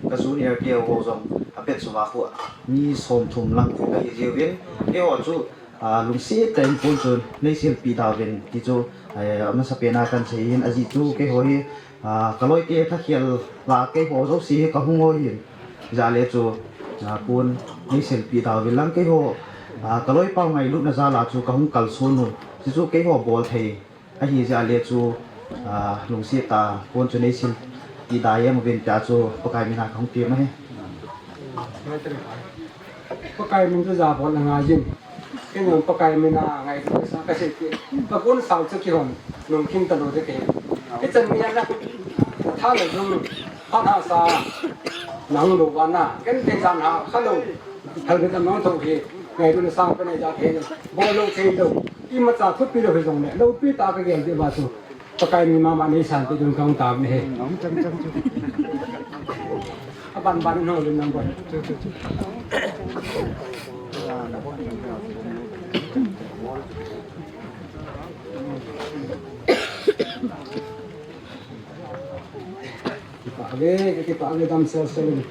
กระสุนเอร์เกียวจงเป็ดสวาหัวมีสมทุมลังถึงกับเจียวเวนกี่หัวจูลุงเสียแต่งปุ่นจนในเสียปีดาวเวนที่จูมันสเปนอากันเสียนอาจิจูกี่หัวฮีก็ลอยกี่ถ้าเขียนลากี่หัวจูเสียก็หัวหินจะเลี้ยจูปุ่นในเสียปีดาวเวนลังกี่หัวก็ลอยเป้าไงลูกน่าจะลาจูก็หัวกัลซูนุที่จูกี่หัวบอลเทย์ไอ้ที่จะเลี้ยจูลุงเสียตาปุ่นจนในเสียปีดาวยังมาเป็นจ่าจูประกายมีนาของเตียมไหมปะไก่มันจะจ่าพอละงายิงไอ้หนุ่มปะไก่ไม่น่าไงตัวสักกระเซ็นปะกุนสาวจะกี่คนหนุ่มคิมตลอดเลยไอ้จันมีอะไรถ้าเราดูข้าวหน้าซาหนังดูวันน่ะกันเป็นจานหาข้าวทางเดินน้องทวีไงดูสร้างเป็นไอ้จ่าเทนบอลลูกเทนดูอีมาจ่าทุบปีเราไปตรงเนี่ยเราปีตาไปเกี่ยวกับบ้านสูปะไก่มีมาในสันติจงกองตามนี่น้องจังบันบันโน่ลืมน้ำบ่อยkita agak dalam sel-sel ini.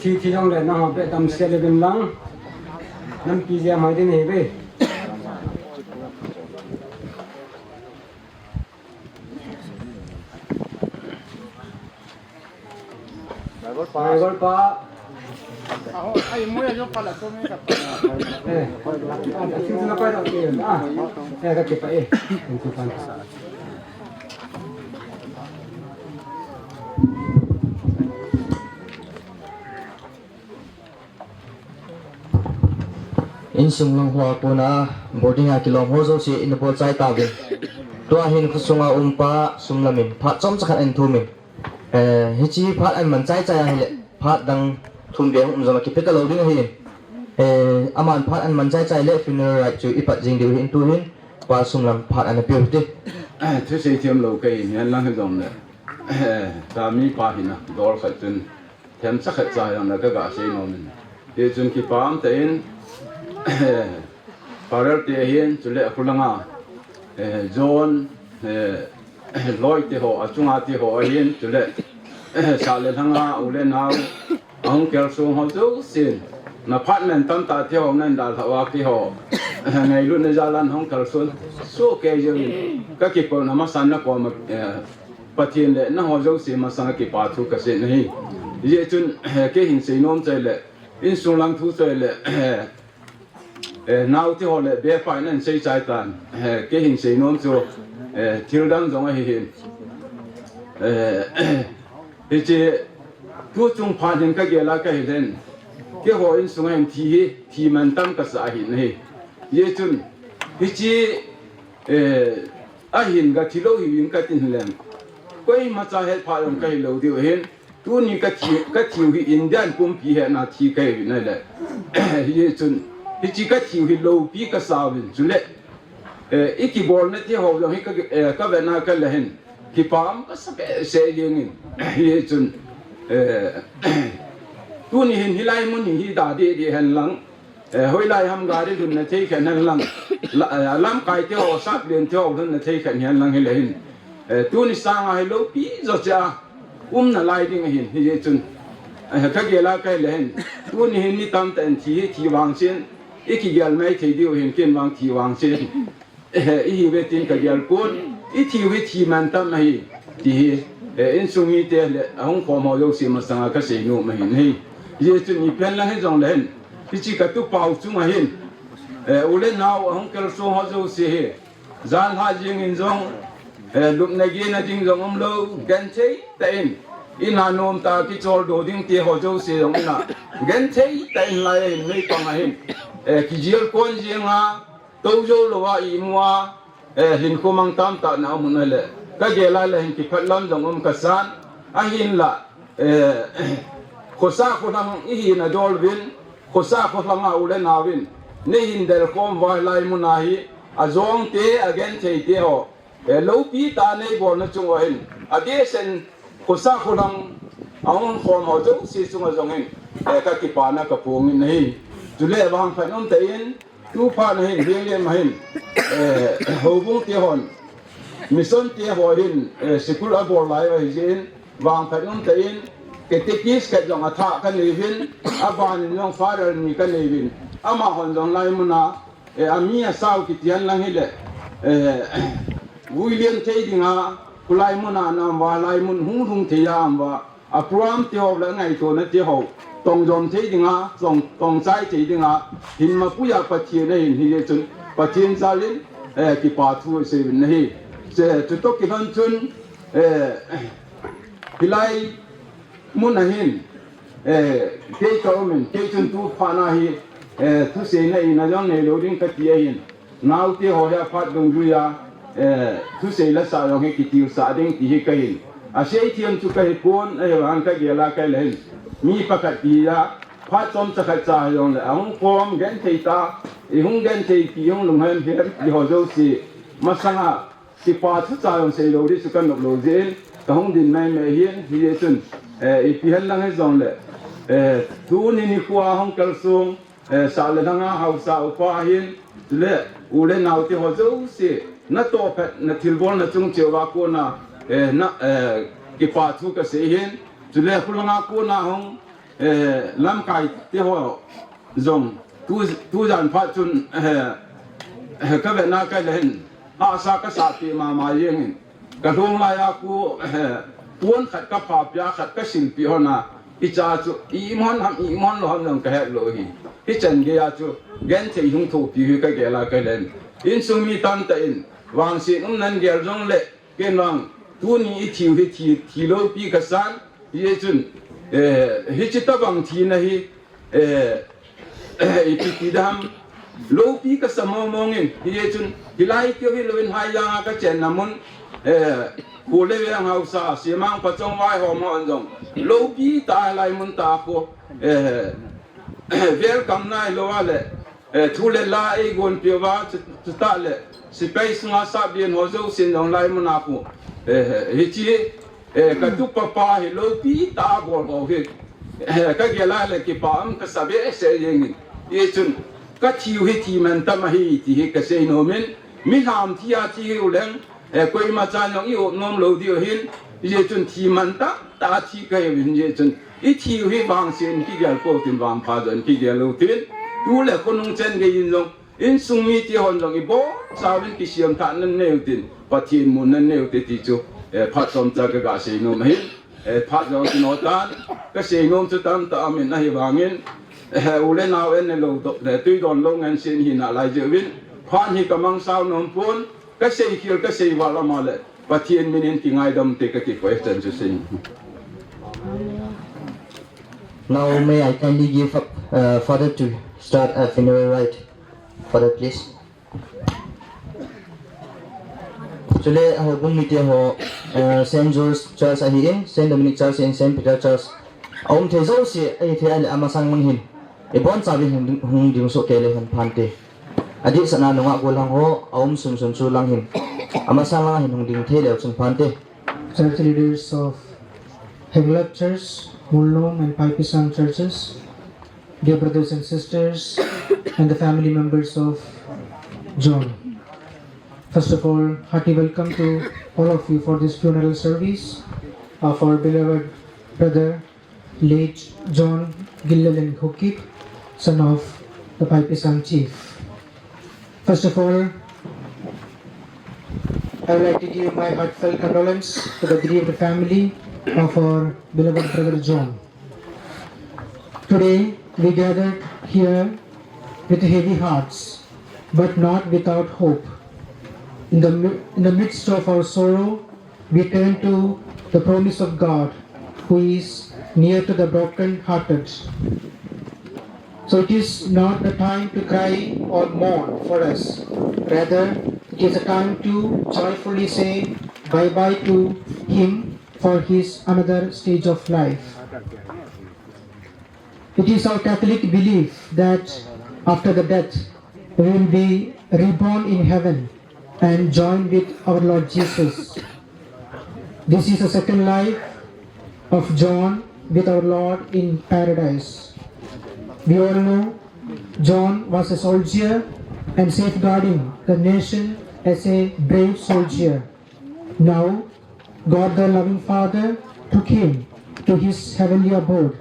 ที่yang lain nak ambil dalam sel lebih lang, nam pizza macam ni be. Bagus pak. Ay, muy yo para la toma esta. Ada sini nak ada ni. Saya kata pak untuk pantas. in sung lang hoa ko na boarding a kilom ho zo si in bo chai ta bin tua hin khusunga umpa sumlamin phat chom chakhan en thumin hi chi phat an man chai chai hi phat dang thum beng zama ki pekalo ding hi aman phat an man chai chai le funeral right chu ipat jing diu hin tu hin pa sumlam phat an piu ti thế thì thêm lâu cái nhân lang cái dòng này ta mi pa hina dor khai chun thêm sắc khai trái rằng là cái gà xây nó mình thì chun khi pam tên paral thì hiền chun lệ kulanga John Lloyd thì họ chung thì họ hiền chun lệ sao lệ thằng nào u lệ nào ông kéo xuống họ chú xin na phát men tâm ta theo ông nên đã thảo thì họ ngày luôn này ra lan không kéo xuống số cái gì các cái con nằm san nó còn mà bắt thiên lệ nó họ giống gì mà sang cái bà thu cái gì này vậy chun cái hình sinh nôm chơi lệ in xuống lăng thu chơi lệ nào thì họ lệ bé phải nên xây trái tàn cái hình sinh nôm cho thiếu đăng giống hay hình thì chỉ thu chung phá những cái gì là cái hình cái họ in xuống hành thì mình tâm cái xã hình này vậy chun thì chỉ hình cái thilo hình cái tin lên quay mà cha hết phá cái lâu điều hình tu ni cái thiêu hi Indian cũng bị hệ na thi cái này đấy vậy chun thì chỉ cái thiêu hi lâu bị cái sao vậy chun lệ ít cái ball này thì họ giống cái bên nào cái là hình khi pam cái sao cái sẽ liền vậy chun tu ni hình hi lai mun hi đã đi hình lăng hồi lại ham gà đi thun là thấy cái hình lăng làm cái thì họ sắp liền theo thun là thấy cái hình lăng hi là hình tu ni sang ai lâu bị rồi cha na lai ding hin hi chun ka gela kai len tu ni hin ni tam ten thi wang chen ikigal mai thei diu hin ken wang thi wang chen hi ve tin ka gel kon thi man tam hi ti in sumi te le hong ko mo yo si ma sang ka se nu ma hin hi ye chun ni pen la he jong len chi ka tu pau chu ma hin ule naw hong kel so ho zo si he zan ha jing in jong lúc này kia là chính giống lâu gần thế tên in hà nội ta cái chỗ đồ đinh tiền họ châu sử dụng là gần thế tên lại mấy con này cái chiếc con riêng à tàu châu lúa im hoa hình khu mang tam tạ nào một này lệ cái gì lại là hình cái phát lâm giống cái san hình là khổ sa khổ lăng hình là dol vin khổ sa khổ lăng à ule nào vin nên hình để không vài lại một này à giống thế à gần thế thế họ lâu pi ta này bỏ nó chung ở hình, à đây sen khổ sa khổ lăng, ông khom họ giống xí chung ở trong hình, các cái pa na cái phong này, chú lệ vàng phải nôm tiền, chú pa này hình riêng riêng mà hình, hậu vung tiền hòn, mission tiền họ hình, school ở bỏ lại vậy chứ, vàng phải nôm tiền, cái tickets cái dòng thà cái này hình, ban dòng phá ra ni cái này hình, mà hòn dòng lại mà na, mi sao cái tiền lăng hết lệ. William thấy đi ngà, kulai mun anam và lai mun hung hung thấy am và apram tiêu là ngày thôi nó tiêu hậu, tông dòng thấy đi ngà, tông trái thấy đi ngà, hình mà bây giờ phát triển này hình như chun phát triển ra lên, cái phát thu sẽ bên này, sẽ chúng tôi cái phần chun, cái lai mun là hình, cái chỗ mình cái chun tu pha na hi, tu sẽ này na giống này lâu đến cái gì hình, nào tiêu họ ya phát đồng ruya thu sei la sa yong he ki tiu sa ding ti he kai a sei thiam chu kai pon ang ka gela kai len mi pakat ti ya pha chom cha khai cha yong le ang pom gen thei ta i hung gen thei ti yong lung hem he li ho zo si ma sanga si pa chu cha yong sei lo ri su kan nok lo zen ta hung din mai me hian hi ye chun i pi han lang he zong le tu ni ni kwa hong kal sung sa le danga hau sa upa hian le u le nau ti ho zo si na to pet na tilbol na chung chewa ko na na ki pa thu ka se hin chule khulanga ko na hong lam kai te ho zong tu jan pha chun ka ve na ka len a sa ka sa ti ma yeng ka dong la ya ku puan khat ka pa pya khat ka sin pi hona i cha chu i mon lo ham ka he lo hi hi chen ge ya chu gen thei hung thu pi ka ge la ka len in sung mi tan ta in wang si nan gel jong le ken wang tu ni thi lo pi ka san ye chun hi chi ta bang thi na hi i pi ti dam lo pi ka samo mongin ye chun hilai kyo hi loin hai yang ka chen namun ko le yang hausa si mang pa chong wai ho mo anjong lo pi ta lai mun ta ko welcome nai lo ale thule la e gon pi wa ta le si pai sunga sa bien ho zo sin dong lai mun a ko hi chi ka tu pa pa hi lo pi ta bo ho hi ka ge la le ki pa am ka sabe se yeng ye chun ka thiu hi thi man ta ma hi ti hi ka se no men mi ham thi a thi u leng koi ma cha nong i o nom lo di hin ye chun thi man ta thi ka ye chun i thiu hi bang sin ki gal ko tin bang pha jon ki gal lo tin tu le ko nong chen ge yin long in sung mi ti hon long i bo sa win ki siam tha nan ne tin pa thin mun nan ne ti chu pha som cha ka ga se no ma hin pha jo ti no tan ka se nom chu tam ta amin na hi wangin u le naw en lo do le tui don lo ngan sin hi na lai je win phan hi ka mang sao nom pun ka se khil ka se wa la ma le pa thin minin ti ngai dam te ka ki question chu sin. Now may I kindly give Father to start a funeral rite. Father, please. Chule bung mi te ho Saint George Church a hi in Saint Dominic Church in Saint Peter Church. Aum the zo si ai the ale amasang mun hin. E bon sa bin hung ding so kele han phante. Adi sana nunga golang ho aum sun sun su lang hin. Amasang lang hin hung ding the le sun phante. Church leaders of Haglap Church, Mulnom and Paipisang churches, dear brothers and sisters, and the family members of John. First of all, hearty welcome to all of you for this funeral service of our beloved brother, late John Gillilan Hukik, son of the Paipisang chief. First of all, I would like to give my heartfelt condolence to the bereaved family of our beloved brother John. Today we gathered here with heavy hearts, but not without hope. In the midst of our sorrow, we turn to the promise of God, who is near to the broken-hearted. So it is not the time to cry or mourn for us. Rather, it is a time to joyfully say bye-bye to him for his another stage of life. It is our Catholic belief that after the death, we will be reborn in heaven and join with our Lord Jesus. This is the second life of John with our Lord in paradise. We all know John was a soldier and safeguarding the nation as a brave soldier. Now, God the loving Father took him to his heavenly abode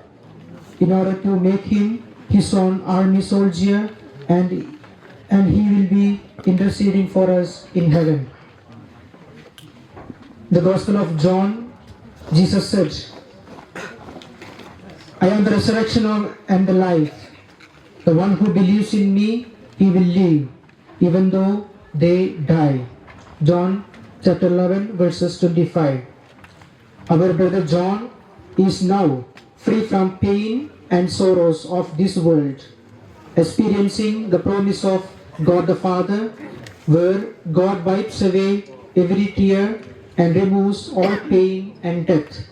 in order to make him his own army soldier, and he will be interceding for us in heaven. The Gospel of John, Jesus said, I am the resurrection and the life. The one who believes in me, he will live, even though they die. John chapter 11 verses 25. Our brother John is now free from pain and sorrows of this world, experiencing the promise of God the Father, where God wipes away every tear and removes all pain and death.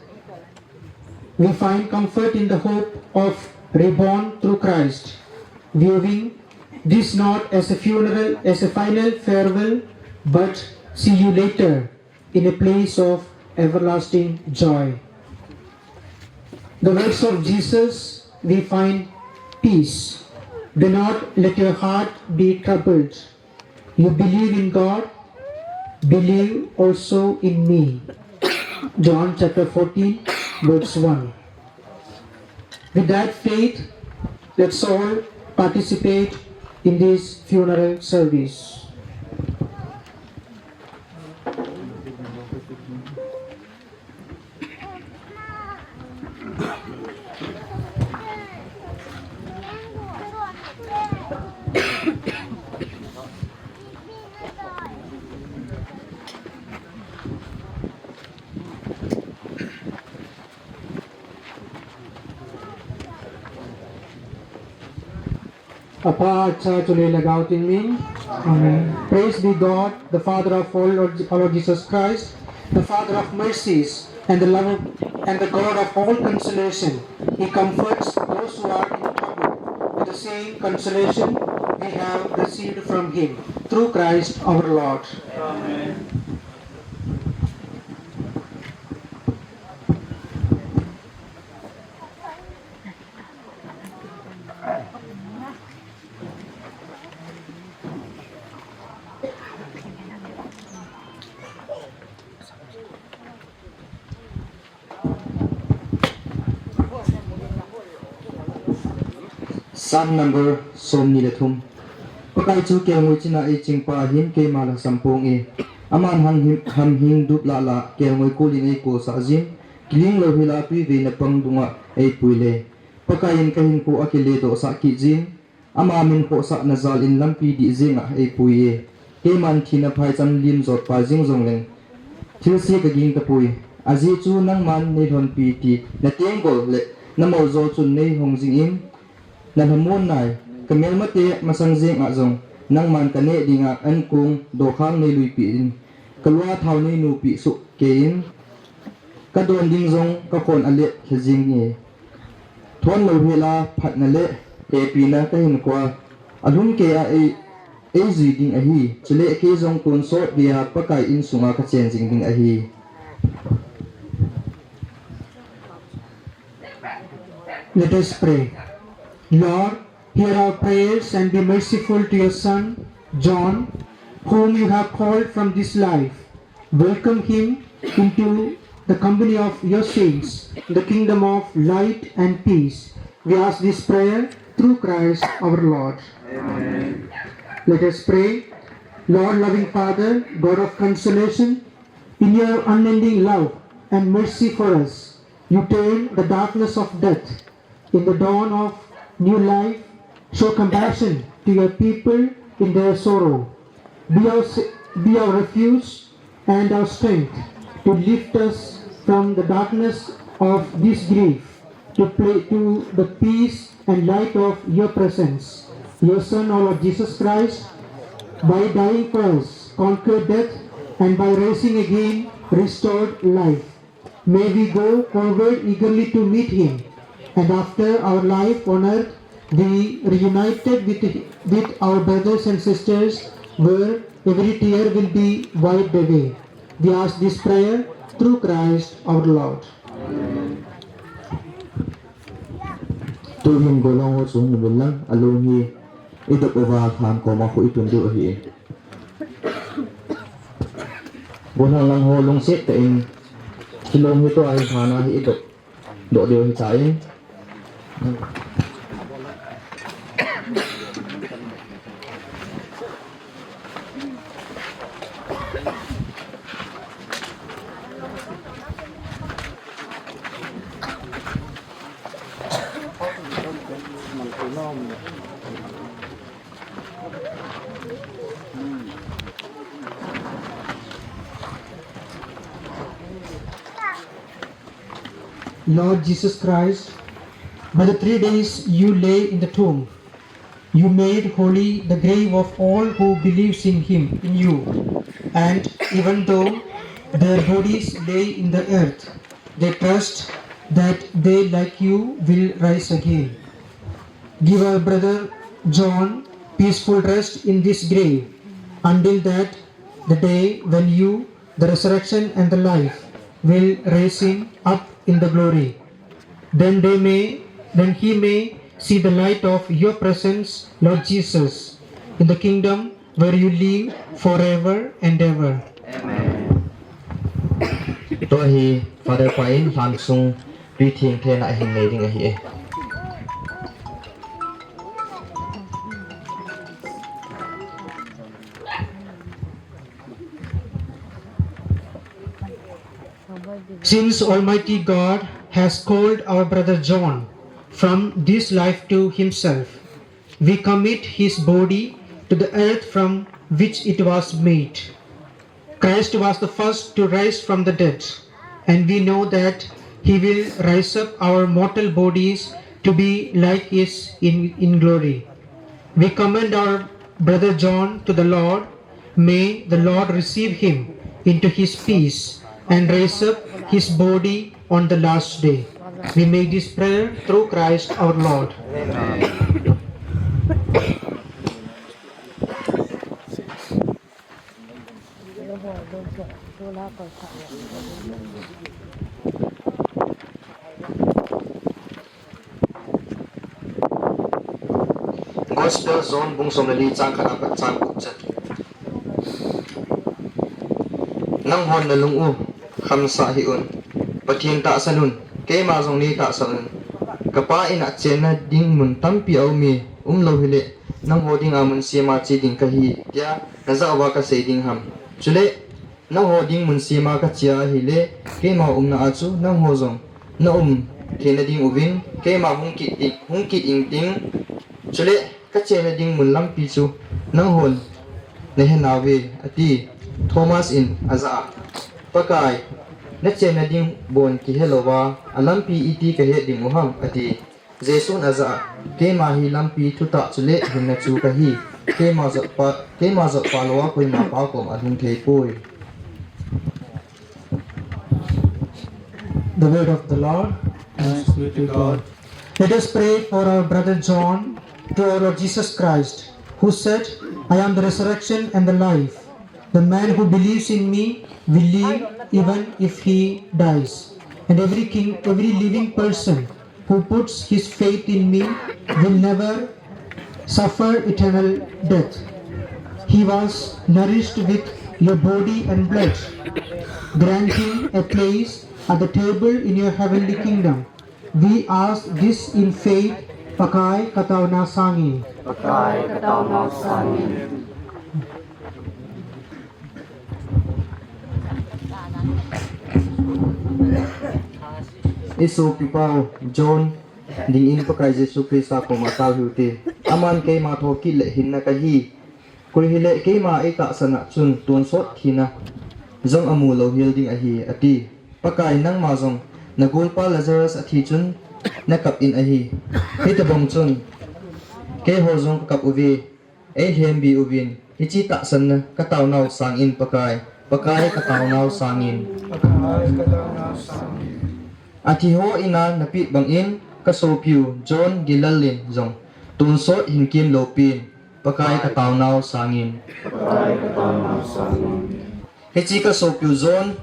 We find comfort in the hope of reborn through Christ, viewing this not as a funeral, as a final farewell, but see you later in a place of everlasting joy. The words of Jesus, we find peace. Do not let your heart be troubled. You believe in God, believe also in me. John chapter 14, verse 1. With that faith, let's all participate in this funeral service. Apa cha chule lagaw tin min. Amen. Praise be God, the Father of all Lord Jesus Christ, the Father of mercies and the love and the God of all consolation. He comforts those who are in trouble with the same consolation we have received from Him through Christ our Lord. Amen. Psalm number som ni lathum pakai chu ke ngui china e chingpa hin ke mala sampong e aman ham hing dup la la ke ngui ko ling e ko sa jin kiling lo hila pi ve na pang dunga e puile pakai in kahin ko akile do sa ki jin ama min ko sa na zal in lampi di zinga e puie ke man thina phai cham lim zot pa jing jong leng thil se ka ging ka pui aji chu nang man ne thon pi ti na teng gol le na mo zo chun nei hong jing in nan hamon nai kamel mate masang jeng a jong nang man kane dinga an kung do khang nei lui pi in kalwa thau nei nu pi su ke in ka don ding jong ka khon ale khejing ni thon lo hela phat na le e pi na ka hin kwa alhum ke a e ji ding a hi chule ke jong kon so bia pakai in sunga ka chen jing ding a hi. Let us pray. Lord, hear our prayers and be merciful to your Son, John, whom you have called from this life. Welcome him into the company of your saints, the kingdom of light and peace. We ask this prayer through Christ our Lord. Amen. Let us pray. Lord, loving Father, God of consolation, in your unending love and mercy for us, you turn the darkness of death in the dawn of new life. Show compassion to your people in their sorrow. Be our refuge and our strength to lift us from the darkness of this grief to the peace and light of your presence. Your Son, our Lord Jesus Christ, by dying for us, conquered death, and by rising again, restored life. May we go forward eagerly to meet him, and after our life on earth, be reunited with our brothers and sisters, where every tear will be wiped away. We ask this prayer through Christ our Lord. Tu hin golong ho sung bilang alungi idok over ham ko ma ko itundu hi bonang lang ho long set in kilong ito ay hana hi idok do dio hi chai. Lord Jesus Christ, by the 3 days you lay in the tomb, you made holy the grave of all who believes in him, in you. And even though their bodies lay in the earth, they trust that they like you will rise again. Give our brother John peaceful rest in this grave until that the day when you, the resurrection and the life, will raise him up in the glory. Then he may see the light of your presence, Lord Jesus, in the kingdom where you live forever and ever. Amen. To hi Father Pain langsung piting thena hin nei ding hi. Since Almighty God has called our brother John from this life to himself, we commit his body to the earth from which it was made. Christ was the first to rise from the dead, and we know that he will rise up our mortal bodies to be like his in glory. We commend our brother John to the Lord. May the Lord receive him into his peace and raise up his body on the last day. We make this prayer through Christ our Lord. Amen. Gospel zone bung som lali chang khana pa chang kup chan nang hon na lung u kham sa hi un pathin ta sanun ke ma zong ni ta sanun kapa in a chen na ding mun tampi au mi lo hile nang ho ding amun se ma chi ding ka hi tia na za wa ka se ding ham chule nang ho ding mun se ma ka chia hile ke ma na a chu nang ho zong na thena ding uvin ke ma hung ki ing ting chule ka chena ding mun lam pi chu nang hon ne he na we ati Thomas in aza pakai na chena ding bon ki helowa alam pi iti ka he ding uham ati jesun aza ke ma hi lam pi thuta chule hin na chu ka hi ke ma za pa lowa koi ma pa kom adung thei poi. The word of the Lord. Thanks be to God. Let us pray for our brother John, to our Lord Jesus Christ, who said, I am the resurrection and the life. The man who believes in me will live even if he dies. And every living person who puts his faith in me will never suffer eternal death. He was nourished with your body and blood. Grant him a place at the table in your heavenly kingdom. We ask this in faith. Pakai katau na sangin. Pakai katau na sangin. Isu pipau John ding in pakai Jesu Krista ko matal huti aman kay ma tho ki le hin na kahi koi hile kay ma ita sana chun tun sot thina zong amu lo hil ding ahi ati pakai nang ma zong nagul pa Lazarus athi chun nakap in ahi hitabong chun ke ho zong kap uvi e hem bi uvin ichi ta san na kataw naw sang in pakai kataw naw sangin ati ho ina napi bang in kasopyu John Gilalin zong tunso hinkim lopin pakai kataw naw sangin hichi kasopyu John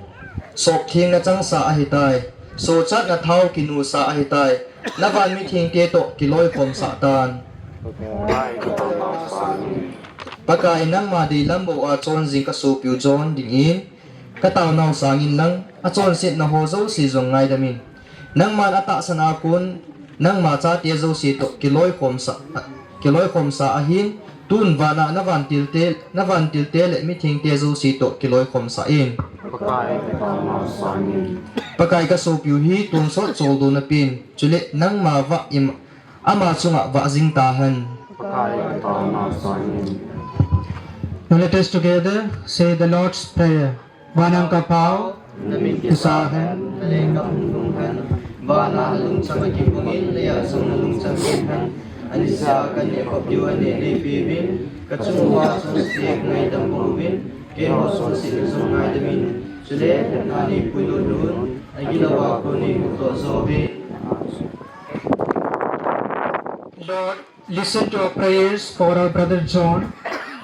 sok thing na chang sa ahitai so chat na thau kinu sa ahitai na van mi thing ke to kiloi khom sa tan pakai nang ma di lambo a chon jing kasopyu John ding in kataw naw sangin nang a chon sit na ho zo si zong ngai damin nang man ata sana kun nang ma cha te zo si to kiloi khom sa ahin tun vana na van tilte le mi thing te zo si to kiloi khom sa in pakai ka so pyu hi tun so chol do na pin chule nang ma va im ama chunga va jing ta han Now let us together say the Lord's Prayer. Vanang kapao Kusahan lengam lunghan bana lung samaki bungin leya sung lung samkihan anisa kan yakopyuan ni pibin kachungwa sung stiek ngai dambungin ke ho sung sin sung ngai damin sule nani puludun agilawa ko ni to zobi. Lord, listen to our prayers for our brother John,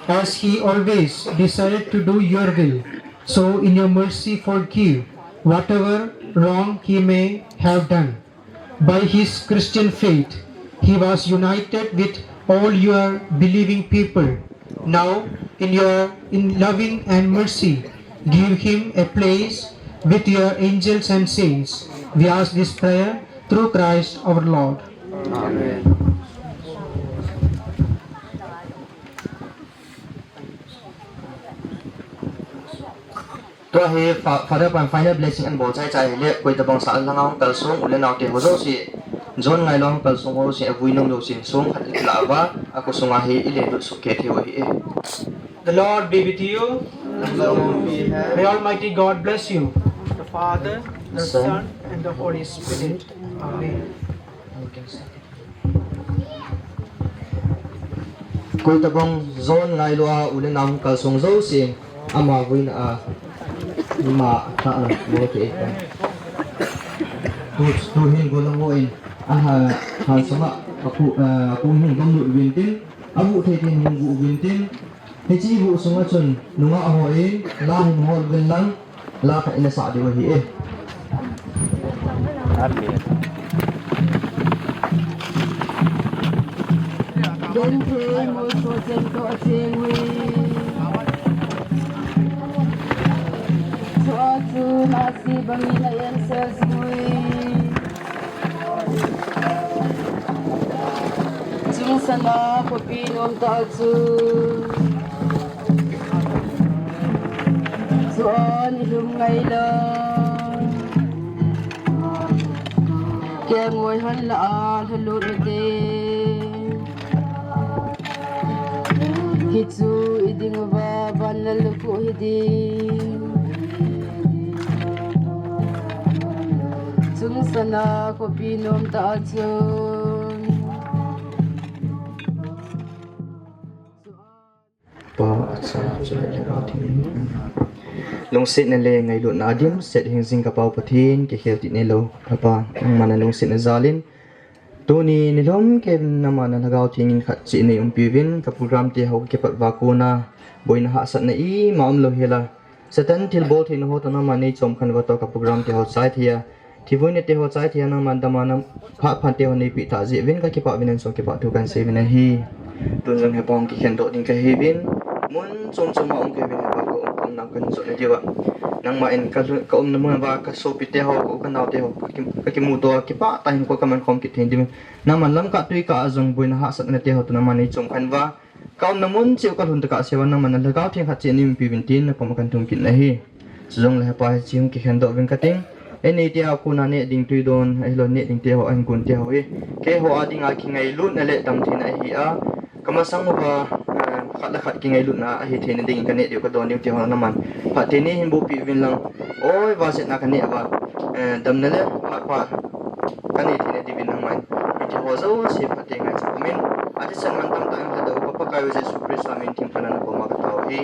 as he always decided to do your will. So in your mercy forgive whatever wrong he may have done. By his Christian faith, he was united with all your believing people. Now, in loving and mercy, give him a place with your angels and saints. We ask this prayer through Christ our Lord. Amen. To he father pan final blessing and bo chai chai le koi ta bang sa lang ang kal sung ulen out te ho zo si John ngai long kal sung ho si avui nong do sin sung khat la ba ako sunga hi ile do su ke the hi e. The Lord be with you. May Almighty God bless you. The Father, the Son, and the Holy Spirit. Amen. koi tabong zon ngai lo a ule nam kal song zo sing ama win a ma ta la mo te tu hin go lo in a ha sama aku hin gom lu win tin abu the tin hin gu win tin he chi bu sunga chun nunga ho in la hin hol bin lang la ka ina sa de wa hi e Đến thế mỗi số chân có trên huy cho chú nasi bami na yan sa sui chung sana ko pinom ta chu chuan ilum ngai la ke ngồi han la an lu de Hitu iding ba banal ko hiding Chung sana ko pinom ta chun pa acha chale le ra thing long sit na le ngai lu na dim set hing sing ka pau pathin ke khel ti ne lo pa mana long sit na zalin Tuni nilom ke naman na nagaw tingin khat si ni umpivin ka program ti ho ke pat vakuna boy na hasat na I maam lo hela satan til bol thin ho ta naman nei chom khan wa to ka program ti ho sai thia ti boy ne te ho sai thia naman damana pha phan te ho nei pi ta ji vin ka ki pa vinan so ke pa tu kan se vin hi tun jang he pong ki khen do ding ka he vin mun chom chom ma ke vin pa ko om nam kan so ne diwa nang ma en ka om na mo ba ka so pi te ho ko kan naw te ho ka ki mu to ki pa ta hin ko ka man khom ki thin dim naman lam ka tui ka azong boy na ha sat na te ho to naman nei chom khan wa ka om na mun chiu ka hun ta ka sewa naman na lagaw thing khat che nim pi vin tin na pom kan tum kin na hi zong le pa chium ki khen do vin ka ting eni te aku na ne ding tui don ai lo ne ding te ho an kun te ho e ke ho a ding a ki ngai lut na le tam thin a hi a kama sang mo ba khat la khat ki ngai lut na a hi the ne ding ka ne dio ka don nim te ho naman pha te ni hin bu pi vin lang oi wa se na ka ne ba dam na le pa ka ne the ne di vin nang mai ti ho zo se pha te ngai cha min a ti san man tam ta ang ta do pa ka wi se su pri sa min tim kana na ko ma ka taw hi